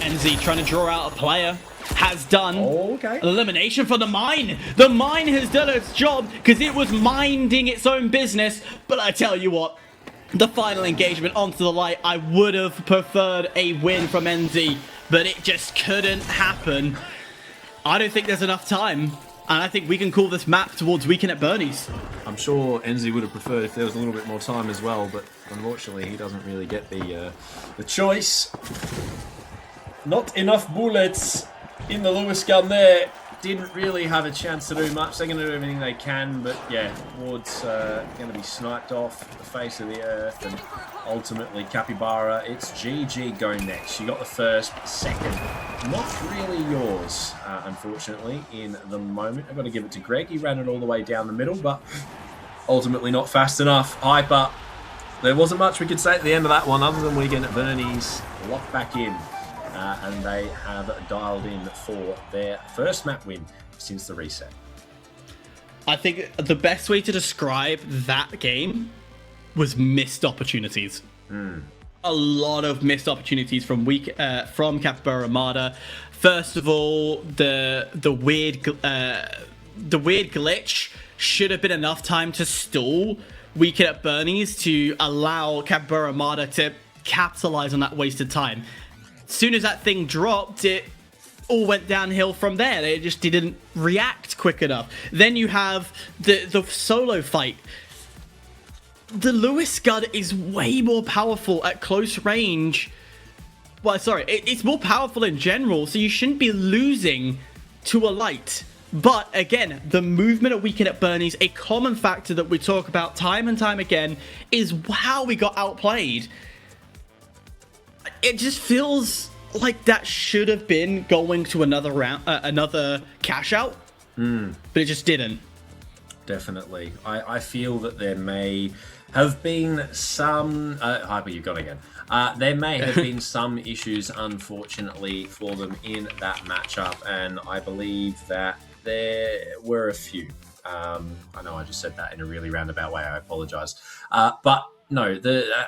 Ensyy trying to draw out a player. Has done. Okay. Elimination for the mine. The mine has done its job because it was minding its own business. But I tell you what, the final engagement onto the light, I would have preferred a win from Ensyy, but it just couldn't happen. I don't think there's enough time, and I think we can call this map towards Weekend at Bernie's. I'm sure Ensyy would have preferred if there was a little bit more time as well, but unfortunately he doesn't really get the choice. Not enough bullets in the Lewis gun there. Didn't really have a chance to do much. They're going to do everything they can, but yeah, Ward's going to be sniped off the face of the earth, and ultimately Capybara, it's GG go next. You got the first, second, not really yours, unfortunately, in the moment. I've got to give it to Greg. He ran it all the way down the middle, but ultimately not fast enough. Hyper, there wasn't much we could say at the end of that one other than Weekend at Bernie's locked back in. And they have dialed in for their first map win since the reset. I think the best way to describe that game was missed opportunities. A lot of missed opportunities from Capybara Armada. First of all, the weird glitch should have been enough time to stall Weekend at Bernie's to allow Capybara Armada to capitalize on that wasted time. As soon as that thing dropped, it all went downhill from there. They just didn't react quick enough. Then you have the solo fight. The Lewis gun is way more powerful at close range. Well, sorry, it's more powerful in general, so you shouldn't be losing to a light. But again, the movement at Weekend at Bernie's, a common factor that we talk about time and time again, is how we got outplayed. It just feels like that should have been going to another round, another cash out, but it just didn't. Definitely. I feel that there may have been some... Hyper, you've gone again. There may have been some issues, unfortunately, for them in that matchup, and I believe that there were a few. I know I just said that in a really roundabout way. I apologise. But... No,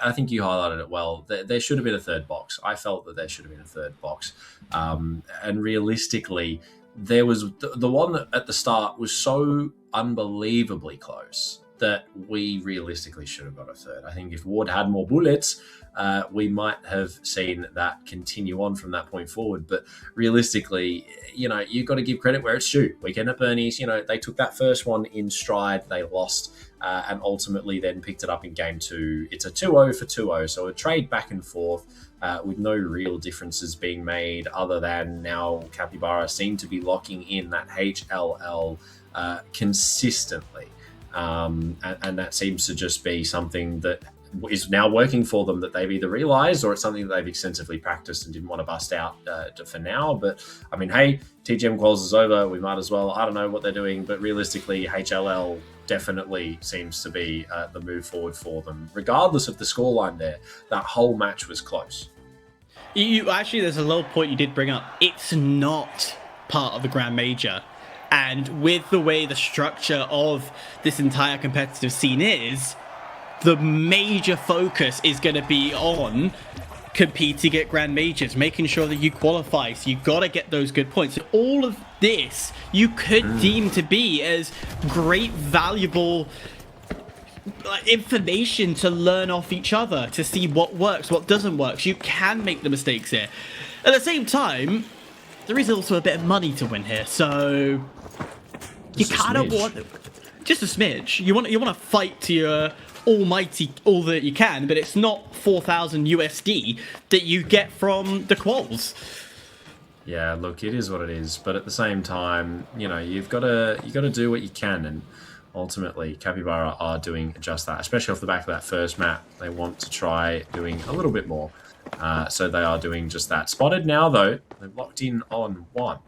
I think you highlighted it well. There should have been a third box. I felt that there should have been a third box. And realistically, there was the one that at the start was so unbelievably close that we realistically should have got a third. I think if Ward had more bullets, we might have seen that continue on from that point forward. But realistically, you've got to give credit where it's due. Weekend at Bernie's, they took that first one in stride. They lost. And ultimately then picked it up in game 2. It's a 2-0 for 2-0, so a trade back and forth with no real differences being made other than now Capybara seem to be locking in that HLL consistently. And that seems to just be something that is now working for them, that they've either realised or it's something that they've extensively practiced and didn't want to bust out for now. But, I mean, hey, TGM quals is over. We might as well. I don't know what they're doing, but realistically, HLL definitely seems to be the move forward for them. Regardless of the scoreline there, that whole match was close. You actually, there's a little point you did bring up. It's not part of the Grand Major. And with the way the structure of this entire competitive scene is, the major focus is going to be on competing at Grand Majors, making sure that you qualify. So you got to get those good points. So all of this you could deem to be as great, valuable information to learn off each other, to see what works, what doesn't work. So you can make the mistakes here. At the same time, there is also a bit of money to win here, so you kind of want just a smidge. You want to fight to your almighty all that you can, but it's not 4,000 USD that you get from the quals. Yeah, look, it is what it is, but at the same time, you know, you got to do what you can, and ultimately, Capybara are doing just that, especially off the back of that first map. They want to try doing a little bit more, so they are doing just that. Spotted now, though, they've locked in on one.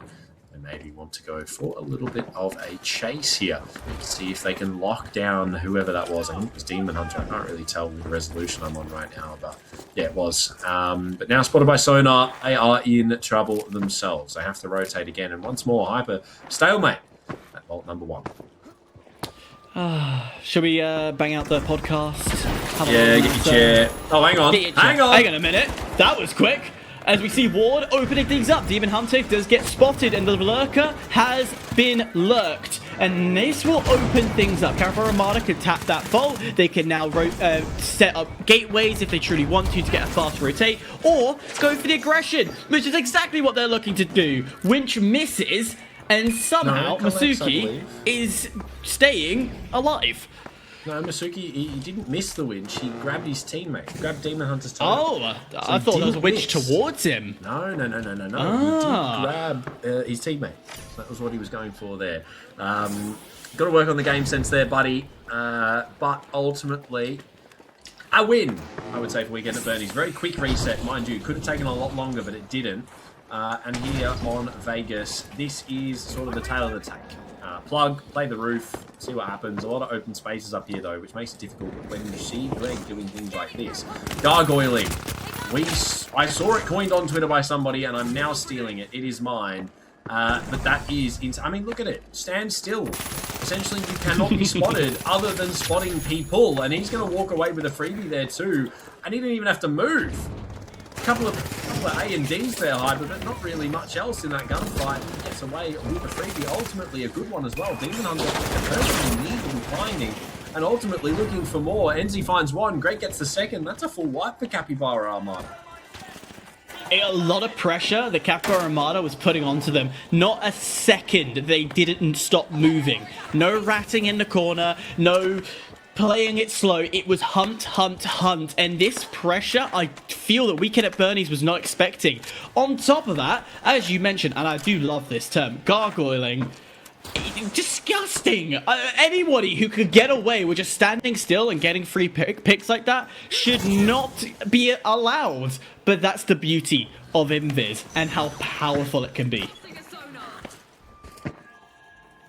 They maybe want to go for a little bit of a chase here to see if they can lock down whoever that was. I think it was Demonhunter. I can't really tell with the resolution I'm on right now, but yeah, it was. But now spotted by Sonar, they are in trouble themselves. They have to rotate again, and once more, Hyper stalemate at vault number one. Should we bang out the podcast? Yeah, get your chair. Oh, hang on. Hang on a minute. That was quick. As we see Ward opening things up, Demonhunter does get spotted, and the lurker has been lurked. And this will open things up. Capybara Armada can tap that vault. They can now set up gateways if they truly want to get a fast rotate, or go for the aggression, which is exactly what they're looking to do. Winch misses, and somehow Masuki is staying alive. No, Masuki, he didn't miss the winch. He grabbed his teammate. He grabbed Demonhunter's teammate. Oh, so I thought there was a winch towards him. No. He did grab his teammate. That was what he was going for there. Got to work on the game sense there, buddy. But ultimately, a win, I would say, for Weekend at Bernie's. Very quick reset, mind you. Could have taken a lot longer, but it didn't. And here on Vegas, this is sort of the tail of the tank. Plug, play the roof, see what happens. A lot of open spaces up here, though, which makes it difficult when you see Greg doing things like this. Gargoyling. I saw it coined on Twitter by somebody, and I'm now stealing it. It is mine. But that is... I mean, look at it. Stand still. Essentially, you cannot be spotted other than spotting people, and he's going to walk away with a freebie there, too. And he didn't even have to move. A couple of A and D's there, Hyper, but not really much else in that gunfight. He gets away with a freebie, ultimately a good one as well. Demonhunter personally needed and finding, and ultimately looking for more. Ensyy finds one, Greg gets the second. That's a full wipe for Capybara Armada. A lot of pressure the Capybara Armada was putting onto them. Not a second they didn't stop moving. No ratting in the corner, no playing it slow. It was hunt, hunt, hunt. And this pressure, I feel that Weekend at Bernie's was not expecting. On top of that, as you mentioned, and I do love this term, gargoyling, disgusting. Anybody who could get away with just standing still and getting free picks like that should not be allowed. But that's the beauty of Invis and how powerful it can be.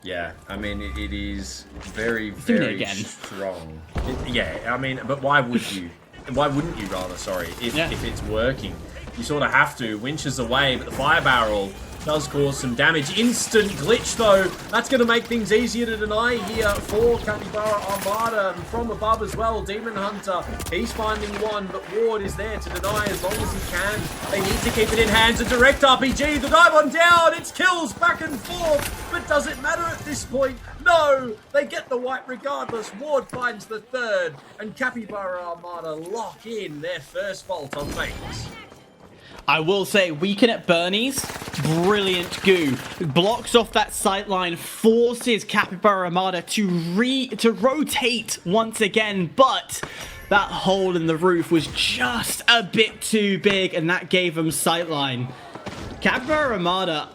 Yeah, I mean, it is very, very strong. Yeah, I mean, but why would you? Why wouldn't you, rather, sorry, if it's working? You sort of have to. Winch is away, but the fire barrel does cause some damage. Instant glitch, though. That's going to make things easier to deny here for Capybara Armada. And from above as well, Demonhunter, he's finding one, but Ward is there to deny as long as he can. They need to keep it in hands. A direct RPG, the dive on down. It's kills back and forth, but does it matter at this point? No, they get the wipe regardless. Ward finds the third, and Capybara Armada lock in their first vault on Vegas. I will say, Weekend at Bernie's, brilliant goo. Blocks off that sight line, forces Capybara Armada to rotate once again, but that hole in the roof was just a bit too big, and that gave them sight line. Capybara Armada,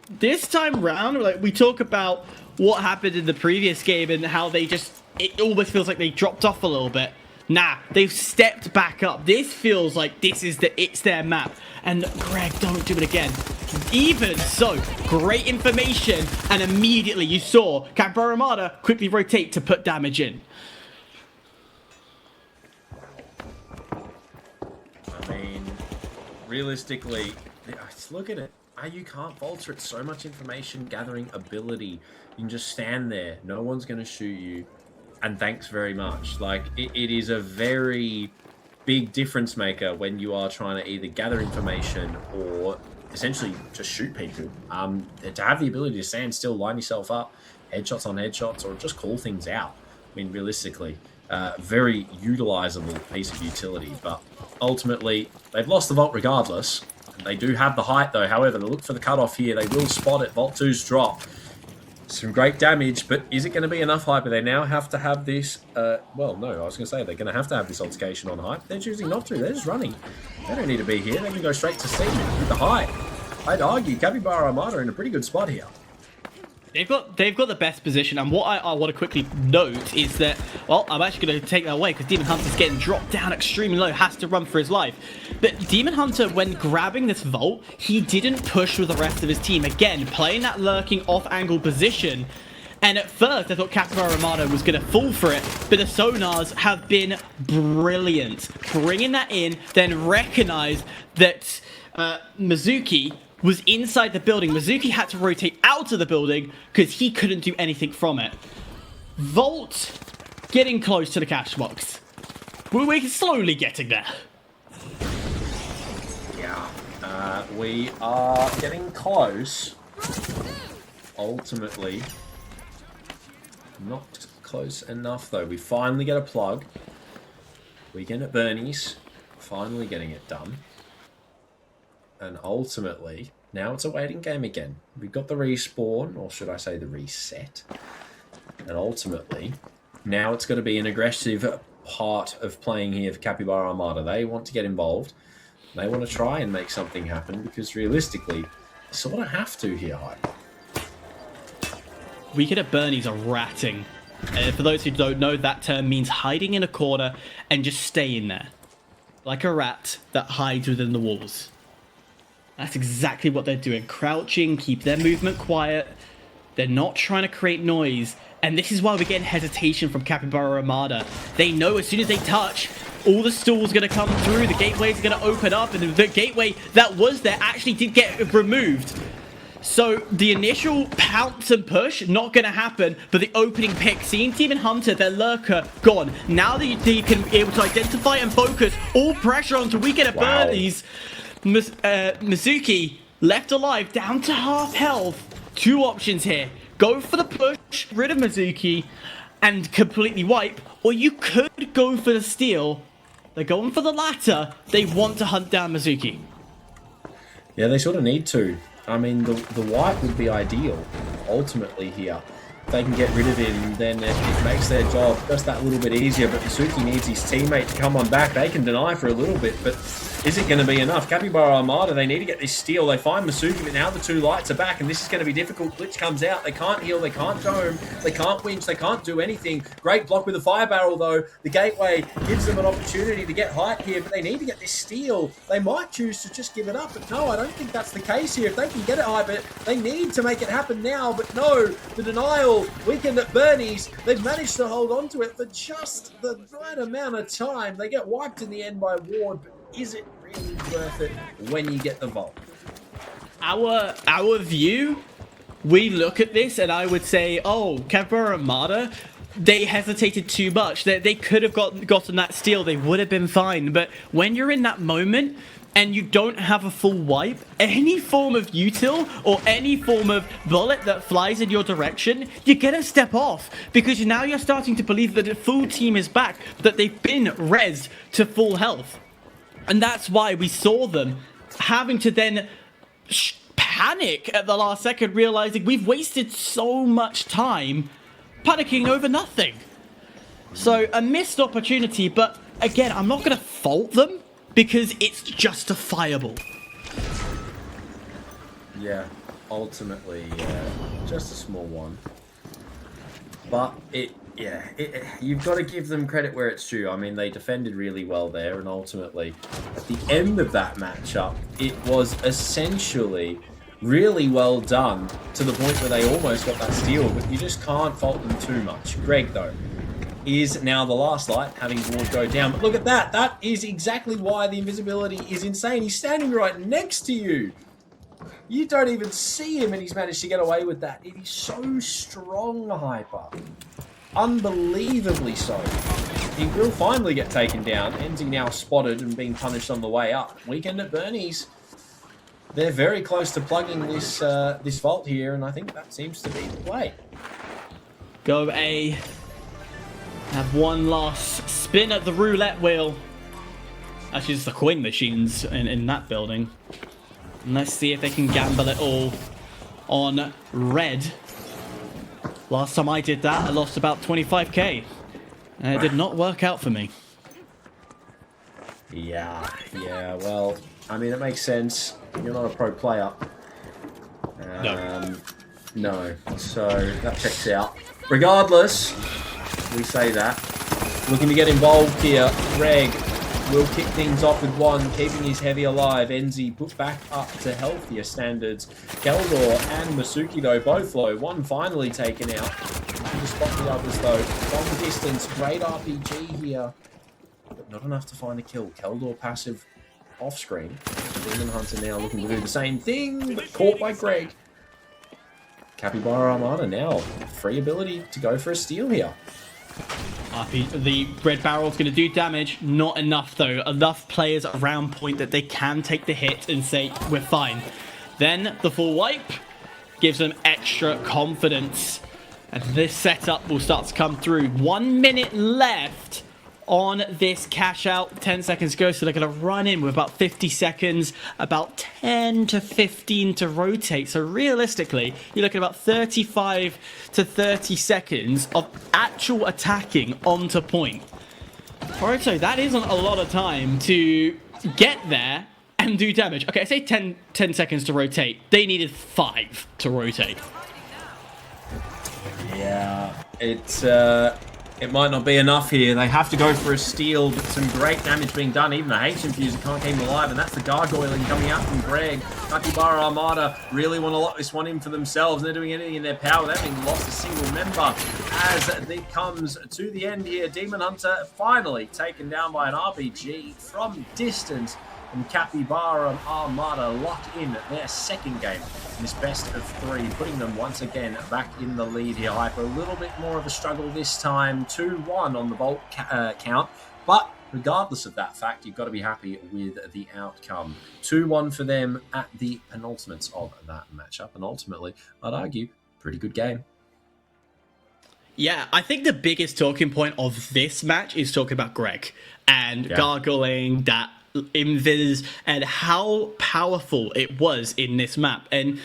this time round, like we talk about what happened in the previous game and how they just, it almost feels like they dropped off a little bit. Nah, they've stepped back up. This feels like it's their map. And Greg, don't do it again. Even so, great information, and immediately you saw Capybara Armada quickly rotate to put damage in. I mean, realistically, look at it. You can't falter it. So much information gathering ability. You can just stand there. No one's going to shoot you. And thanks very much. Like, it is a very big difference maker when you are trying to either gather information or essentially just shoot people. To have the ability to stand still, line yourself up, headshots on headshots, or just call things out. I mean, realistically, very utilizable piece of utility, but ultimately, they've lost the Vault regardless. They do have the height, though. However, to look for the cutoff here, they will spot it. Vault 2's drop. Some great damage, but is it going to be enough Hyper? They now have to have this... well, no, I was going to say they're going to have this altercation on Hype. They're choosing not to. They're just running. They don't need to be here. They can go straight to C with the height. I'd argue Capybara Armada in a pretty good spot here. They've got the best position, and what I want to quickly note is that, well, I'm actually going to take that away because Demonhunter's getting dropped down extremely low, has to run for his life. But Demonhunter, when grabbing this vault, he didn't push with the rest of his team. Again, playing that lurking off-angle position. And at first, I thought Capybara Armada was going to fall for it, but the sonars have been brilliant. Bringing that in, then recognize that Mizuki was inside the building. Mizuki had to rotate out of the building because he couldn't do anything from it. Vault getting close to the cash box. We're slowly getting there. Yeah, we are getting close. Ultimately, not close enough though. We finally get a plug. Weekend at Bernie's. Finally getting it done. And ultimately, now it's a waiting game again. We've got the respawn, or should I say the reset. And ultimately, now it's got to be an aggressive part of playing here for Capybara Armada. They want to get involved. They want to try and make something happen, because realistically, they sort of have to here, Hype. Weekend at Bernie's are ratting. For those who don't know, that term means hiding in a corner and just staying there. Like a rat that hides within the walls. That's exactly what they're doing. Crouching, keep their movement quiet. They're not trying to create noise. And this is why we get hesitation from Capybara Armada. They know as soon as they touch, all the stalls are going to come through. The gateways are going to open up. And the gateway that was there actually did get removed. So the initial pounce and push, not going to happen. But the opening pick, seeing Demonhunter, their lurker, gone. Now that they can be able to identify and focus all pressure onto Weekend at Bernie's. Mizuki left alive, down to half health. Two options here. Go for the push, rid of Mizuki, and completely wipe. Or you could go for the steal. They're going for the latter. They want to hunt down Mizuki. Yeah, they sort of need to. I mean, the wipe would be ideal, ultimately, here. If they can get rid of him, then it makes their job just that little bit easier. But Mizuki needs his teammate to come on back. They can deny for a little bit, but is it going to be enough? Capybara Armada, they need to get this steal. They find Mizuki, but now the two lights are back, and this is going to be difficult. Glitch comes out. They can't heal. They can't dome. They can't winch. They can't do anything. Great block with the fire barrel, though. The gateway gives them an opportunity to get height here, but they need to get this steal. They might choose to just give it up, but no, I don't think that's the case here. If they can get it high, but they need to make it happen now. But no, the denial. Weekend at Bernie's, they've managed to hold on to it for just the right amount of time. They get wiped in the end by Ward, but is it really worth it when you get the vault? Our view, we look at this and I would say, oh, Capybara Armada, they hesitated too much. They could have gotten that steal. They would have been fine. But when you're in that moment and you don't have a full wipe, any form of util or any form of bullet that flies in your direction, you're gonna step off, because now you're starting to believe that the full team is back, that they've been rezzed to full health. And that's why we saw them having to then panic at the last second, realizing we've wasted so much time panicking over nothing. So a missed opportunity, but again, I'm not going to fault them because it's justifiable. Yeah, ultimately, just a small one. But you've got to give them credit where it's due. I mean, they defended really well there, and ultimately, at the end of that matchup, it was essentially really well done to the point where they almost got that steal, but you just can't fault them too much. Greg, though, is now the last light, having Ward go down. But look at that. That is exactly why the invisibility is insane. He's standing right next to you. You don't even see him, and he's managed to get away with that. It is so strong, Hyper. Unbelievably so. he will finally get taken down. Ensyy now spotted and being punished on the way up. Weekend at Bernie's. They're very close to plugging this this vault here, and I think that seems to be the play. Go A. Have one last spin at the roulette wheel. Actually, it's the coin machines in that building. And let's see if they can gamble it all on red. Last time I did that, I lost about 25k. And it did not work out for me. Yeah, well, I mean, it makes sense. You're not a pro player. No, so that checks out. Regardless, we say that. Looking to get involved here. Greg will kick things off with one, keeping his heavy alive. Ensyy put back up to healthier standards. Keldor and Masuki, though, both low. One finally taken out. Looking to spot the others, though. From distance, great RPG here. But not enough to find a kill. Keldor passive off-screen. Demonhunter now looking to do the same thing, but caught by Greg. Capybara Armada now. Free ability to go for a steal here. The red barrel's going to do damage. Not enough, though. Enough players around point that they can take the hit and say, we're fine. Then the full wipe gives them extra confidence. And this setup will start to come through. 1 minute left on this cash out. 10 seconds to go, so they're going to run in with about 50 seconds, about 10 to 15 to rotate. So realistically, you're looking at about 35 to 30 seconds of actual attacking onto point. Proto, that isn't a lot of time to get there and do damage. Okay, I say 10 seconds to rotate. They needed 5 to rotate. Yeah, it might not be enough here. They have to go for a steal, but some great damage being done. Even the H-Infuser can't keep him alive, and that's the gargoyling coming out from Greg. Capybara Armada really want to lock this one in for themselves, and they're doing anything in their power. They haven't lost a single member as it comes to the end here. Demonhunter finally taken down by an RPG from distance, and Capybara Armada lock in their second game in this best of 3, putting them once again back in the lead here. Hyper, a little bit more of a struggle this time, 2-1 on the vault count, but regardless of that fact, you've got to be happy with the outcome. 2-1 for them at the penultimate of that matchup, and ultimately, I'd argue, pretty good game. Yeah, I think the biggest talking point of this match is talking about Greg and gargling that invis and how powerful it was in this map. And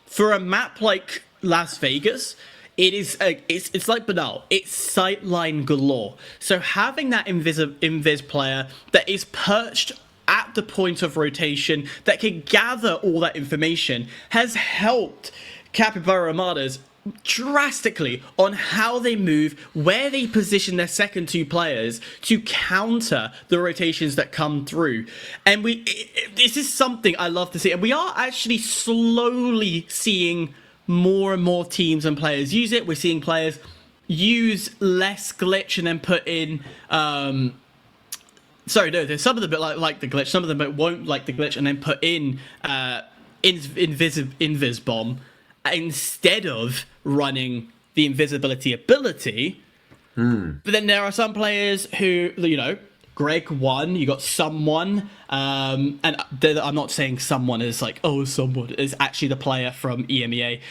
for a map like Las Vegas, it's like banal. It's sightline galore. So having that invis player that is perched at the point of rotation that can gather all that information has helped Capybara Armadas drastically on how they move, where they position their second 2 players to counter the rotations that come through. And this is something I love to see, and we are actually slowly seeing more and more teams and players use it. We're seeing players use less glitch and then put in sorry, no, there's some of them that like the glitch, some of them won't like the glitch and then put in invis bomb instead of running the invisibility ability. But then there are some players who, you know, Greg won, you got someone, and I'm not saying someone is like, oh, someone is actually the player from EMEA,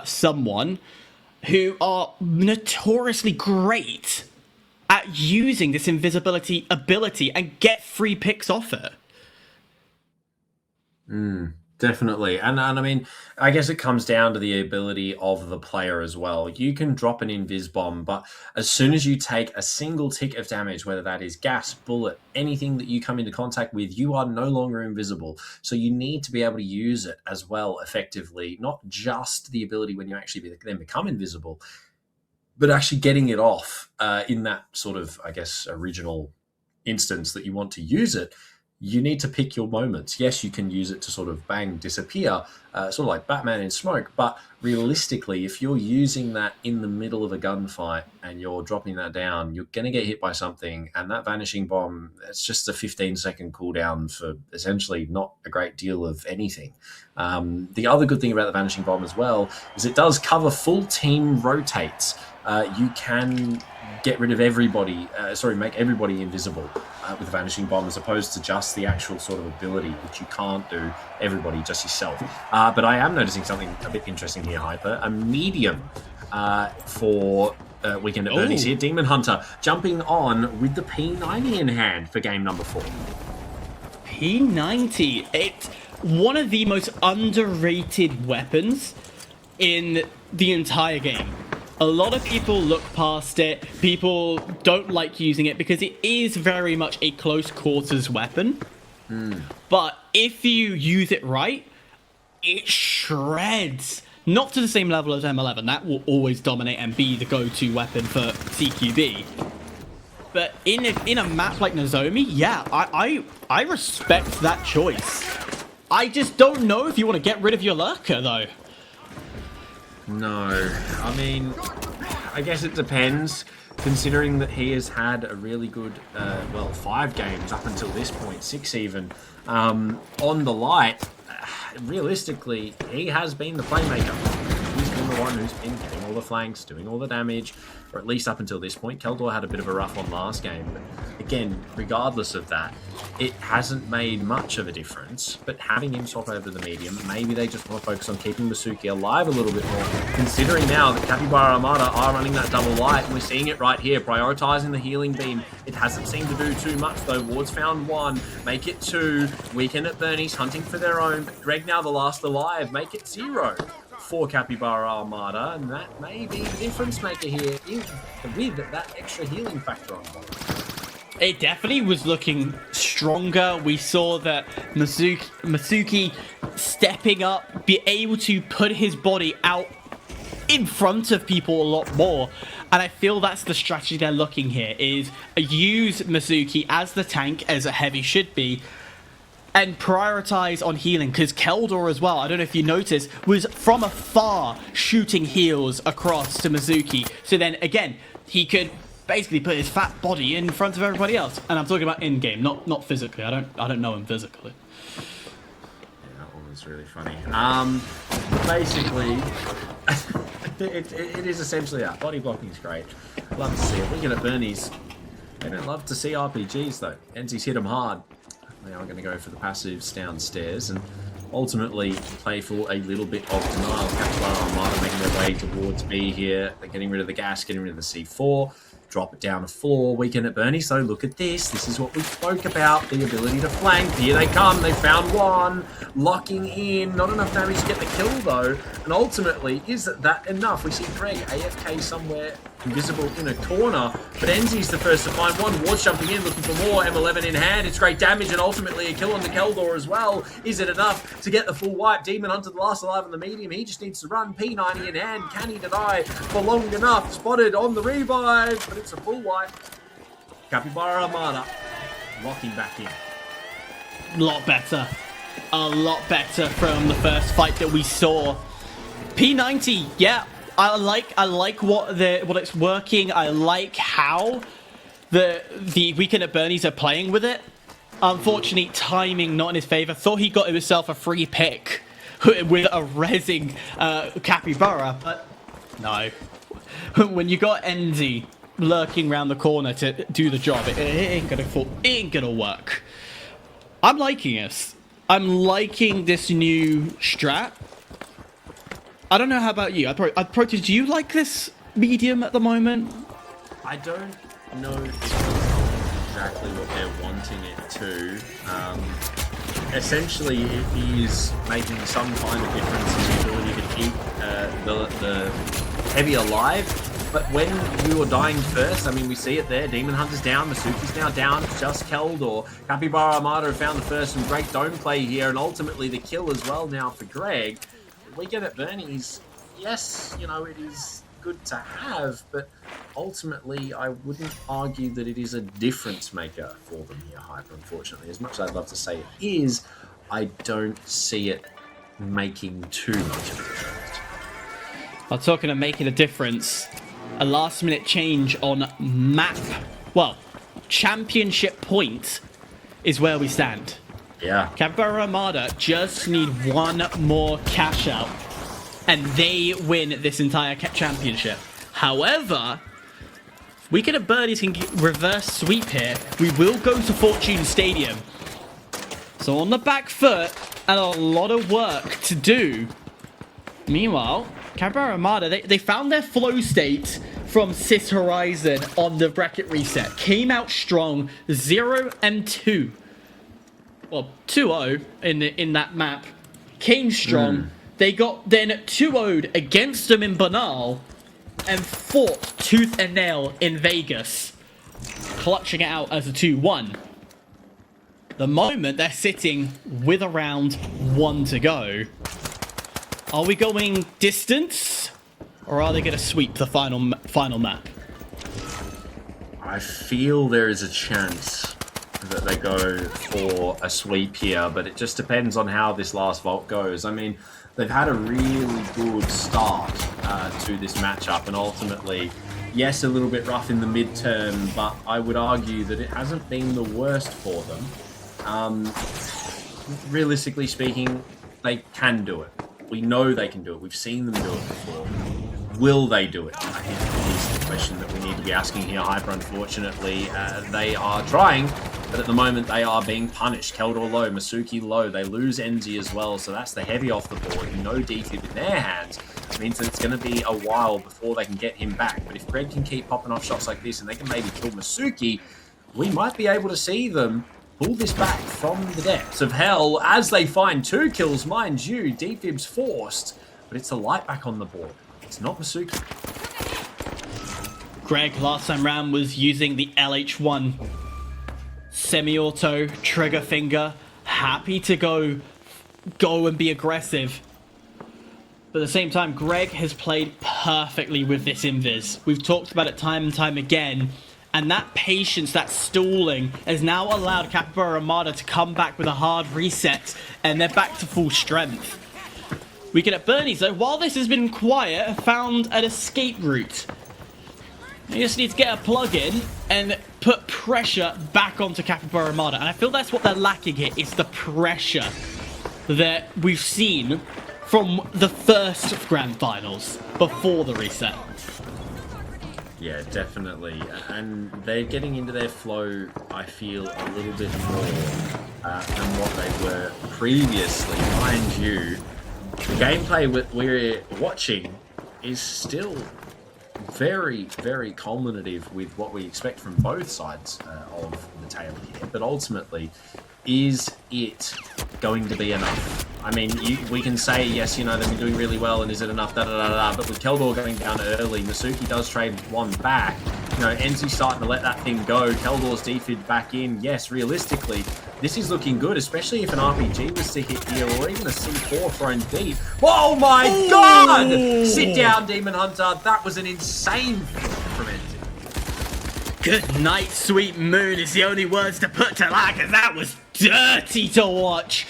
someone who are notoriously great at using this invisibility ability and get free picks off it. Definitely. And I mean, I guess it comes down to the ability of the player as well. You can drop an invis bomb, but as soon as you take a single tick of damage, whether that is gas, bullet, anything that you come into contact with, you are no longer invisible. So you need to be able to use it as well effectively, not just the ability when you actually then become invisible, but actually getting it off in that sort of, I guess, original instance that you want to use it. You need to pick your moments. Yes, you can use it to sort of bang, disappear, sort of like Batman in smoke, but realistically, if you're using that in the middle of a gunfight and you're dropping that down, you're going to get hit by something, and that vanishing bomb, it's just a 15-second cooldown for essentially not a great deal of anything. The other good thing about the vanishing bomb as well is it does cover full team rotates. You can get rid of everybody, make everybody invisible with a Vanishing Bomb, as opposed to just the actual sort of ability, which you can't do everybody, just yourself. But I am noticing something a bit interesting here, Hyper. A medium for Weekend at Bernie's here. Demonhunter jumping on with the P90 in hand for game number 4. P90, it's one of the most underrated weapons in the entire game. A lot of people look past it. People don't like using it because it is very much a close quarters weapon. But if you use it right, it shreds. Not to the same level as M11. That will always dominate and be the go-to weapon for CQB. But in a map like Nozomi, yeah, I respect that choice. I just don't know if you want to get rid of your lurker, though. No, I mean, I guess it depends, considering that he has had a really good, 5 games up until this point, 6 even, on the light. Realistically, he has been the playmaker. He's been the one who's been getting all the flanks, doing all the damage, or at least up until this point. Keldor had a bit of a rough one last game, but again, regardless of that, it hasn't made much of a difference. But having him swap over to the medium, maybe they just want to focus on keeping Masuki alive a little bit more, considering now that Capybara Armada are running that double light, and we're seeing it right here, prioritizing the healing beam. It hasn't seemed to do too much, though. Ward's found 1, make it 2. Weekend at Bernie's hunting for their own, but Greg now the last alive, make it 0 for Capybara Armada, and that may be the difference maker here with that extra healing factor on board. It definitely was looking stronger. We saw that Masuki stepping up, be able to put his body out in front of people a lot more. And I feel that's the strategy they're looking here, is use Masuki as the tank, as a heavy should be, and prioritize on healing, because Keldor as well, I don't know if you noticed, was from afar shooting heals across to Masuki. So then again, he could basically put his fat body in front of everybody else. And I'm talking about in-game, not physically. I don't know him physically. Yeah, that one was really funny. Basically, it is essentially that. Body blocking is great. Love to see it. Weekend at Bernie's, they don't love to see RPGs though. Enzyy's hit them hard. They are going to go for the passives downstairs and ultimately play for a little bit of denial. Capybara Armada making their way towards B here. They're getting rid of the gas, getting rid of the C4. Drop it down to 4. Weekend at Bernie. So look at this. This is what we spoke about. The ability to flank. Here they come. They found 1. Locking in. Not enough damage to get the kill though. And ultimately, is that enough? We see Greg AFK somewhere invisible in a corner. But Enzyy's the first to find 1. Ward's jumping in, looking for more. M11 in hand. It's great damage and ultimately a kill on the Keldor as well. Is it enough to get the full wipe? Demonhunter the last alive on the medium. He just needs to run. P90 in hand. Can he deny for long enough? Spotted on the revive. But it's a full wipe. Capybara Armada locking back in. A lot better from the first fight that we saw. P90, yeah, I like what it's working. I like how the Weekend at Bernie's are playing with it. Unfortunately, timing not in his favor. Thought he got himself a free pick with a rezzing Capybara, but no. When you got Ensyy lurking around the corner to do the job, it ain't gonna work. I'm liking this. I'm liking this new strat. I don't know how about you. Proto, do you like this medium at the moment? I don't know exactly what they're wanting it to. Essentially, it is making some kind of difference in the ability to keep the heavy alive. But when we were dying first, I mean, we see it there. Demonhunter's down, Masuki's now down. It's just Keldor. Capybara Armada have found the first and great dome play here, and ultimately the kill as well now for Greg. Weekend at Bernie's, yes, you know, it is good to have, but ultimately I wouldn't argue that it is a difference maker for them here, Hyper, unfortunately. As much as I'd love to say it is, I don't see it making too much of a difference. I'm talking of making a difference. A last-minute change on map. Well, championship point is where we stand. Yeah. Capybara Armada just need 1 more cash out, and they win this entire championship. However, Weekend at Birdies can reverse sweep here. We will go to Fortune Stadium. So on the back foot, and a lot of work to do. Meanwhile, Capybara Armada, they found their flow state from Sis Horizon on the bracket reset. Came out strong, 0-2. Well, 2-0 in that map. Came strong. They got then 2-0'd against them in Banal and fought tooth and nail in Vegas, clutching it out as a 2-1. The moment they're sitting with around 1 to go. Are we going distance, or are they going to sweep the final map? I feel there is a chance that they go for a sweep here, but it just depends on how this last vault goes. I mean, they've had a really good start to this matchup, and ultimately, yes, a little bit rough in the midterm, but I would argue that it hasn't been the worst for them. Realistically speaking, they can do it. We know they can do it. We've seen them do it before. Will they do it? I think is the question that we need to be asking here, Hyper. Unfortunately, they are trying, but at the moment they are being punished. Keldor low, Masuki low. They lose Ensyy as well, so that's the heavy off the board. No defib in their hands. It means that it's going to be a while before they can get him back. But if Greg can keep popping off shots like this and they can maybe kill Masuki, we might be able to see them pull this back from the depths of hell as they find 2 kills, mind you. Defib's forced, but it's a light back on the board. It's not Masuki. Greg last time round was using the LH1 semi-auto trigger finger, happy to go and be aggressive. But at the same time, Greg has played perfectly with this invis. We've talked about it time and time again. And that patience, that stalling, has now allowed Capybara Armada to come back with a hard reset, and they're back to full strength. Weekend at Bernie's, though, while this has been quiet, have found an escape route. You just need to get a plug-in and put pressure back onto Capybara Armada. And I feel that's what they're lacking here, is the pressure that we've seen from the first Grand Finals before the reset. Yeah, definitely. And they're getting into their flow, I feel, a little bit more than what they were previously. Mind you, the gameplay we're watching is still very, very culminative with what we expect from both sides of the table here. But ultimately, is it going to be enough? I mean, we can say, yes, you know, they've been doing really well, and is it enough, da-da-da-da, but with Keldor going down early, Masuki does trade one back. You know, Ensyy's starting to let that thing go. Keldor's defib back in. Yes, realistically, this is looking good, especially if an RPG was to hit here, or even a C4 thrown deep. Oh my God! Sit down, Demonhunter. That was an insane from Ensyy. Good night, sweet moon is the only words to put to that, because that was dirty to watch.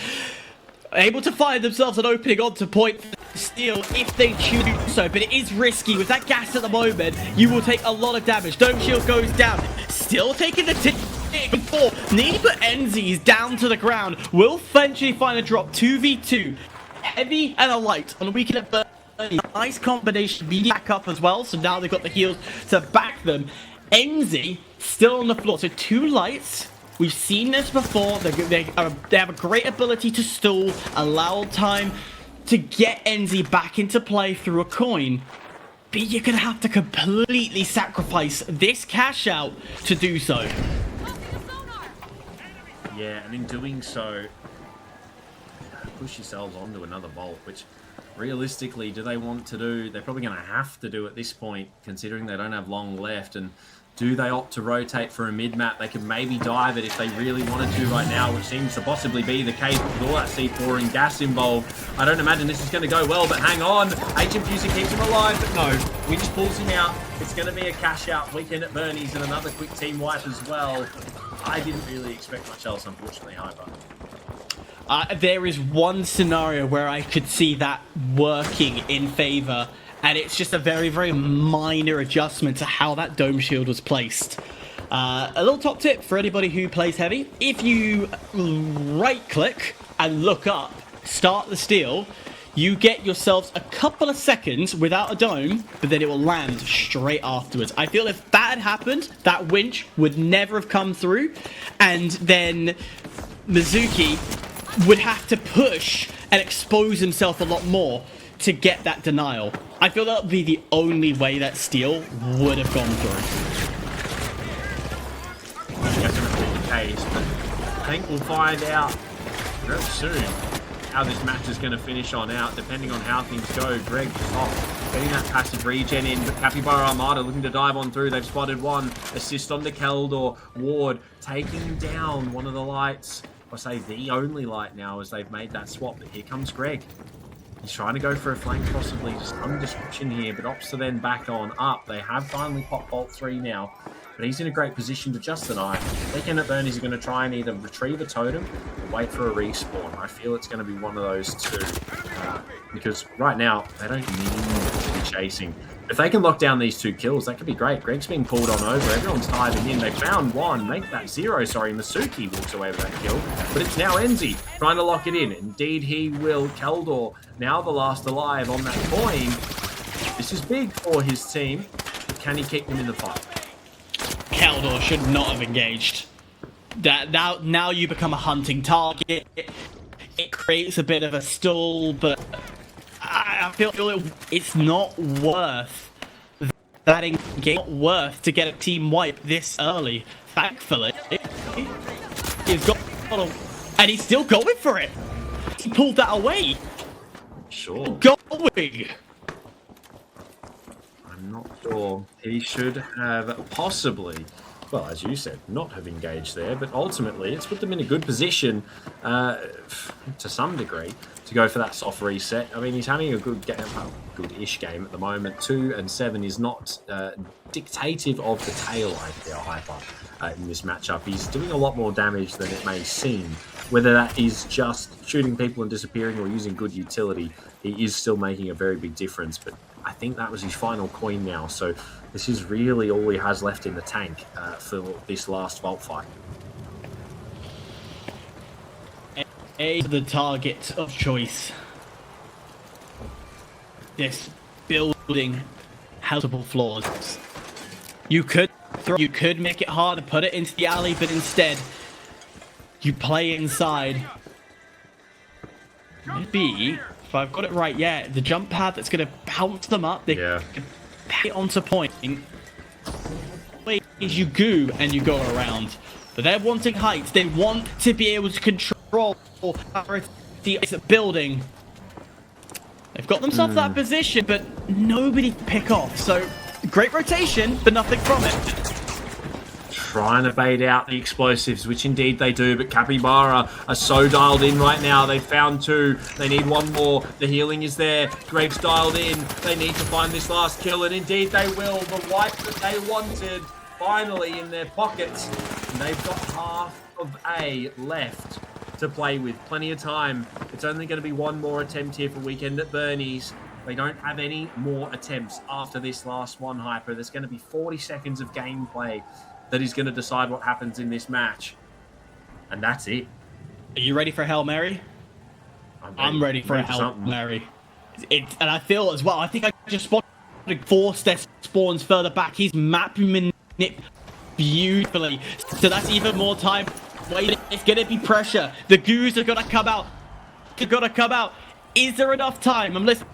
Able to find themselves an opening onto point steal if they choose to do so, but it is risky. With that gas at the moment, you will take a lot of damage. Dome shield goes down. Still taking the tick before. Need to put Ensyy down to the ground. Will eventually find a drop. 2v2. Heavy and a light on the Weekend at Bernie. Nice combination. Back up as well, so now they've got the heals to back them. Ensyy still on the floor, so 2 lights. We've seen this before. They have a great ability to stall, allow time to get Ensyy back into play through a coin. But you're going to have to completely sacrifice this cash out to do so. Yeah, and in doing so, push yourselves onto another vault, which realistically, do they want to do? They're probably going to have to do at this point, considering they don't have long left. And do they opt to rotate for a mid-map? They could maybe dive it if they really wanted to right now, which seems to possibly be the case with all that C4 and gas involved. I don't imagine this is going to go well, but hang on. HMFusing keeps him alive, but no. Winch pulls him out. It's going to be a cash out. Weekend at Bernie's and another quick team wipe as well. I didn't really expect much else, unfortunately, Hyper. There is one scenario where I could see that working in favor, and it's just a very, very minor adjustment to how that dome shield was placed. A little top tip for anybody who plays heavy: if you right click and look up, start the steal, You get yourselves a couple of seconds without a dome, but then it will land straight afterwards. I feel if that had happened, that winch would never have come through, and then Mizuki would have to push and expose himself a lot more to get that denial. I feel that would be the only way that steal would have gone through. Definitely the case, but I think we'll find out very soon how this match is going to finish on out, depending on how things go. Greg off, getting that passive regen in, but Capybara Armada looking to dive on through. They've spotted one. Assist on the Keldor. Ward taking down one of the lights. I say the only light now as they've made that swap, but here comes Greg. He's trying to go for a flank, possibly some disruption here, but opts to then back on up. They have finally popped Bolt 3 now, but he's in a great position to just deny. Weekend at Bernie's are going to try and either retrieve a totem or wait for a respawn. I feel it's going to be one of those two, because right now they don't need to be chasing. If they can lock down these 2 kills, that could be great. Greg's being pulled on over. Everyone's diving in. They found one. Make that 0. Sorry, Masuki walks away with that kill. But it's now Ensyy trying to lock it in. Indeed, he will. Keldor, now the last alive on that coin. This is big for his team. But can he keep them in the fight? Keldor should not have engaged. That now you become a hunting target. It creates a bit of a stall, but I feel it's not worth that engagement. Not worth to get a team wipe this early. Thankfully, he's got and he's still going for it. He pulled that away. Sure. Going. I'm not sure. He should have possibly, well, as you said, not have engaged there, but ultimately it's put them in a good position to some degree to go for that soft reset. I mean, he's having a good game, good-ish game at the moment. 2 and 7 is not dictative of the tail, I feel, Hyper, in this matchup. He's doing a lot more damage than it may seem. Whether that is just shooting people and disappearing or using good utility, he is still making a very big difference. But I think that was his final coin now, so this is really all he has left in the tank for this last vault fight. The target of choice. This building has multiple flaws. You could make it hard to put it into the alley, but instead you play inside. Maybe if I've got it right, yeah, the jump pad that's going to bounce them up. They can pay it onto point. Is you goo and you go around. But they're wanting heights. They want to be able to control the building. They've got themselves that position, but nobody to pick off. So great rotation, but nothing from it. Trying to bait out the explosives, which indeed they do, but Capybara are so dialed in right now. They've found 2. They need 1 more. The healing is there. Greg's dialed in. They need to find this last kill, and indeed they will. The wipe that they wanted finally in their pockets. And they've got half of A left to play with. Plenty of time. It's only going to be 1 more attempt here for Weekend at Bernie's. They don't have any more attempts after this last one, Hyper. There's going to be 40 seconds of gameplay that is going to decide what happens in this match. And that's it. Are you ready for Hail Mary? I'm ready for a Hail Mary. And I feel as well, I think I just spotted 4 spawns further back. He's mapping it beautifully. So that's even more time. Wait, it's going to be pressure. The goos are going to come out. They're going to come out. Is there enough time? I'm listening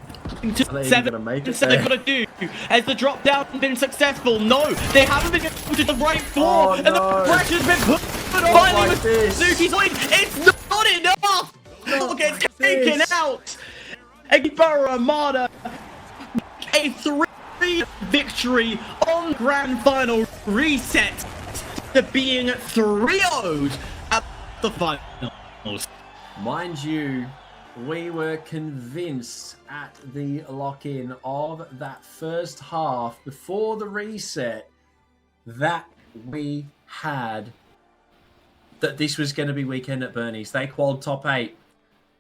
to 7 they've got to do. Has the drop down been successful? No, they haven't been able to the right floor, and the pressure's been put on. Finally, with Suzuki's point, it's not enough. No, gets taken out. Capybara Armada, a 3 victory on Grand Final, reset to being 3-0'd at the finals. Mind you, we were convinced at the lock-in of that first half before the reset that this was going to be Weekend at Bernie's. They qualified top 8,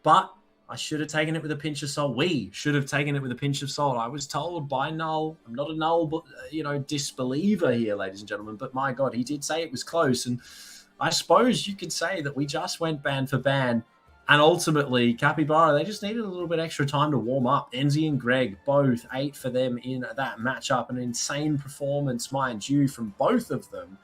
but I should have taken it with a pinch of salt. We should have taken it with a pinch of salt. I was told by Null, I'm not a Null, but disbeliever here, ladies and gentlemen. But my God, he did say it was close, and I suppose you could say that we just went band for band. And ultimately, Capybara, they just needed a little bit extra time to warm up. Ensyy and Greg, both 8 for them in that matchup. An insane performance, mind you, from both of them.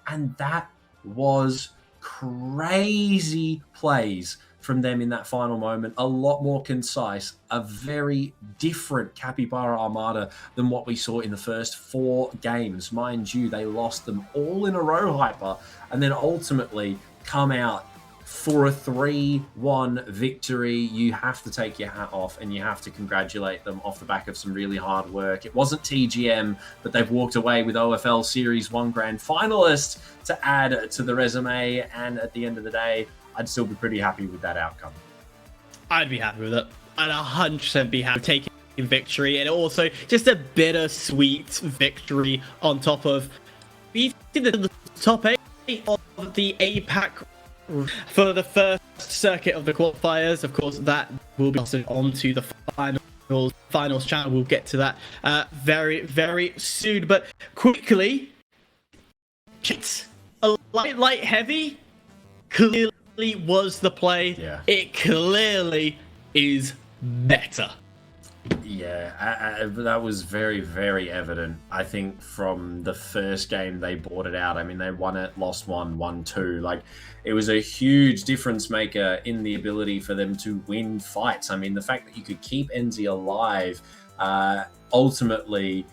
And that was crazy plays from them in that final moment. A lot more concise, a very different Capybara Armada than what we saw in the first 4 games. Mind you, they lost them all in a row, Hyper, and then ultimately come out for a 3-1 victory. You have to take your hat off and you have to congratulate them off the back of some really hard work. It wasn't TGM, but they've walked away with OFL Series 1 Grand Finalist to add to the resume. And at the end of the day, I'd still be pretty happy with that outcome. I'd be happy with it. I'd 100% be happy taking victory, and also just a bittersweet victory on top of beating the top 8 of the APAC for the first circuit of the qualifiers. Of course, that will be passed on to the finals channel. We'll get to that very, very soon. But quickly, it's a light heavy clearly was the play. Yeah. It clearly is better. Yeah, that was very, very evident. I think from the first game they bought it out. I mean, they won it, lost one, won 2. Like, it was a huge difference maker in the ability for them to win fights. I mean, the fact that you could keep Ensyy alive, ultimately,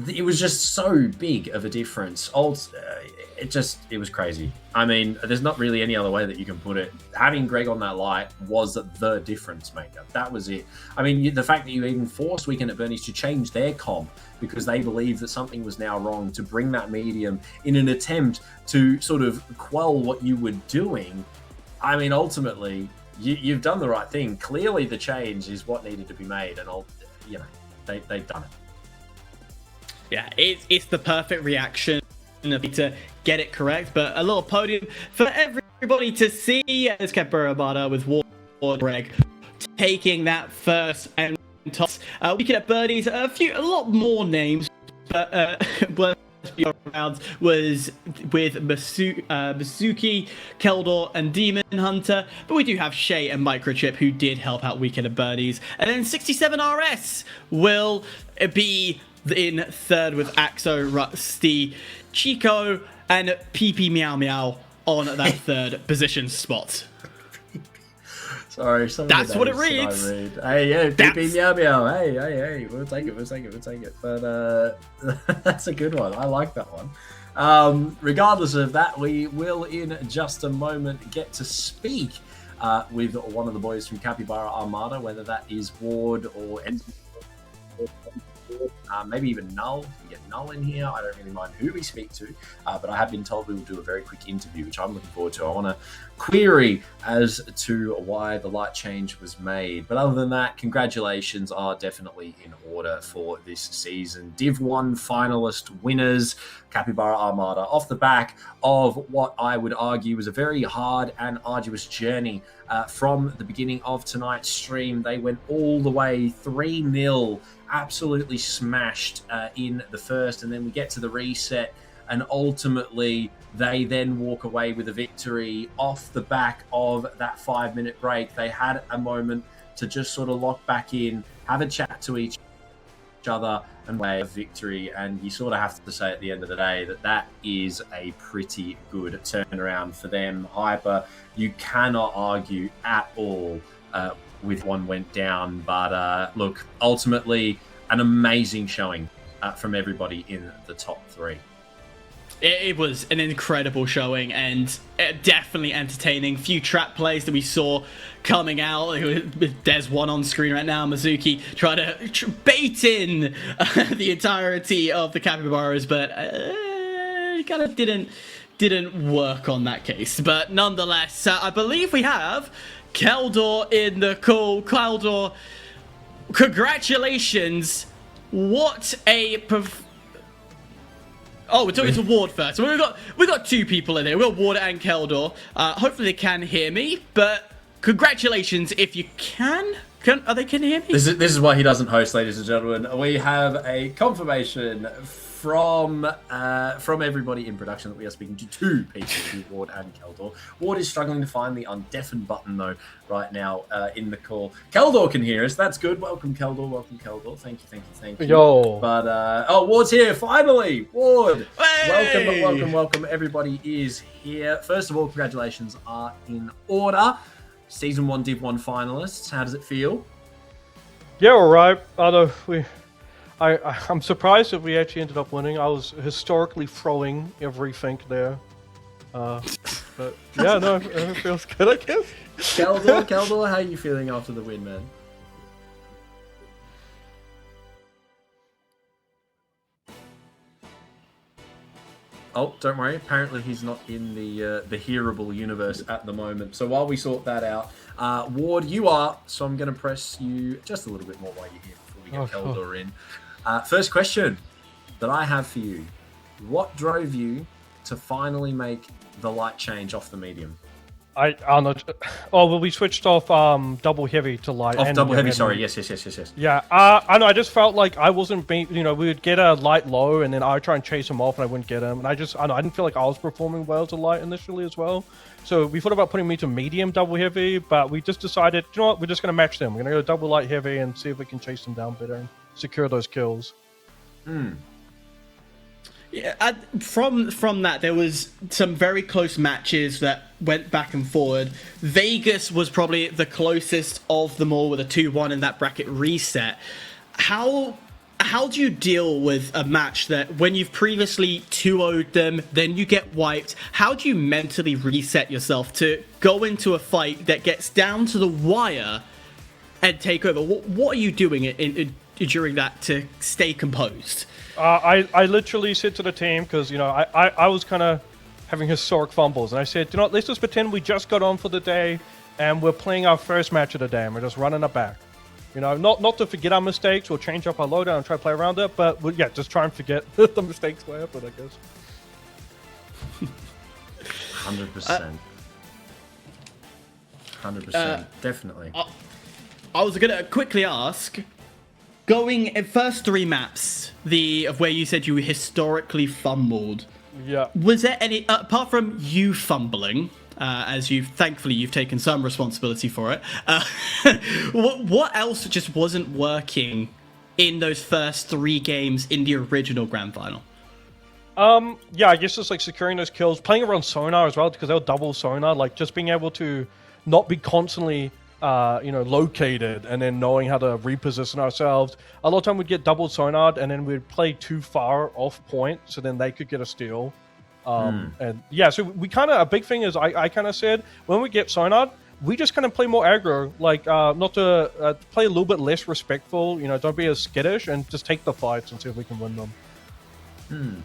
it was just so big of a difference. It was crazy. I mean, there's not really any other way that you can put it. Having Greg on that light was the difference maker. That was it. I mean, the fact that you even forced Weekend at Bernie's to change their comp because they believed that something was now wrong, to bring that medium in an attempt to sort of quell what you were doing. I mean, ultimately, you've done the right thing. Clearly, the change is what needed to be made, and they've done it. Yeah, it's the perfect reaction to get it correct, but a little podium for everybody to see as Capybara Armada with Ward Greg taking that first and toss. Weekend at Birdies, a lot more names, but rounds was with Masuki, Keldor, and Demonhunter, but we do have Shay and Microchip who did help out Weekend at Birdies, and then 67RS will be in third with Axo, Rusty, Chico, and PP Meow Meow on that third position spot. Sorry, that's what it reads. Hey, yeah, PP Meow Meow. Hey, we'll take it. But that's a good one. I like that one. Regardless of that, we will in just a moment get to speak with one of the boys from Capybara Armada, whether that is Ward or maybe even Null. We get Null in here. I don't really mind who we speak to, but I have been told we will do a very quick interview, which I'm looking forward to. I want to query as to why the light change was made. But other than that, congratulations are definitely in order for this season. Div 1 finalist winners, Capybara Armada, off the back of what I would argue was a very hard and arduous journey from the beginning of tonight's stream. They went all the way 3-0, absolutely smashed in the first, and then we get to the reset, and ultimately they then walk away with a victory off the back of that 5-minute break. They had a moment to just sort of lock back in, have a chat to each other, and way of victory. And you sort of have to say at the end of the day that is a pretty good turnaround for them. Hyper, you cannot argue at all with one went down, but look, ultimately an amazing showing from everybody in the top 3. It was an incredible showing and definitely entertaining. Few trap plays that we saw coming out. There's one on screen right now. Mizuki trying to bait in the entirety of the Capybaras, but it kind of didn't work on that case. But nonetheless, I believe we have Keldor in the call. Keldor, congratulations. What a... Oh, we're talking to Ward first. So we've got 2 people in here. We've got Ward and Keldor. Hopefully they can hear me, but congratulations if you can. Can hear me? This is why he doesn't host, ladies and gentlemen. We have a confirmation from everybody in production that we are speaking to two people, Ward and Keldor. Ward is struggling to find the undeafen button though right now in the call. Keldor can hear us. That's good. Welcome Keldor. Welcome Keldor. Thank you. Yo. But Ward's here finally. Ward, Hey! welcome. Everybody is here. First of all, congratulations are in order. Season 1 Div 1 finalists. How does it feel? Yeah, all right. Although I'm surprised that we actually ended up winning. I was historically throwing everything there. But yeah, no, it feels good, I guess. Keldor, how are you feeling after the win, man? Oh, don't worry. Apparently he's not in the hearable universe at the moment. So while we sort that out, Ward, you are. So I'm going to press you just a little bit more while you're here before we get Keldor in. First question that I have for you. What drove you to finally make the light change off the medium? I don't know. Oh, well, we switched off double heavy to light. Off and double heavy, and- sorry. Yes. Yeah, I know. I just felt like I wasn't being, we would get a light low, and then I would try and chase him off, and I wouldn't get him. And I didn't feel like I was performing well to light initially as well. So we thought about putting me to medium double heavy, but we just decided, you know what, we're just going to match them. We're going to go double light heavy and see if we can chase them down better and secure those kills. Yeah, from that, there was some very close matches that went back and forward. Vegas was probably the closest of them all with a 2-1 in that bracket reset. How do you deal with a match that when you've previously 2-0'd them, then you get wiped? How do you mentally reset yourself to go into a fight that gets down to the wire and take over? What are you doing during that to stay composed? I literally said to the team, because, I was kind of having historic fumbles, and I said, let's just pretend we just got on for the day, and we're playing our first match of the day, and we're just running it back. Not to forget our mistakes or change up our loadout and try to play around it, but just try and forget the mistakes that happened, I guess. 100%. 100%. Definitely. I was going to quickly ask, going at first 3 maps, of where you said you were historically fumbled. Yeah. Was there any, apart from you fumbling, as thankfully you've taken some responsibility for it, what else just wasn't working in those first 3 games in the original grand final? Yeah, I guess it's like securing those kills, playing around sonar as well, because they'll double sonar, like just being able to not be constantly located, and then knowing how to reposition ourselves. A lot of time we'd get double sonared, and then we'd play too far off point, so then they could get a steal. And yeah, so we a big thing is I kind of said, when we get sonared, we just kind of play more aggro, like not to play a little bit less respectful, don't be as skittish, and just take the fights and see if we can win them.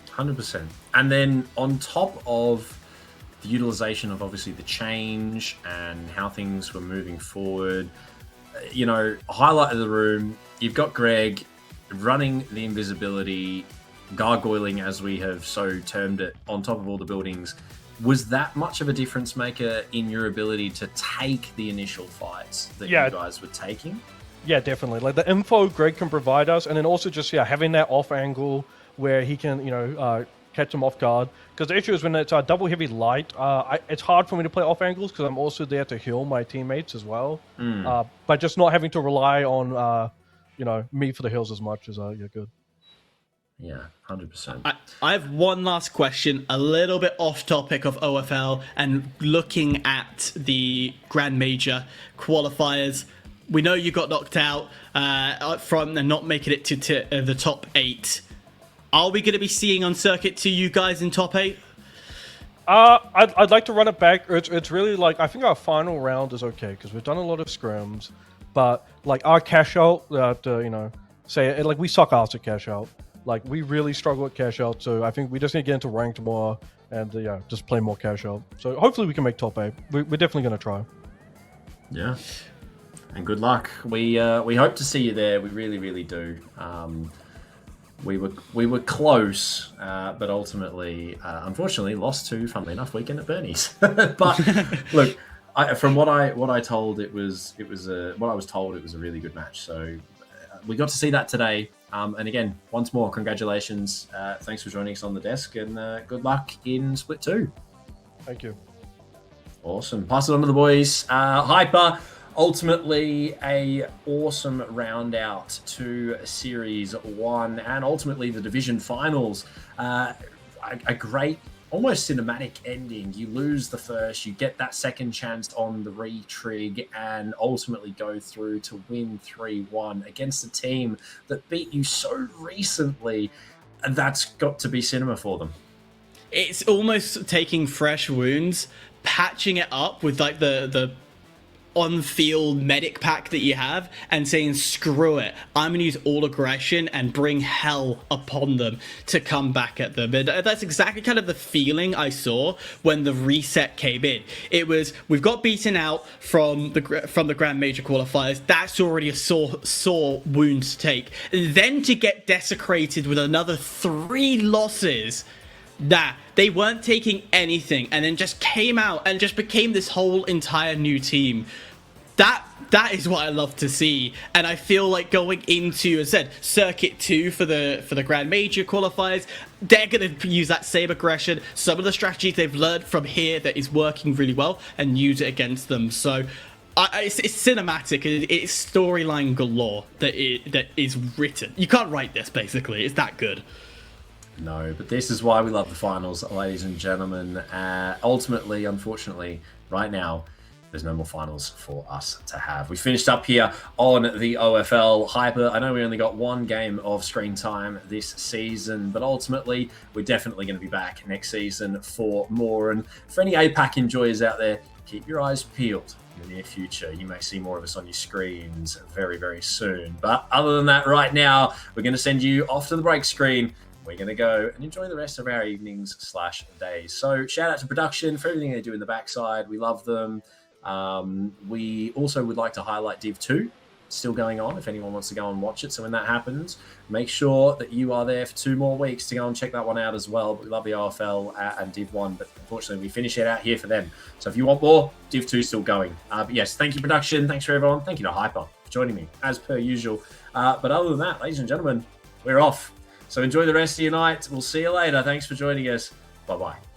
100%. And then on top of the utilization of obviously the change and how things were moving forward, highlight of the room, you've got Greg running the invisibility, gargoyling as we have so termed it, on top of all the buildings. Was that much of a difference maker in your ability to take the initial fights that you guys were taking? Yeah, definitely. Like the info Greg can provide us, and then also just having that off angle where he can catch them off guard. Because the issue is when it's double heavy light, it's hard for me to play off angles because I'm also there to heal my teammates as well. But just not having to rely on me for the heals as much as you're good. Yeah, 100%. I have one last question, a little bit off topic of OFL and looking at the Grand Major qualifiers. We know you got knocked out from and not making it to the top 8. Are we going to be seeing on Circuit 2 you guys in top 8? I'd like to run it back. It's really like, I think our final round is okay because we've done a lot of scrims, but like our cash out, we suck ass at cash out. Like we really struggle at cash out, so I think we just need to get into ranked more and just play more cash out. So hopefully we can make top 8. We're definitely going to try. Yeah, and good luck. We hope to see you there. We really, really do. We were close, but ultimately, unfortunately, lost to, funnily enough, Weekend at Bernie's. But look, from what I was told, it was a really good match. So we got to see that today. And again, once more, congratulations. Thanks for joining us on the desk, and good luck in Split 2. Thank you. Awesome. Pass it on to the boys. Hyper, ultimately a awesome round out to Series 1 and ultimately the division finals. A great, almost cinematic ending. You lose the first, you get that second chance on the retrig, and ultimately go through to win 3-1 against a team that beat you so recently. That's got to be cinema for them. It's almost taking fresh wounds, patching it up with like the on-field medic pack that you have, and saying, screw it, I'm going to use all aggression and bring hell upon them to come back at them. And that's exactly kind of the feeling I saw when the reset came in. It was, we've got beaten out from the Grand Major qualifiers. That's already a sore wound to take. Then to get desecrated with another 3 losses. Nah, they weren't taking anything, and then just came out and just became this whole entire new team. That is what I love to see, and I feel like going into, as I said, Circuit 2 for the Grand Major qualifiers, they're going to use that same aggression, some of the strategies they've learned from here that is working really well, and use it against them. So it's cinematic, it's storyline galore that is written. You can't write this, basically. It's that good. No, but this is why we love the finals, ladies and gentlemen. Ultimately, unfortunately, right now, there's no more finals for us to have. We finished up here on the OFL. Hyper, I know we only got 1 game of screen time this season, but ultimately, we're definitely going to be back next season for more. And for any APAC enjoyers out there, keep your eyes peeled. In the near future, you may see more of us on your screens very, very soon. But other than that, right now, we're going to send you off to the break screen. We're going to go and enjoy the rest of our evenings/days. So shout out to production for everything they do in the backside. We love them. We also would like to highlight Div 2. It's still going on if anyone wants to go and watch it. So when that happens, make sure that you are there for 2 more weeks to go and check that one out as well. But we love the OFL and Div 1, but unfortunately we finish it out here for them. So if you want more, Div 2 is still going. But yes, thank you production. Thanks for everyone. Thank you to Hyper for joining me as per usual. But other than that, ladies and gentlemen, we're off. So enjoy the rest of your night. We'll see you later. Thanks for joining us. Bye-bye.